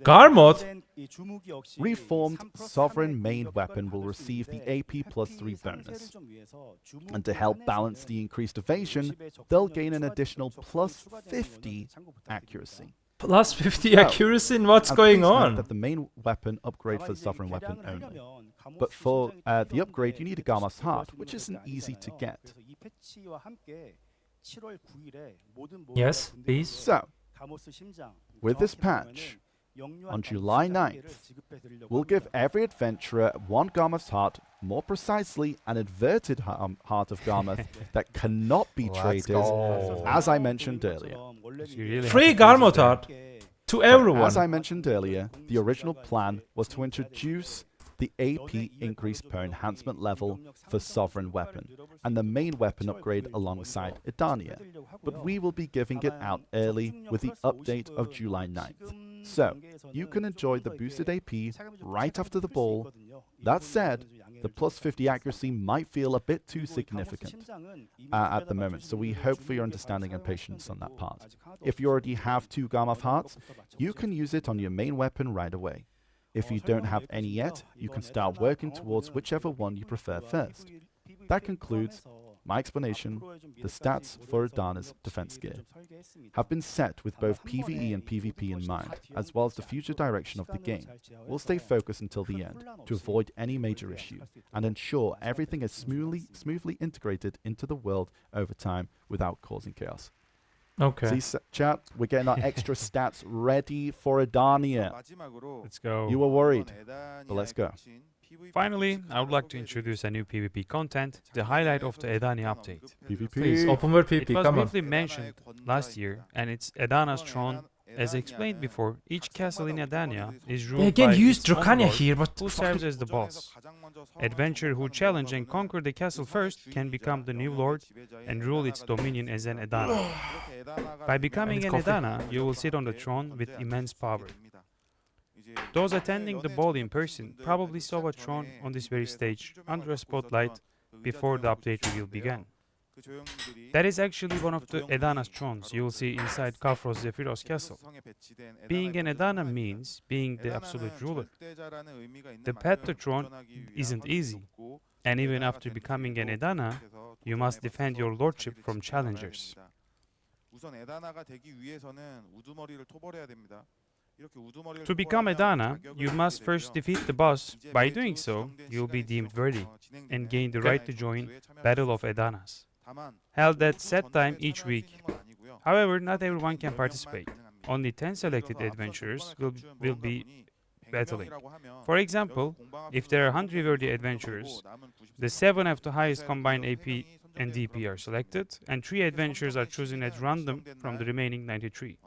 Garmod? Reformed Sovereign Main Weapon will receive the AP plus 3 bonus. And to help balance the increased evasion, they'll gain an additional plus 50 accuracy. Plus 50 Oh, accuracy? What's and going please note on? that the main weapon upgrade for Sovereign Weapon only. But for the upgrade, you need a Garmod's Heart, which isn't easy to get. Yes, please. So, with this patch, on July 9th, we'll give every adventurer one Garmouth's Heart, more precisely an inverted Heart of Garmouth that cannot be Let's traded, go. as I mentioned earlier. Free Garmod Heart to everyone. As I mentioned earlier, the original plan was to introduce the AP increase per enhancement level for Sovereign Weapon, and the main weapon upgrade alongside Edania, but we will be giving it out early with the update of July 9th. So, you can enjoy the boosted AP right after the ball. That said, the plus 50 accuracy might feel a bit too significant at the moment, so we hope for your understanding and patience on that part. If you already have 2 Garmoth Hearts, you can use it on your main weapon right away. If you don't have any yet, you can start working towards whichever one you prefer first. That concludes my explanation. The stats for Adana's defense gear have been set with both PvE and PvP in mind, as well as the future direction of the game. We'll stay focused until the end to avoid any major issue and ensure everything is smoothly integrated into the world over time without causing chaos. Okay. See, chat, we're getting our extra stats ready for Adania. Let's go. You were worried, but let's go. Finally, I would like to introduce a new PvP content, the highlight of the Edania update. PvP. Please, open world It PP, was come on. briefly mentioned last year, and it's Adana's Cron. As explained before, each castle in Adania is ruled They again by used its Dracania overlord, here, but who serves as the boss. Adventurer who challenge and conquer the castle first can become the new lord and rule its dominion as an Edana. By becoming an Edana, you will sit on the throne with immense power. Those attending the ball in person probably saw a throne on this very stage under a spotlight before the update reveal began. That is actually one of the Edana's thrones you will see inside Kafros Zephyros castle. Being an Edana means being the absolute ruler. The path to throne isn't easy, and even after becoming an Edana, you must defend your lordship from challengers. To become Edana, you must first defeat the boss. By doing so, you'll be deemed worthy and gain the right to join Battle of Edanas, held at set time each week. However, not everyone can participate. Only 10 selected adventurers will be battling. For example, if there are 100 worthy adventurers, the 7 have the highest combined AP and DP are selected, and 3 adventurers are chosen at random from the remaining 93.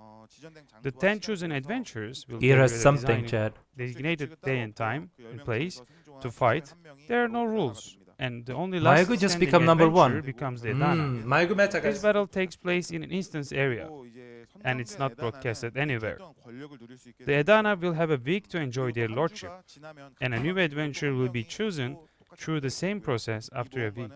The 10 chosen adventurers will Here debut is at a something, Chad. designated day and time and place to fight. There are no rules, and the only Maegu last just standing become number adventurer 1. becomes the Edana. Maegu This battle takes place in an instance area, and it's not broadcasted anywhere. The Edana will have a week to enjoy their lordship, and a new adventurer will be chosen through the same process after a week.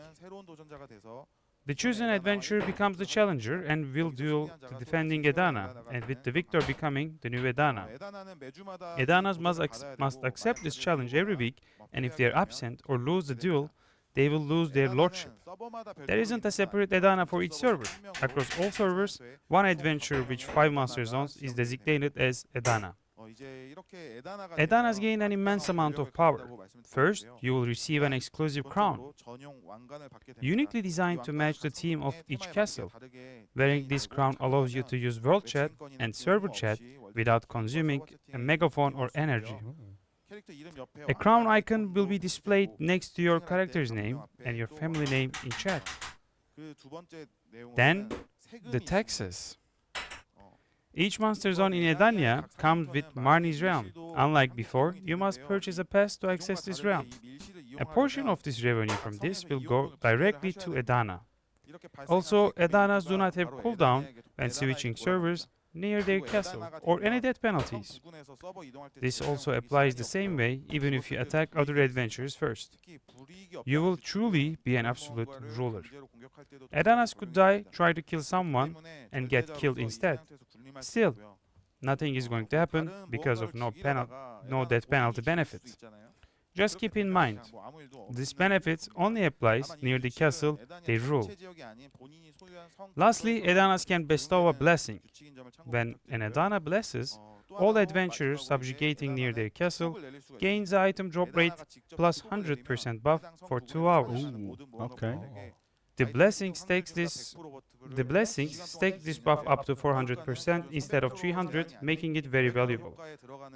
The chosen adventurer becomes the challenger and will duel the defending Edana, and with the victor becoming the new Edana. Edanas must accept this challenge every week, and if they are absent or lose the duel, they will lose their lordship. There isn't a separate Edana for each server. Across all servers, one adventurer with 5 master zones is designated as Edana. Edanas gain an immense amount of power. First, you will receive an exclusive crown, uniquely designed to match the theme of each castle. Wearing this crown allows you to use world chat and server chat without consuming a megaphone or energy. A crown icon will be displayed next to your character's name and your family name in chat. Then, the taxes. Each monster zone in Edania comes with Marni's realm. Unlike before, you must purchase a pass to access this realm. A portion of this revenue from this will go directly to Edana. Also, Edanas do not have cooldown when switching servers near their castle or any death penalties. This also applies the same way even if you attack other adventurers first. You will truly be an absolute ruler. Edanas could die, try to kill someone, and get killed instead. Still, nothing is going to happen because of no death penalty benefits. Just keep in mind, this benefit only applies near the castle they rule. Lastly, Adanas can bestow a blessing. When an Adana blesses, all adventurers subjugating near their castle gains the item drop rate plus 100% buff for 2 hours. Okay. The blessings take this buff up to 400% instead of 300, making it very valuable.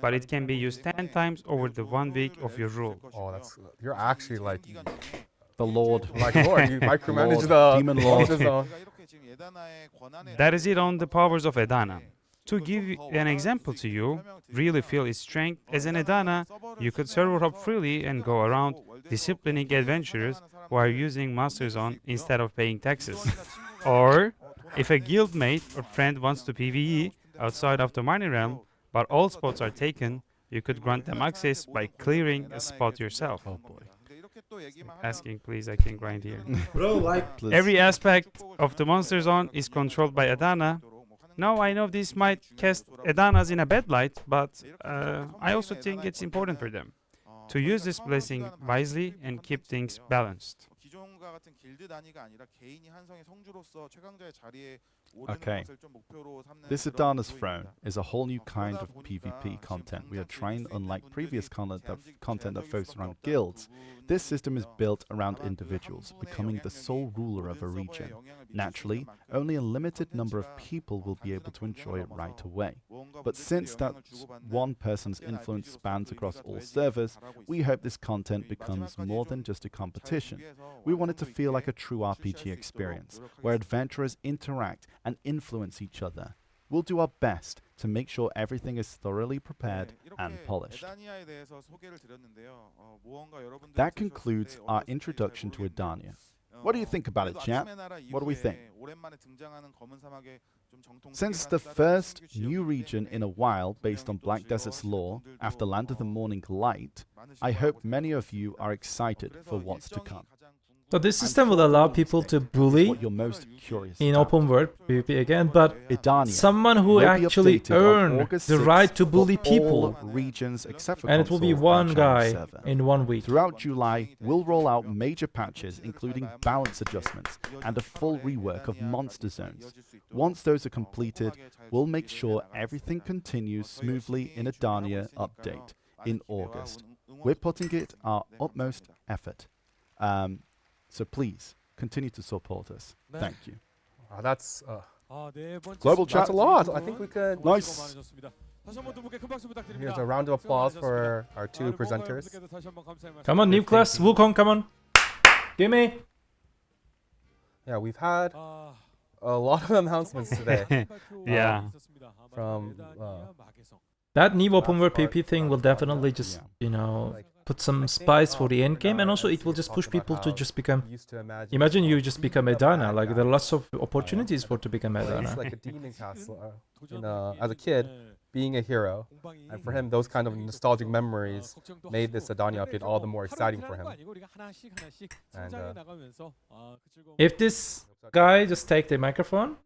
But it can be used 10 times over the 1 week of your rule. Oh, that's you're actually like The Lord. Lord. You micromanage Lord, the Demon Lord. monster zone. That is it on the powers of Adana. To give an example to you, really feel its strength, as an Adana, you could server hop freely and go around disciplining adventurers who are using Master Zone instead of paying taxes. Or, if a guildmate or friend wants to PvE outside of the money realm, but all spots are taken, you could grant them access by clearing a spot yourself. Oh boy. Asking, please, I can grind here. Bro, like, Please. Every aspect of the Monster Zone is controlled by Adana. Now, I know this might cast Adanas in a bad light, but I also think it's important for them to use this blessing wisely and keep things balanced. Okay. This Adana's Throne is a whole new kind of PvP content. We are trying, unlike previous content that focused around guilds, this system is built around individuals, becoming the sole ruler of a region. Naturally, only a limited number of people will be able to enjoy it right away. But since that one person's influence spans across all servers, we hope this content becomes more than just a competition. We want it to feel like a true RPG experience, where adventurers interact and influence each other. We'll do our best to make sure everything is thoroughly prepared and polished. That concludes our introduction to Adania. What do you think about it, chat? What do we think? Since the first new region in a while based on Black Desert's lore after Land of the Morning Light, I hope many of you are excited for what's to come. so this system will allow people to bully What you're most curious in about. open world PvP again, but Edania someone who will be actually updated on earned August the 6th right to bully for people, all regions except for and it will be console and one channel guy server. in 1 week. Throughout July, we'll roll out major patches, including balance adjustments and a full rework of monster zones. Once those are completed, we'll make sure everything continues smoothly in Adania update in August. We're putting it our utmost effort. So please, continue to support us. Thank you. That's Global chat. that's a lot. I think we could. Nice. Here's a round of applause for our two presenters. Come on, new class, Wukong, come on. Gimme. Yeah, we've had a lot of announcements today. Yeah. From That new open world part, PvP thing will definitely just, you know, like, put some spice for the end game, and also it will just push people to just become. used to Imagine you just become a Adana. bad Like guy. there are lots of opportunities for to become It's Adana. like a demon castle. As a kid, being a hero, and for him, those kind of nostalgic memories made this Adania update all the more exciting for him. And If this guy just take the microphone,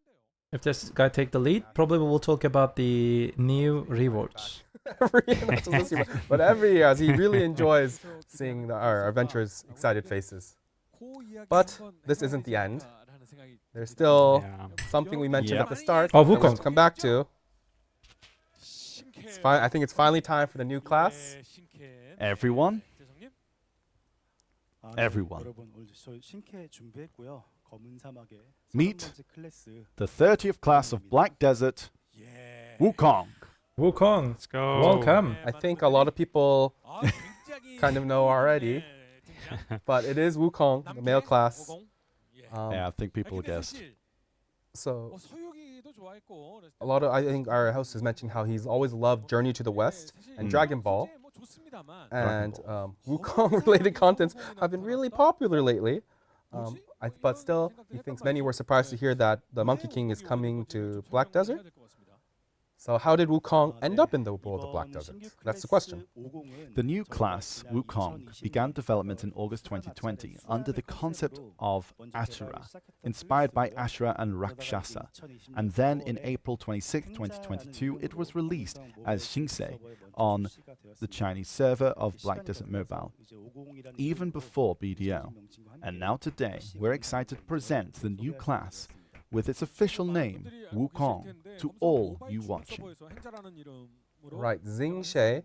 if this guy take the lead, probably we will talk about the new rewards. not just this year, but every year, as he really enjoys seeing our adventurers' excited faces. But this isn't the end. There's still Yeah. something we mentioned Yeah. at the start. Oh, that we'll Wukong. come back to. I think it's finally time for the new class. Everyone, everyone, meet the 30th class of Black Desert, Wukong. Wukong, Let's go. welcome. I think a lot of people kind of know already, but it is Wukong, the male class. Yeah, I think people guessed. So a lot of, I think our host has mentioned how he's always loved Journey to the West and Dragon Ball, and Wukong-related contents have been really popular lately. But still, he thinks many were surprised to hear that the Monkey King is coming to Black Desert. So how did Wukong end up in the world of Black Desert? That's the question. The new class, Wukong, began development in August 2020 under the concept of Asura, inspired by Ashura and Rakshasa. And then in April 26, 2022, it was released as Xingse on the Chinese server of Black Desert Mobile, even before BDO. And now today, we're excited to present the new class with its official name, Wukong, to all you watching. Right, Xingse.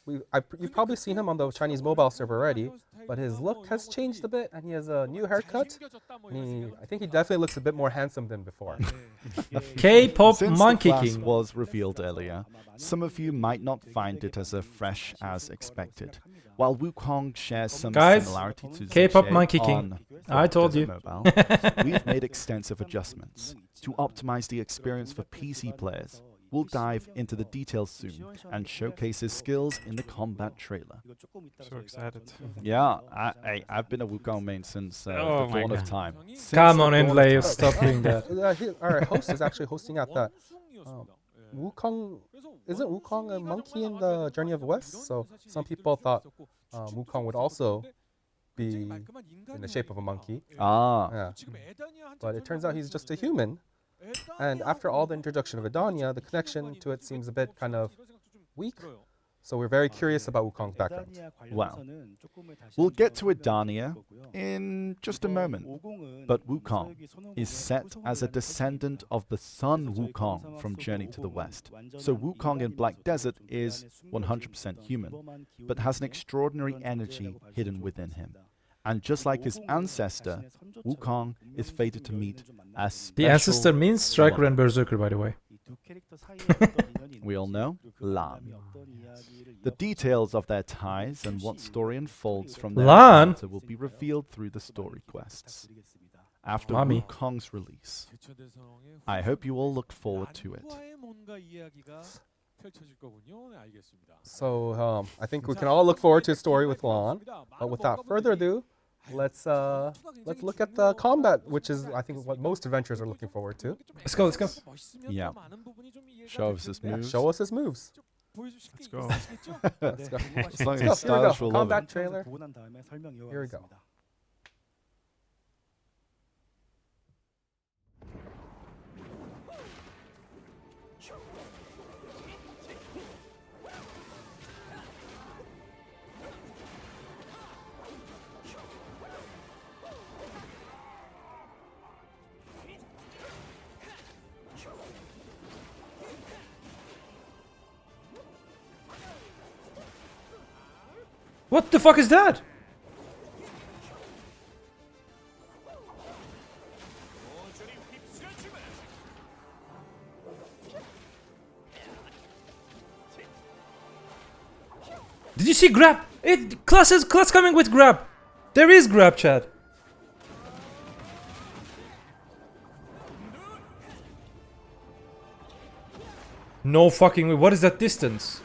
You've probably seen him on the Chinese mobile server already, but his look has changed a bit, and he has a new haircut. I think he definitely looks a bit more handsome than before. K-pop Since Monkey the class King. was revealed earlier, some of you might not find it as fresh as expected. While Wukong shares some Guys, similarity to K-pop Xingse Monkey King. on I told Desert you. Mobile, we've made extensive adjustments to optimize the experience for PC players. We'll dive into the details soon and showcase his skills in the combat trailer. So excited. Yeah, I've been a Wukong main since the Oh my dawn of God. time. Since Come the on, dawn of Inlay, time. stop doing that. Our host is actually hosting at that. Wukong, isn't Wukong a monkey in the Journey of the West? So some people thought Wukong would also be in the shape of a monkey. Ah, Yeah. But it turns out he's just a human. And after all the introduction of Adania, the connection to it seems a bit kind of weak. So we're very curious about Wukong's background. well, we'll get to Edania in just a moment. But Wukong is set as a descendant of the son Wukong from Journey to the West. So Wukong in Black Desert is 100% human, but has an extraordinary energy hidden within him. And just like his ancestor, Wukong is fated to meet a The special ancestor means Striker woman. and Berserker, by the way. We all know Lan. The details of their ties and what story unfolds from their Lan? encounter will be revealed through the story quests after Mommy. Wukong's release. I hope you all look forward to it. So I think we can all look forward to a story with Lan. But without further ado, let's look at the combat, which is I think what most adventurers are looking forward to. Let's go, let's go. Yeah. Show us his Yeah, moves. show us his moves. Let's go. Let's go. As long Here we as stylish go. will love Combat it. trailer. Here we go. What the fuck is that? Did you see grab? Class coming with grab. There is grab, Chad. No fucking way. What is that distance?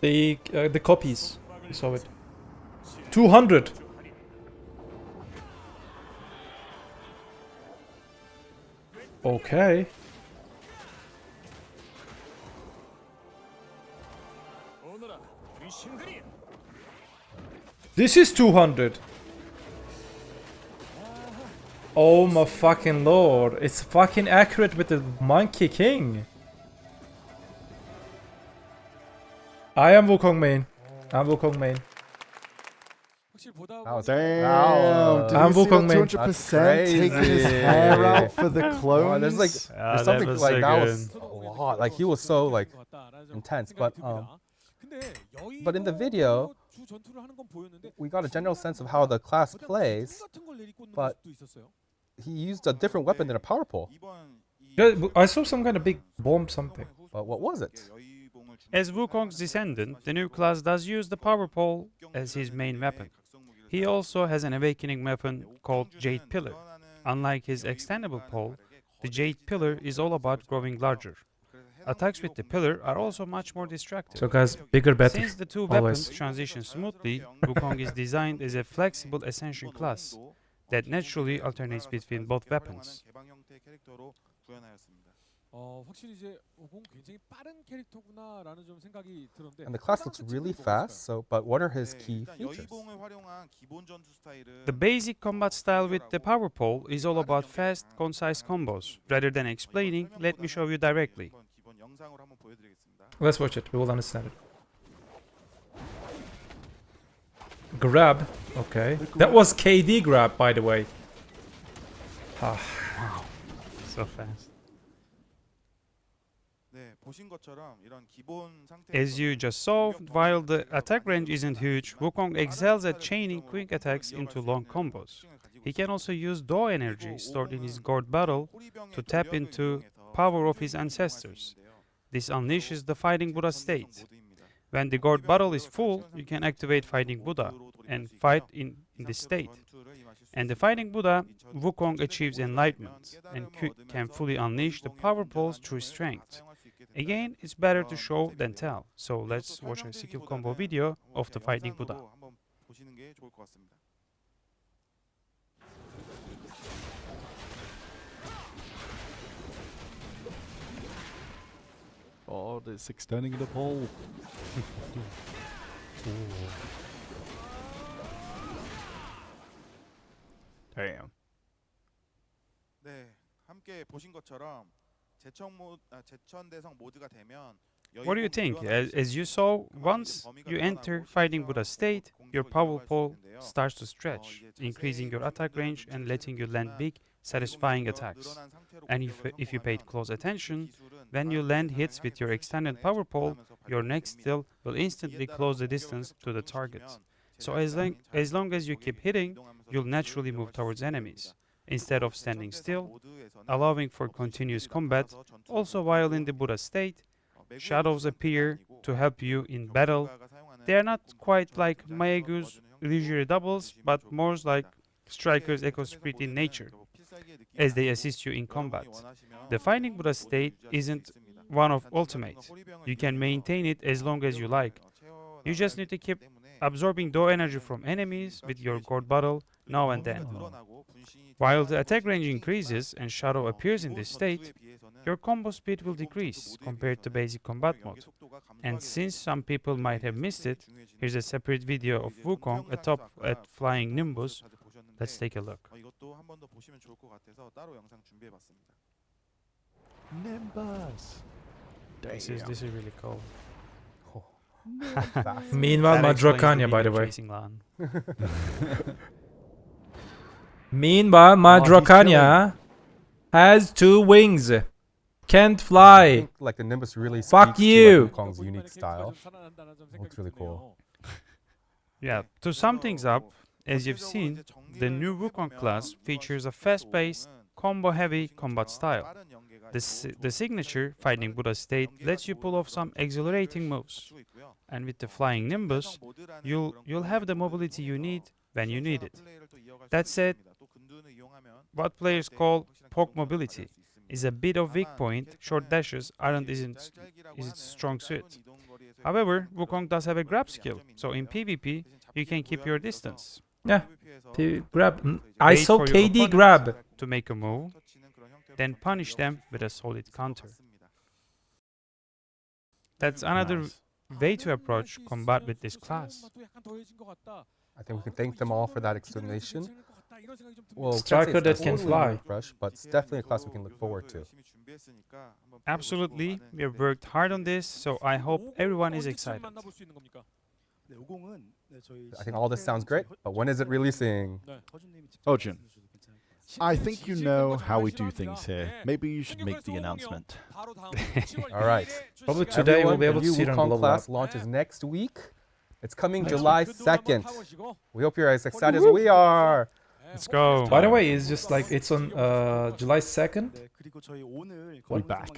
The copies. I saw it. 200. Okay. This is 200. Oh my fucking lord. It's fucking accurate with the Monkey King. I am Wukong main. I'm Wukong main. That was Damn, did I'm you see Wukong that main. 200% taking his Crazy. hair out for the Oh, clones? there's like Ah, there's that something was like so that good. was a lot. Like he was so like intense, but in the video we got a general sense of how the class plays, but he used a different weapon than a power pole. Yeah, I saw some kind of big bomb something. But what was it? As Wukong's descendant, the new class does use the power pole as his main weapon. He also has an awakening weapon called Jade Pillar. Unlike his extendable pole, the Jade Pillar is all about growing larger. attacks with the pillar are also much more destructive. So guys, bigger better. Since the two always. weapons transition smoothly, Wukong is designed as a flexible ascension class that naturally alternates between both weapons. 확실히 이제 오공 굉장히 빠른 캐릭터구나라는 좀 생각이 들었는데 And the class looks really fast, so but what are his key features? 여의봉을 활용한 기본 전투 스타일은 The basic combat style with the power pole is all about fast, concise combos. Rather than explaining, let me show you directly. 기본 영상으로 한번 보여드리겠습니다. Let's watch it. We will understand it. Grab. Okay. That was KD grab, by the way. Ah. So fast. 네, 보신 것처럼 이런 기본 As you just saw, while the attack range isn't huge, Wukong excels at chaining quick attacks into long combos. He can also use DO energy stored in his gourd bottle to tap into power of his ancestors. This unleashes the Fighting Buddha state. When the gourd bottle is full, you can activate Fighting Buddha and fight in this state. And the Fighting Buddha, Wukong achieves enlightenment and can fully unleash the power poles through strength. Again, it's better to show than tell. So let's watch a skill combo video of the Fighting Buddha. 한번 보시는 게 좋을 것 같습니다. Oh, it's extending the pole. Damn. 네, 함께 보신 것처럼 제천 대성 모드가 되면 What do you think? As you saw, once you enter Fighting Buddha state, your power pole starts to stretch, increasing your attack range and letting you land big, satisfying attacks. And if you paid close attention, when you land hits with your extended power pole, your next skill will instantly close the distance to the target. So as long as you keep hitting, you'll naturally move towards enemies, instead of standing still, allowing for continuous combat. Also, while in the Buddha state, shadows appear to help you in battle. They are not quite like Maegu's illusory doubles, but more like Striker's Echo Spirit in nature, as they assist you in combat. The Fighting Buddha state isn't one of ultimate. You can maintain it as long as you like. You just need to keep absorbing DO energy from enemies with your gourd bottle now and then. While the attack range increases and shadow appears in this state, your combo speed will decrease compared to basic combat mode. And since some people might have missed it, here's a separate video of Wukong atop at Flying Nimbus. Let's take a look. 이것도 한 번 더 보시면 좋을 것 같아서 따로 영상 준비해봤습니다. Nimbus. This is really cool. Fast. Meanwhile, That explains Madrakanya, by the demon way. chasing Lan. Meanwhile, Madrakanya has 2 wings. Can't I fly. think like the Nimbus really Fuck speaks you. to like, Wukong's unique style. Looks really cool. Yeah, to sum things up, as you've seen, the new Wukong class features a fast-paced, combo-heavy combat style. The signature Fighting Buddha state lets you pull off some exhilarating moves. And with the Flying Nimbus, you'll have the mobility you need when you need it. That said, what players call poke mobility is a bit of weak point. Short dashes aren't its strong suit. However, Wukong does have a grab skill, so in PvP, you can keep your distance. Yeah. Grab. Wait ISO for your KD opponent grab. to make a move, then punish them with a solid counter. That's another way to approach combat with this class. I think we can thank them all for that explanation. Well, can't say Striker it's that can totally fly. new and fresh, but it's definitely a class we can look forward to. Absolutely, we have worked hard on this, so I hope everyone is excited. I think all this sounds great, but when is it releasing? Ojin, I think you know how we do things here. Maybe you should make the announcement. All right. Probably today we'll Everyone, be able the to new see it on Wukong Global class Lab. launches next week. It's coming July 2nd. We hope you're as excited as we are. Let's go. By the way, it's just like it's on July 2nd. We're back.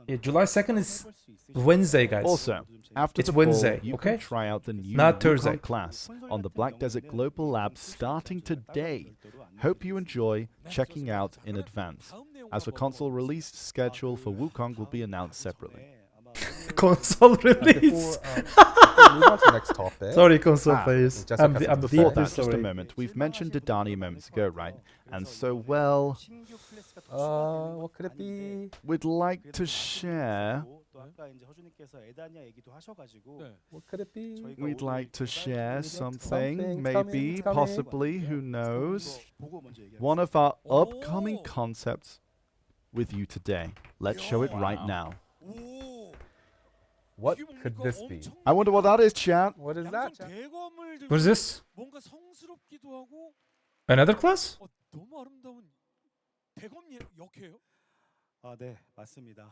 Yeah, July 2nd is Wednesday, guys. Also, after It's the poll, Wednesday, you okay? can try out the new Not Wukong Thursday. class on the Black Desert Global Lab starting today. Hope you enjoy checking out in advance. as the console release schedule for Wukong will be announced separately. Console Before, release. before we move on to the next topic. Sorry, console Ah, players. Jessica I'm, has I'm something to Before deeply that, just a sorry. moment. We've mentioned Adania moments ago, right? And so, well, What could it be? we'd like to share. What could it be? We'd like to share something, Something. maybe, It's coming. possibly, who knows? One of our upcoming concepts with you today. Let's show it right now. What could this be? I wonder what that is, chat. What is that? Jack? What is this? 뭔가 성스럽기도 하고 Another class? 너무 아름다운 대검 역해요. 네, 맞습니다.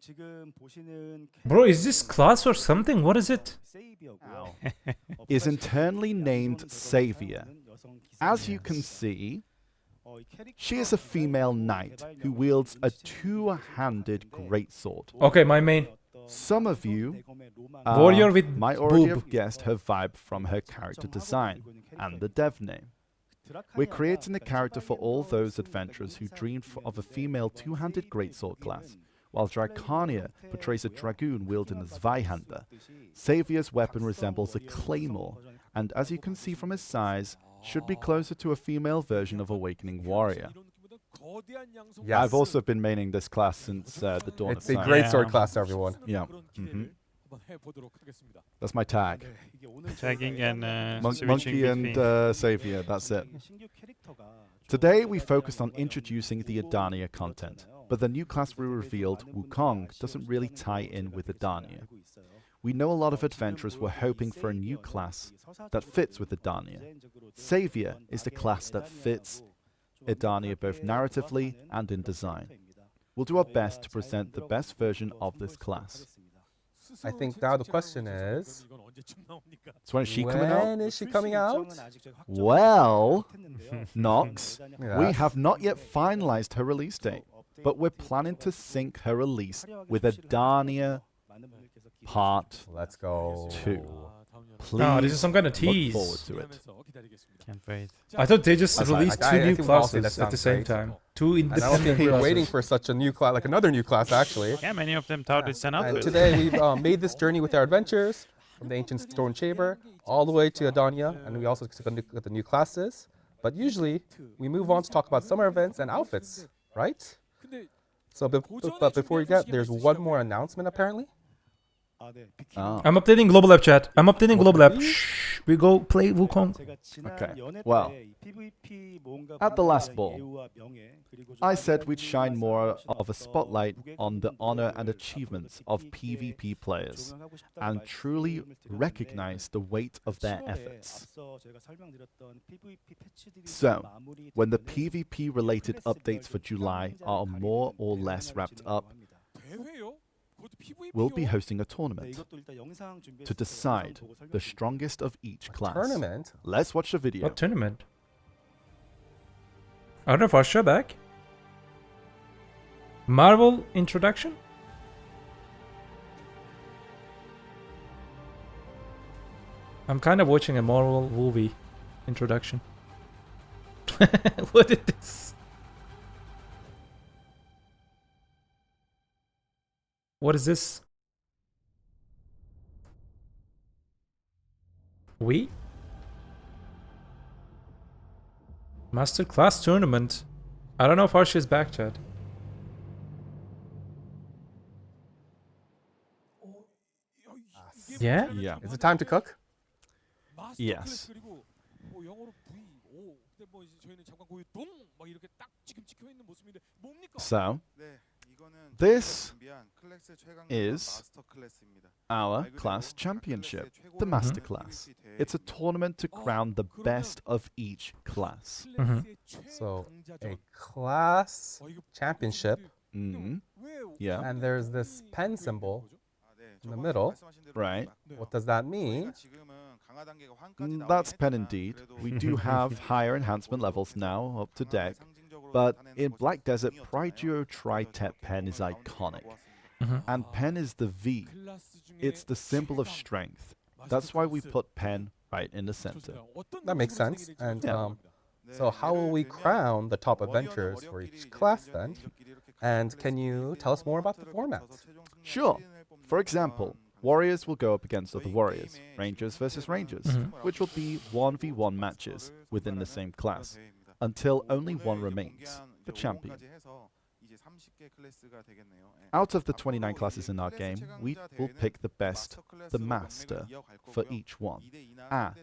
지금 보시는 Bro, is this class or something? What is it? 세이비어고요. Is internally named Savior. As you can see, she is a female knight who wields a two-handed greatsword. Okay, my main. Some of you Warrior with might already boob. have guessed her vibe from her character design and the dev name. We're creating a character for all those adventurers who dream of a female two-handed greatsword class, while Dracania portrays a dragoon wielding a Zweihander. Savior's weapon resembles a claymore, and as you can see from his size, should be closer to a female version of Awakening Warrior. Yes. I've also been maining this class since the dawn It's of a time. great Yeah. sword class, everyone. Yeah. 한번 해보도록 하겠습니다. That's my tag. Tagging and switching Monkey and between. Savior, that's it. Today we focused on introducing the Adania content, but the new class we revealed, Wukong, doesn't really tie in with Adania. We know a lot of adventurers were hoping for a new class that fits with Adania. Savior is the class that fits Adania both narratively and in design. We'll do our best to present the best version of this class. I think now the question is, 이건 언제쯤 나옵니까? So when is she coming out? when is she coming out? Well, Nox, Yeah. we have not yet finalized her release date, but we're planning to sync her release with Adania Part Let's go. 2. Please Oh, this is some kind of look tease. forward to it. 하면서 기다리겠습니다. Can't wait. I thought they just That's fine. released I two new think we'll all say classes that at the sounds same great. time. Two And I don't independent think we're waiting classes. for such a new class, like another new class, actually. Yeah, many of them touted And Santorini. today we've made this journey with our adventures from the ancient stone chamber all the way to Adania, and we also took a look at the new classes. But usually we move on to talk about summer events and outfits, right? 근데 So, but before we get, there's one more announcement apparently. Ah. I'm updating global app chat. I'm updating global app. Shh. We go play Wukong. Okay, well, at the last ball, I said we'd shine more of a spotlight on the honor and achievements of PvP players and truly recognize the weight of their efforts. So, when the PvP related updates for July are more or less wrapped up, 대회요? 그것도 PVP we'll be 요? hosting a tournament to decide the strongest of each class. Tournament. Let's watch the video. What tournament? Are the Farsha back? Marvel introduction? I'm kind of watching a Marvel movie introduction. What is this? What is this? We? Masterclass tournament. I don't know if Harsha is back, Chad. Yeah? Yeah. Is it time to cook? 마스터 Yes. 클래스 그리고 뭐 영어로 V5 근데 뭐 이제 저희는 잠깐 거기 똥막 이렇게 딱 지금 찍혀 있는 모습인데 뭡니까? So, 네, 이거는 This 저희가 준비한 클래스 최강 is 마스터 클래스입니다. our 말 그대로 class 각 championship, 클래스의 the 최고의 Master PvP Class. 대회. It's a tournament to crown the best of each class. 클래스의 So, 최강자전. a class 이거 championship, Mm. 왜 Yeah. and there's this pen symbol. 아, 네, in the 저거 middle, 말씀하신 대로 right? 습니다. What does that mean? 저희가 지금은 강화 단계가 환까지 That's 나오긴 pen 했지만 indeed. 그래도 We do have higher enhancement levels now, up to deck. But in Black Desert, Prideo Tri-Tep pen is iconic. And pen is the V. 클래스 중에 It's the symbol of strength. That's why we put pen right in the center. 좋습니다. 어떤 That makes 모습으로 sense. 진행이 될지 And 궁금합니다. So how will we crown the top adventurers for each class then? And can you tell us more about the format? Sure. For example, warriors will go up against other warriors, rangers versus rangers, which will be 1v1 matches within the same class, until only one remains, the champion. Out of the 29 classes in our game, we will pick the best, the master, for each one.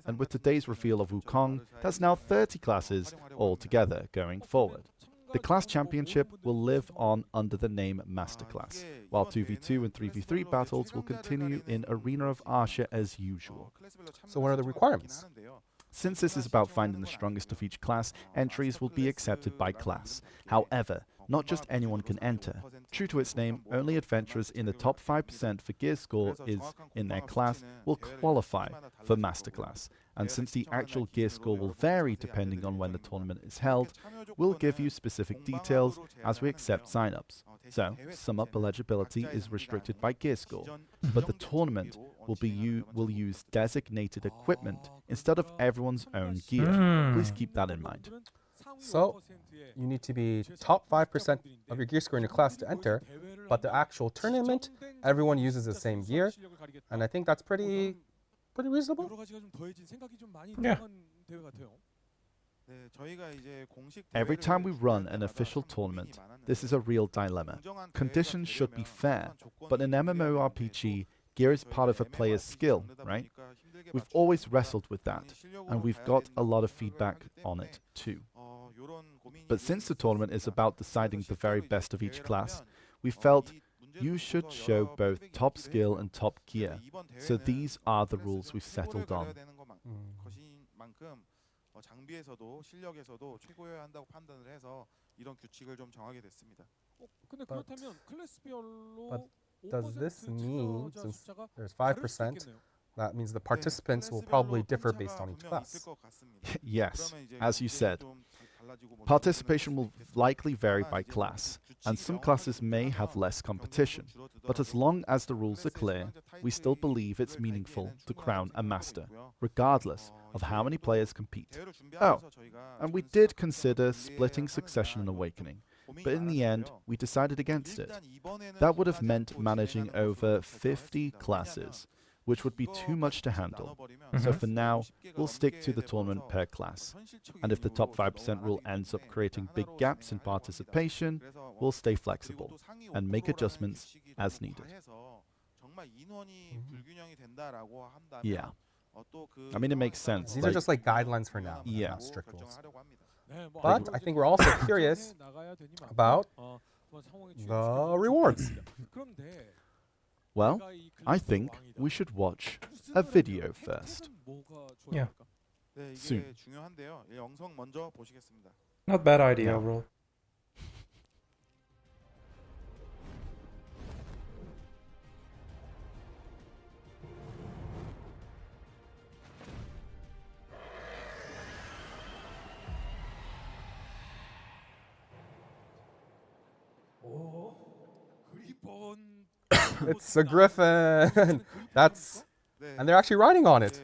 And with today's reveal of Wukong, there's now 30 classes altogether going forward. The class championship will live on under the name Masterclass, while 2v2 and 3v3 battles will continue in Arena of Archer as usual. So what are the requirements? Since this is about finding the strongest of each class, entries will be accepted by class. However, not just anyone can enter. True to its name, only adventurers in the top 5% for gear score is in their class will qualify for Masterclass. And since the actual gear score will vary depending on when the tournament is held, we'll give you specific details as we accept signups. So, sum up eligibility is restricted by gear score, but the tournament will use designated equipment instead of everyone's own gear. Please keep that in mind. So, you need to be top 5% of your gear score in your class to enter, but the actual tournament, everyone uses the same gear, and I think that's pretty reasonable. Yeah. Every time we run an official tournament, this is a real dilemma. Conditions should be fair, but in MMORPG, gear is part of a player's skill, right? We've always wrestled with that, and we've got a lot of feedback on it too. But since the tournament is about deciding the very best of each class, we felt you should show both top skill and top gear. So these are the rules we've settled on. But does this mean, since there's 5%, that means the participants will probably differ based on each class? Yes, as you said. Participation will likely vary by class, and some classes may have less competition, but as long as the rules are clear, we still believe it's meaningful to crown a master, regardless of how many players compete. Oh, and we did consider splitting Succession and Awakening, but in the end, we decided against it. That would have meant managing over 50 classes, which would be too much to handle. So for now, we'll stick to the tournament per class. And if the top 5% rule ends up creating big gaps in participation, we'll stay flexible and make adjustments as needed. Yeah. I mean, it makes sense. These are just like guidelines for now, Yeah. not strict rules. But I think we're also curious about the rewards. Well, I think we should watch a video first. Yeah. Soon. Not bad idea Yeah. overall. It's a griffin. And they're actually riding on it.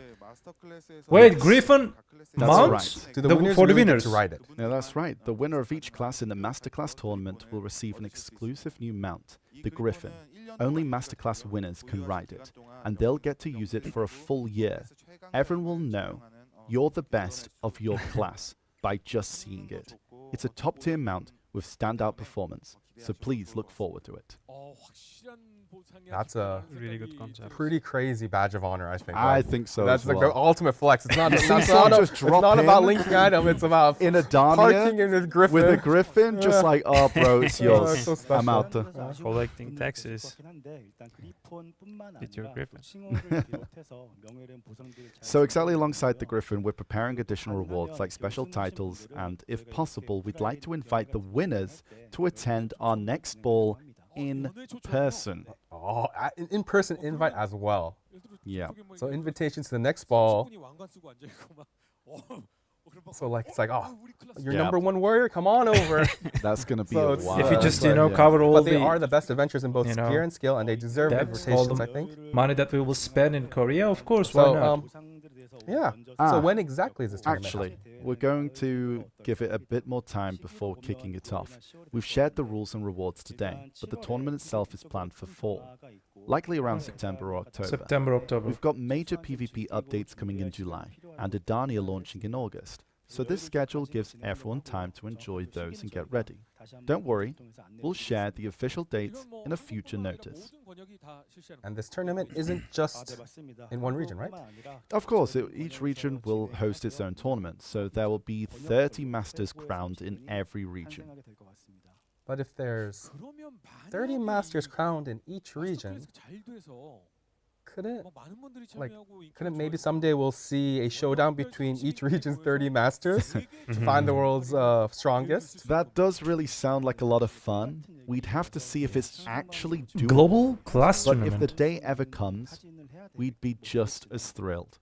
Wait, Griffin That's mounts? right. Do the The- winners for the really get winners. to ride it? Yeah, that's right. The winner of each class in the Masterclass tournament will receive an exclusive new mount, the Griffin. Only Masterclass winners can ride it, and they'll get to use it for a full year. Everyone will know you're the best of your class by just seeing it. It's a top-tier mount with standout performance, so please look forward to it. That's a Really good concept. pretty crazy badge of honor, I think. I Like, think so that's as like well. the ultimate flex. It's not, just drop about in linking item. It's about In Adania, parking in a griffin. with a Griffin, just like, oh, bro, it's yours. so I'm special. out. Collecting taxes with your Griffin. So exactly alongside the Griffin, we're preparing additional rewards like special titles, and if possible, we'd like to invite the winners to attend our next ball in person. Oh, in-person invite as well. Yeah. So invitations to the next ball. So like it's like, oh, you're Yeah. number one warrior. Come on over. That's gonna be So a it's- wild. If you just, but- cover all But they the are the best adventures in both you know, gear and skill, and they deserve depths, all invitations, the I think. money that we will spend in Korea, of course, why So not? yeah. Ah. So when exactly is this tournament? Actually, we're going to give it a bit more time before kicking it off. We've shared the rules and rewards today, but the tournament itself is planned for fall, likely around September or October. September, October. We've got major PvP updates coming in July, and Adania launching in August. So this schedule gives everyone time to enjoy those and get ready. Don't worry, we'll share the official dates in a future notice. And this tournament isn't just in one region, right? Of course, each region will host its own tournament, so there will be 30 masters crowned in every region. But if there's 30 masters crowned in each region, couldn't maybe someday we'll see a showdown between each region's 30 masters to find the world's strongest? That does really sound like a lot of fun. We'd have to see if it's actually doable. Global class But tournament. if the day ever comes, we'd be just as thrilled.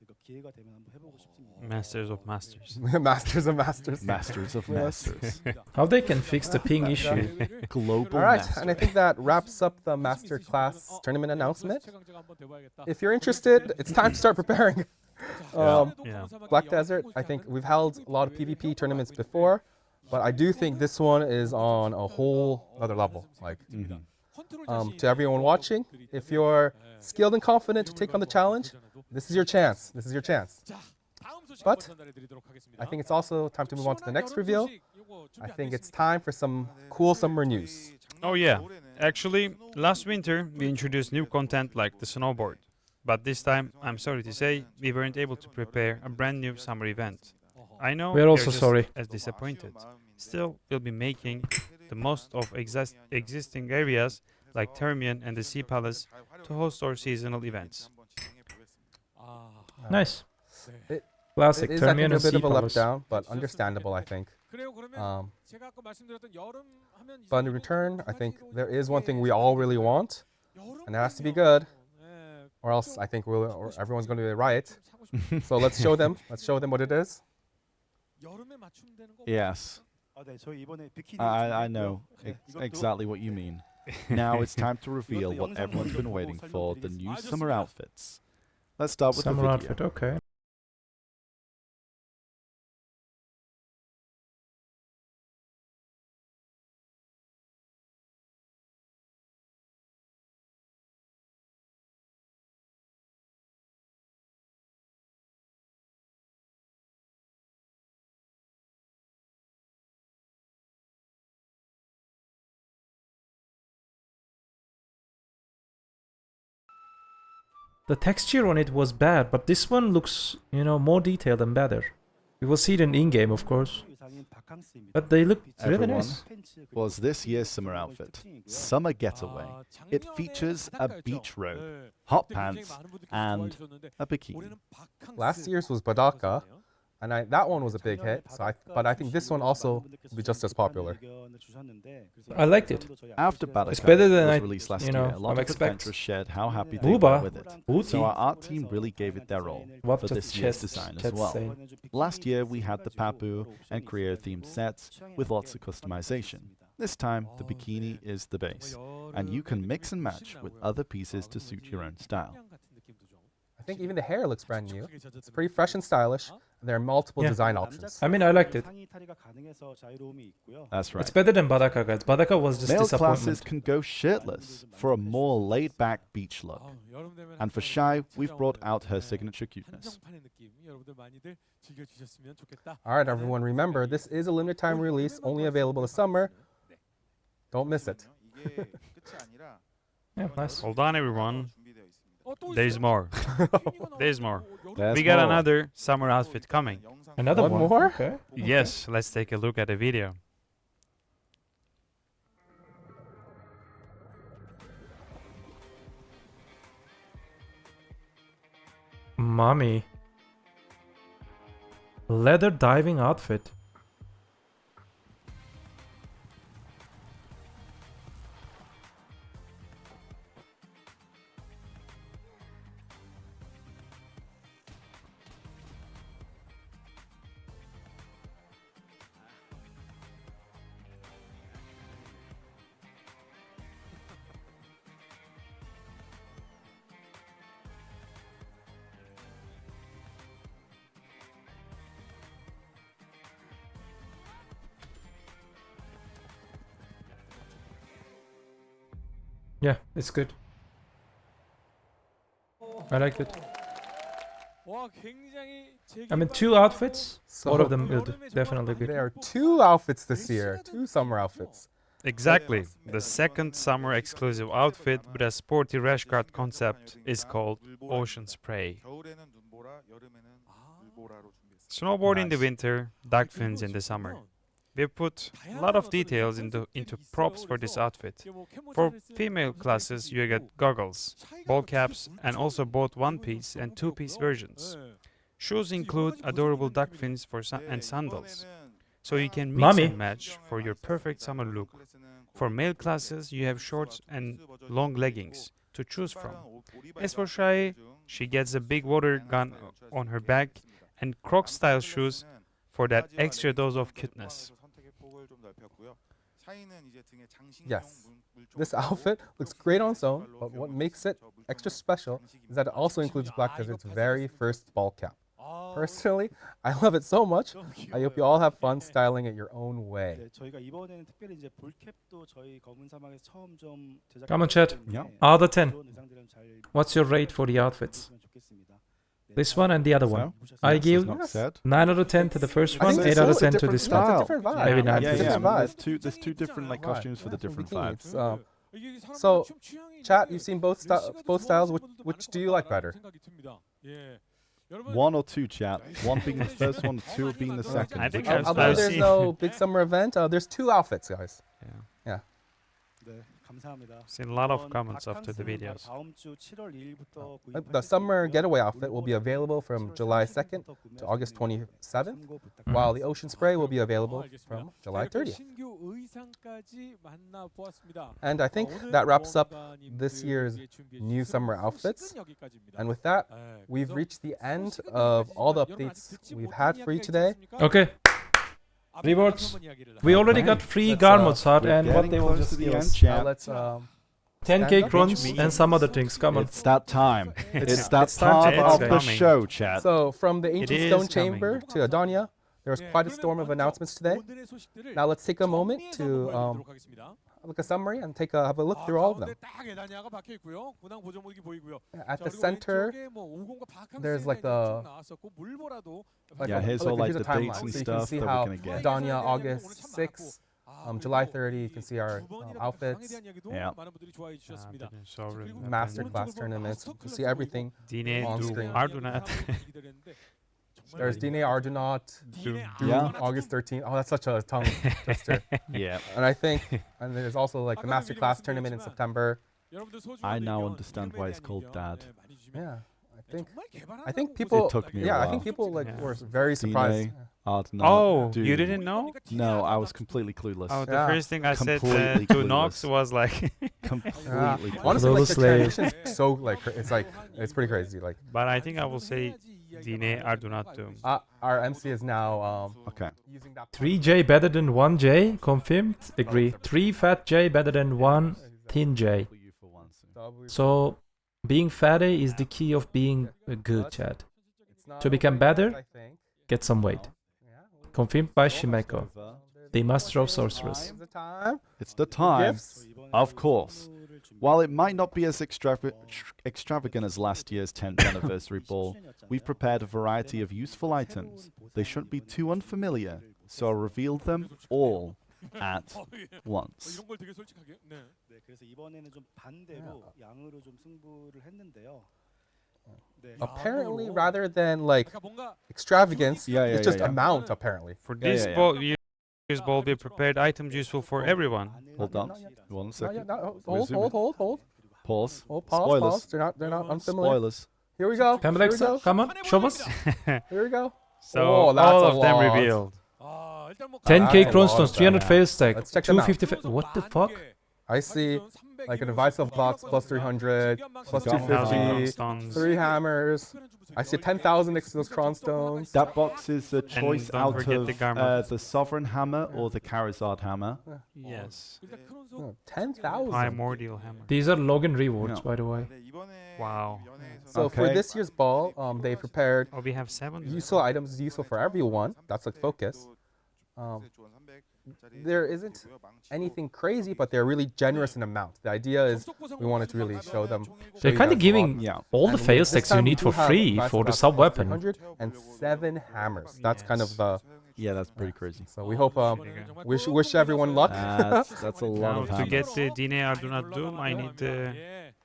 Masters of Masters. Masters of Masters. Masters of Yes. Masters. How they can fix the ping issue. Global All right, Master. and I think that wraps up the Masterclass tournament announcement. If you're interested, it's time to start preparing. Yeah. Black Desert, I think we've held a lot of PvP tournaments before, but I do think this one is on a whole other level. Like, to everyone watching, if you're skilled and confident to take on the challenge, this is your chance. This is your chance. But I think it's also time to move on to the next reveal. I think it's time for some cool summer news. Oh yeah, actually, last winter we introduced new content like the snowboard. But this time, I'm sorry to say, we weren't able to prepare a brand new summer event. I know We're also just sorry. as disappointed. Still, we'll be making the most of existing areas like Termian and the Sea Palace to host our seasonal events. Nice. It- Classic. It is, I think, Termian a and bit Sea of a Palace. letdown, but understandable, I think. But in return, I think there is one thing we all really want, and it has to be good, or else I think everyone's going to be a riot. So let's show them. Let's show them what it is. Yes, I know exactly what you mean. Now it's time to reveal what everyone's been waiting for, the new summer outfits. Let's start with Summer the video. outfit, okay. The texture on it was bad, but this one looks, more detailed and better. We will see it in-game, of course. But they look really Everyone nice. was this year's summer outfit, Summer Getaway. It features a beach robe, hot pants, and a bikini. Last year's was Badaka, and that one was a big hit. But I think this one also will be just as popular. I liked it. After Badaka It's better than was I- released last you year, know, a lot I of expect. adventurers shared how happy they Booba, were with it. Booty. So our art team really gave it their all What for does this year's chat- design as chat well. say? Last year we had the Papu and Korea-themed sets with lots of customization. This time the bikini is the base, and you can mix and match with other pieces to suit your own style. I think even the hair looks brand new. It's pretty fresh and stylish. And there are multiple Yeah. design options. I mean, I liked it. That's right. It's better than Badaka, guys. Badaka was just Male classes disappointment. can go shirtless for a more laid-back beach look. And for Shy, we've brought out her signature cuteness. All right, everyone, remember, this is a limited time release, only available this summer. Don't miss it. Yeah, nice. Hold on, everyone. There's more. There's more. There's We got more. another summer outfit coming. Another One one. more? Okay. Yes, let's take a look at the video. Mommy. Leather diving outfit. Yeah, it's good. I like it. I mean, 2 outfits. So Both of them good. Definitely good. there are 2 outfits this year, 2 summer outfits. Exactly. The second summer exclusive outfit with a sporty rash guard concept is called Ocean Spray. Snowboard in the Nice. winter, duck fins in the summer. We put a lot of details into props for this outfit. For female classes, you get goggles, ball caps, and also both one-piece and two-piece versions. Shoes include adorable duck fins and sandals, so you can mix Mommy. and match for your perfect summer look. For male classes, you have shorts and long leggings to choose from. As for Shai, she gets a big water gun on her back and Croc-style shoes for that extra dose of cuteness. Yes, this outfit looks great on its own, but what makes it extra special is that it also includes black as its very first ball cap. Personally, I love it so much. I hope you all have fun styling it your own way. 네, 저희가 이번에는 특별히 이제 볼캡도 저희 검은 사막에서 처음 좀 Come on, chat. 때문에 Out of 10. 그런 의상들은 잘 What's your rate for the outfits? 보시면 좋겠습니다. 네, This one and the other one. I Yes, give it's not said. 9 out of 10 to the first I one, think 8 it's out of also a 10 to different this style. one. It's a different vibe. Maybe not. Yeah, It's a yeah. different vibe. There's two different like costumes for the different vibes. So, chat, you've seen both styles. Which do you like better? 1 or 2, chat. 1 being the first one, 2 being the second. I think Which I've one's Although best? there's no big summer event, there's 2 outfits, guys. Yeah. 네, 감사합니다. Seen a lot of 이번 comments after the 바캉스는 videos. 다음 주 7월 2일부터 The summer getaway outfit will be available from July 2nd to August 27th, while the ocean spray will be available from July 30th. And I think that wraps up this year's new summer outfits. And with that, we've reached the end of all the updates we've had for you today. Okay. Rewards. We already got free Let's, garments hard we're and what getting they will close just to the give end, us. chat. Now let's 10k stand up. crons and some other things. Come on. It's that time. It's that it's time part to of end. the It's coming. show, chat. So from the ancient is stone coming. chamber to Adania, there was quite a storm of announcements today. Now let's take a moment to look a summary and have a look through all of them. At the center, there's like the Yeah, here's all like here's a the dates timeline. and So you can stuff see that how we're gonna get. Adania August 6th, July 30, you can see our outfits, Yeah. masterclass tournaments. You can see everything. Dine On du screen. Ardunat. There's Dine Ardunaut, Yeah. August 13th. Oh, that's such a tongue twister. Yeah. And I think, and there's also like the masterclass tournament in September. I now understand why it's called Dad. Yeah, I think people. took me a yeah, I while. think people like Yeah. were very surprised. Ardnot, Oh, dude. you didn't know? No, I was completely clueless. Oh, the Yeah. first thing I said Completely to Nox clueless. was like, Completely. Honestly, like the Clueless transition is so it's pretty crazy. Like but I think I will say Dine Ardunatu. our MC is now Okay. using that. 3J better than 1J. Confirmed. Agree. 3 fat J better than 1 thin J. So being fatty is the key of being a good chat. To become better, get some weight. Confirmed by Shimeko, the master of sorcerers. It's the time, Gifts. of course. While it might not be as extravagant as last year's 10th anniversary ball, we've prepared a variety of useful items. They shouldn't be too unfamiliar, so I'll reveal them all at once. 네, 그래서 이번에는 좀 반대로 양으로 좀 승부를 했는데요. 네. Apparently, rather than like extravagance, Yeah, yeah, it's just yeah, yeah. amount. Apparently. For Yeah, this yeah, yeah. ball, year's ball, we prepared items useful for everyone. Hold on. Not yet. 1 Not second. yet, not- hold, Resume it. hold. Pause. Oh, pause, Spoilers. pause. They're not unfamiliar. Spoilers. Here we go. Here we Alexa, go. come on, show us. Here we go. So Oh, that's all a of them lot. revealed. 10k That's a Cron lot stones, of 300 them. fail stack, Let's check them out. 250. What the fuck? I see like a divisive box plus 300, plus Got 250, stones. 3 hammers. I see 10,000 next to those Cron stones. That box is the choice don't out forget of the garment. the Sovereign Hammer or the Charizard Hammer. Yes. Oh, 10,000. Primordial hammer. These are Logan rewards, Yeah. by the way. Wow. So for Okay. this year's ball, they prepared Oh, we have 7. useful items useful for everyone. That's like focus. there isn't anything crazy, but they're really generous in amount. The idea is we wanted to really show them. They're kind of giving Yeah. all the fail stacks you need for free for the sub weapon. 107 hammers. That's kind of the. Yeah, that's pretty crazy. So we hope wish everyone luck. That's a lot Now of to hammers. get the DNA do not doom, I need the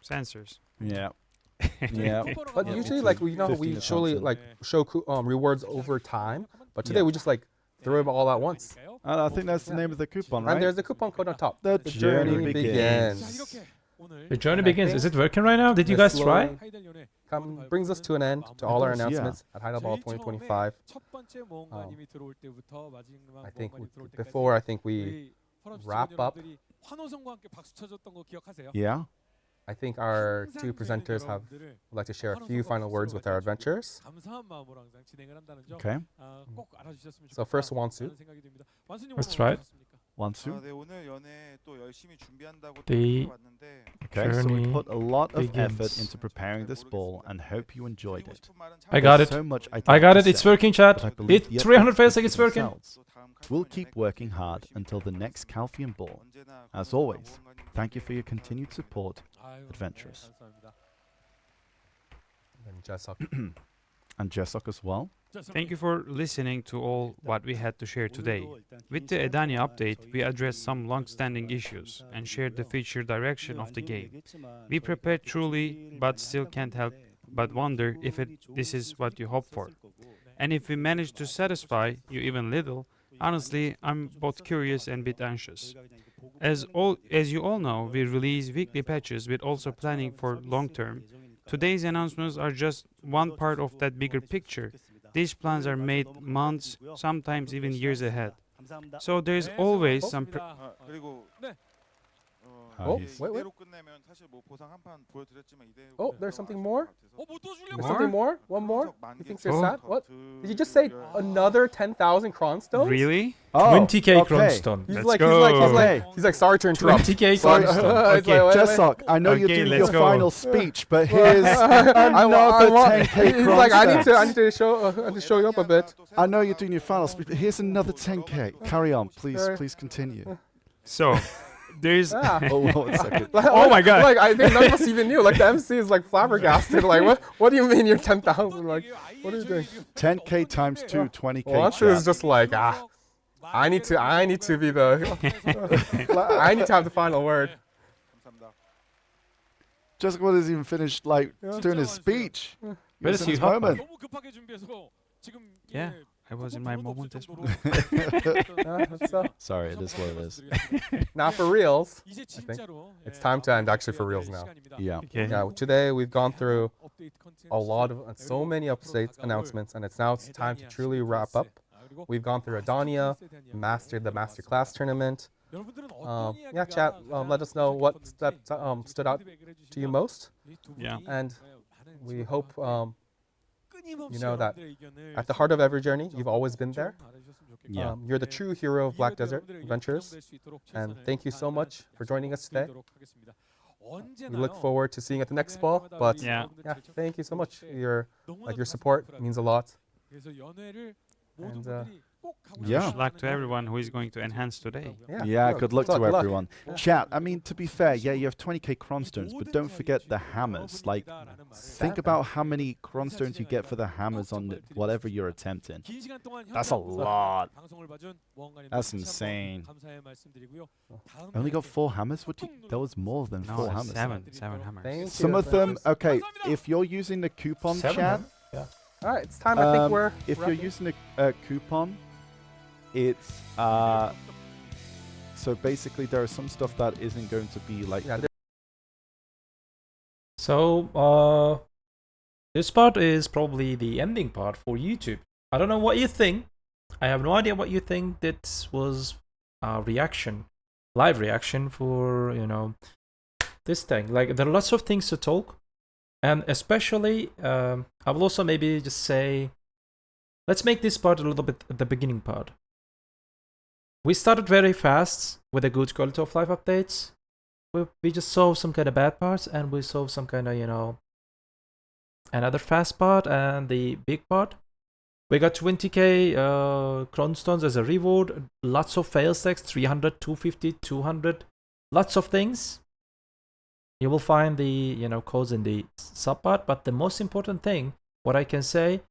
sensors. Yeah. Yeah. But usually, like we 15 surely attempts in. like show rewards over time. But today we just like throw them all at once. I think that's the name of the coupon, right? And there's the coupon code on top. The journey journey begins. The journey begins. Is it working right now? Did you guys try? Brings us to an end to all our Yeah. announcements at Heidel 2025. I think I think we wrap up. Yeah. I think our two presenters would like to share a few final words with our adventurers. Okay. So first, Wansu. That's right. Wansu. 네, 오늘 연애 또 열심히 준비한다고 The 왔는데 Okay, so we journey put a lot of effort begins. into preparing this ball and hope you enjoyed 드리고 it. 싶은 말은 참 I got There's it. so much I'd I like got to it. It's say, working, chat. but I believe It the 300 updates fail speak stacks for it's working. themselves. We'll keep working hard until the next Calphian ball. As always, thank you for your continued support, adventurers. And Jesok. And Jesok as well. Thank you for listening to all what we had to share today. With the Edania update, we addressed some long-standing issues and shared the future direction of the game. We prepared truly, but still can't help but wonder if this is what you hope for. And if we manage to satisfy you even little, honestly, I'm both curious and a bit anxious. As you all know, we release weekly patches with also planning for long-term. Today's announcements are just one part of that bigger picture. These plans are made months, sometimes even years ahead. So there's always some 그리고 Oh, he's- wait. 이대로 끝내면 사실 뭐 보상 한 판 보여드렸지만 이대로 Oh, 끝내서 there's something 아쉬울 more? 것 같아서 There's something more? One more? 만 You 개 think they're Oh. sad? What? 두 Did you just say 열- another 10,000 Cron stones? Really? Oh, 20k okay. Cronstone. He's Let's like, go. he's like, sorry to interrupt. 20k Sorry. Cronstone. It's like, wait, wait. Jesok, I know you're Okay, doing let's your go. final speech, but here's I another want- 10k He's like, I need Cronstone. to show you up a bit. I know you're doing your final speech, but here's another 10k. Carry on, please, Sorry. please continue. So, there's... Yeah. Oh, 1 second. Oh my God. Like I think none of us even knew. Like the MC is like flabbergasted. Like what do you mean you're 10,000? Like what are you doing? 10k times 2, 20k. Well, Anshu is chat. just like I need to be the I need to have the final word. 감사합니다. Jesok has even finished like doing his speech. He Where was is in he his hot, moment. 너무 급하게 준비해서 지금 Yeah, I was in my moment as well. So Sorry, it is what it is. now for reals, 이제 think 진짜로 it's time to end actually for reals now. Yeah. Okay. Yeah, today we've gone through a lot of so many updates, announcements, and it's time to truly wrap up. We've gone through Adania, mastered the masterclass tournament. Yeah, chat. Let us know what stood out to you most, Yeah. and we hope you know that at the heart of every journey, you've always been there. Yeah. You're the true hero of Black Desert Adventures, and thank you so much for joining us today. We look forward to seeing you at the next ball. But Yeah. thank you so much. Your support means a lot. And Yeah. Good luck to everyone who is going to enhance today. Yeah, good luck to Good luck. everyone. Chat, I mean, to be fair, yeah, you have 20k Cronstones, but don't forget the hammers. Like, think about how many Cronstones you get for the hammers on whatever you're attempting. That's a lot. That's insane. I only got 4 hammers? What do you, that was more than 4 No, hammers. 7 hammers. Thank Some you. of them, okay, if you're using the coupon, 7, chat, yeah. All right, it's time. I think we're. if you're wrapping- using a coupon, it's so basically there is some stuff that isn't going to be like Yeah, So, this part is probably the ending part for YouTube. I don't know what you think. I have no idea what you think. That was a reaction, live reaction for, this thing. Like, there are lots of things to talk. And especially, I will also maybe just say, let's make this part a little bit the beginning part. We started very fast with a good quality of life updates. We just saw some kind of bad parts, and we saw some kind of, another fast part and the big part. We got 20k Cron stones as a reward, lots of fail stacks, 300, 250, 200, lots of things. You will find the codes in the subpart, but the most important thing, what I can say,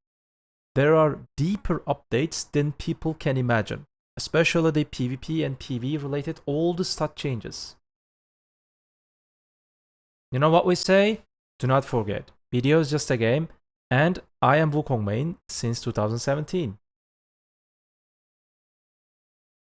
there are deeper updates than people can imagine, especially the PvP and PvE related, all the stat changes. You know what we say? Do not forget, BDO is just a game, and I am Wukong main since 2017.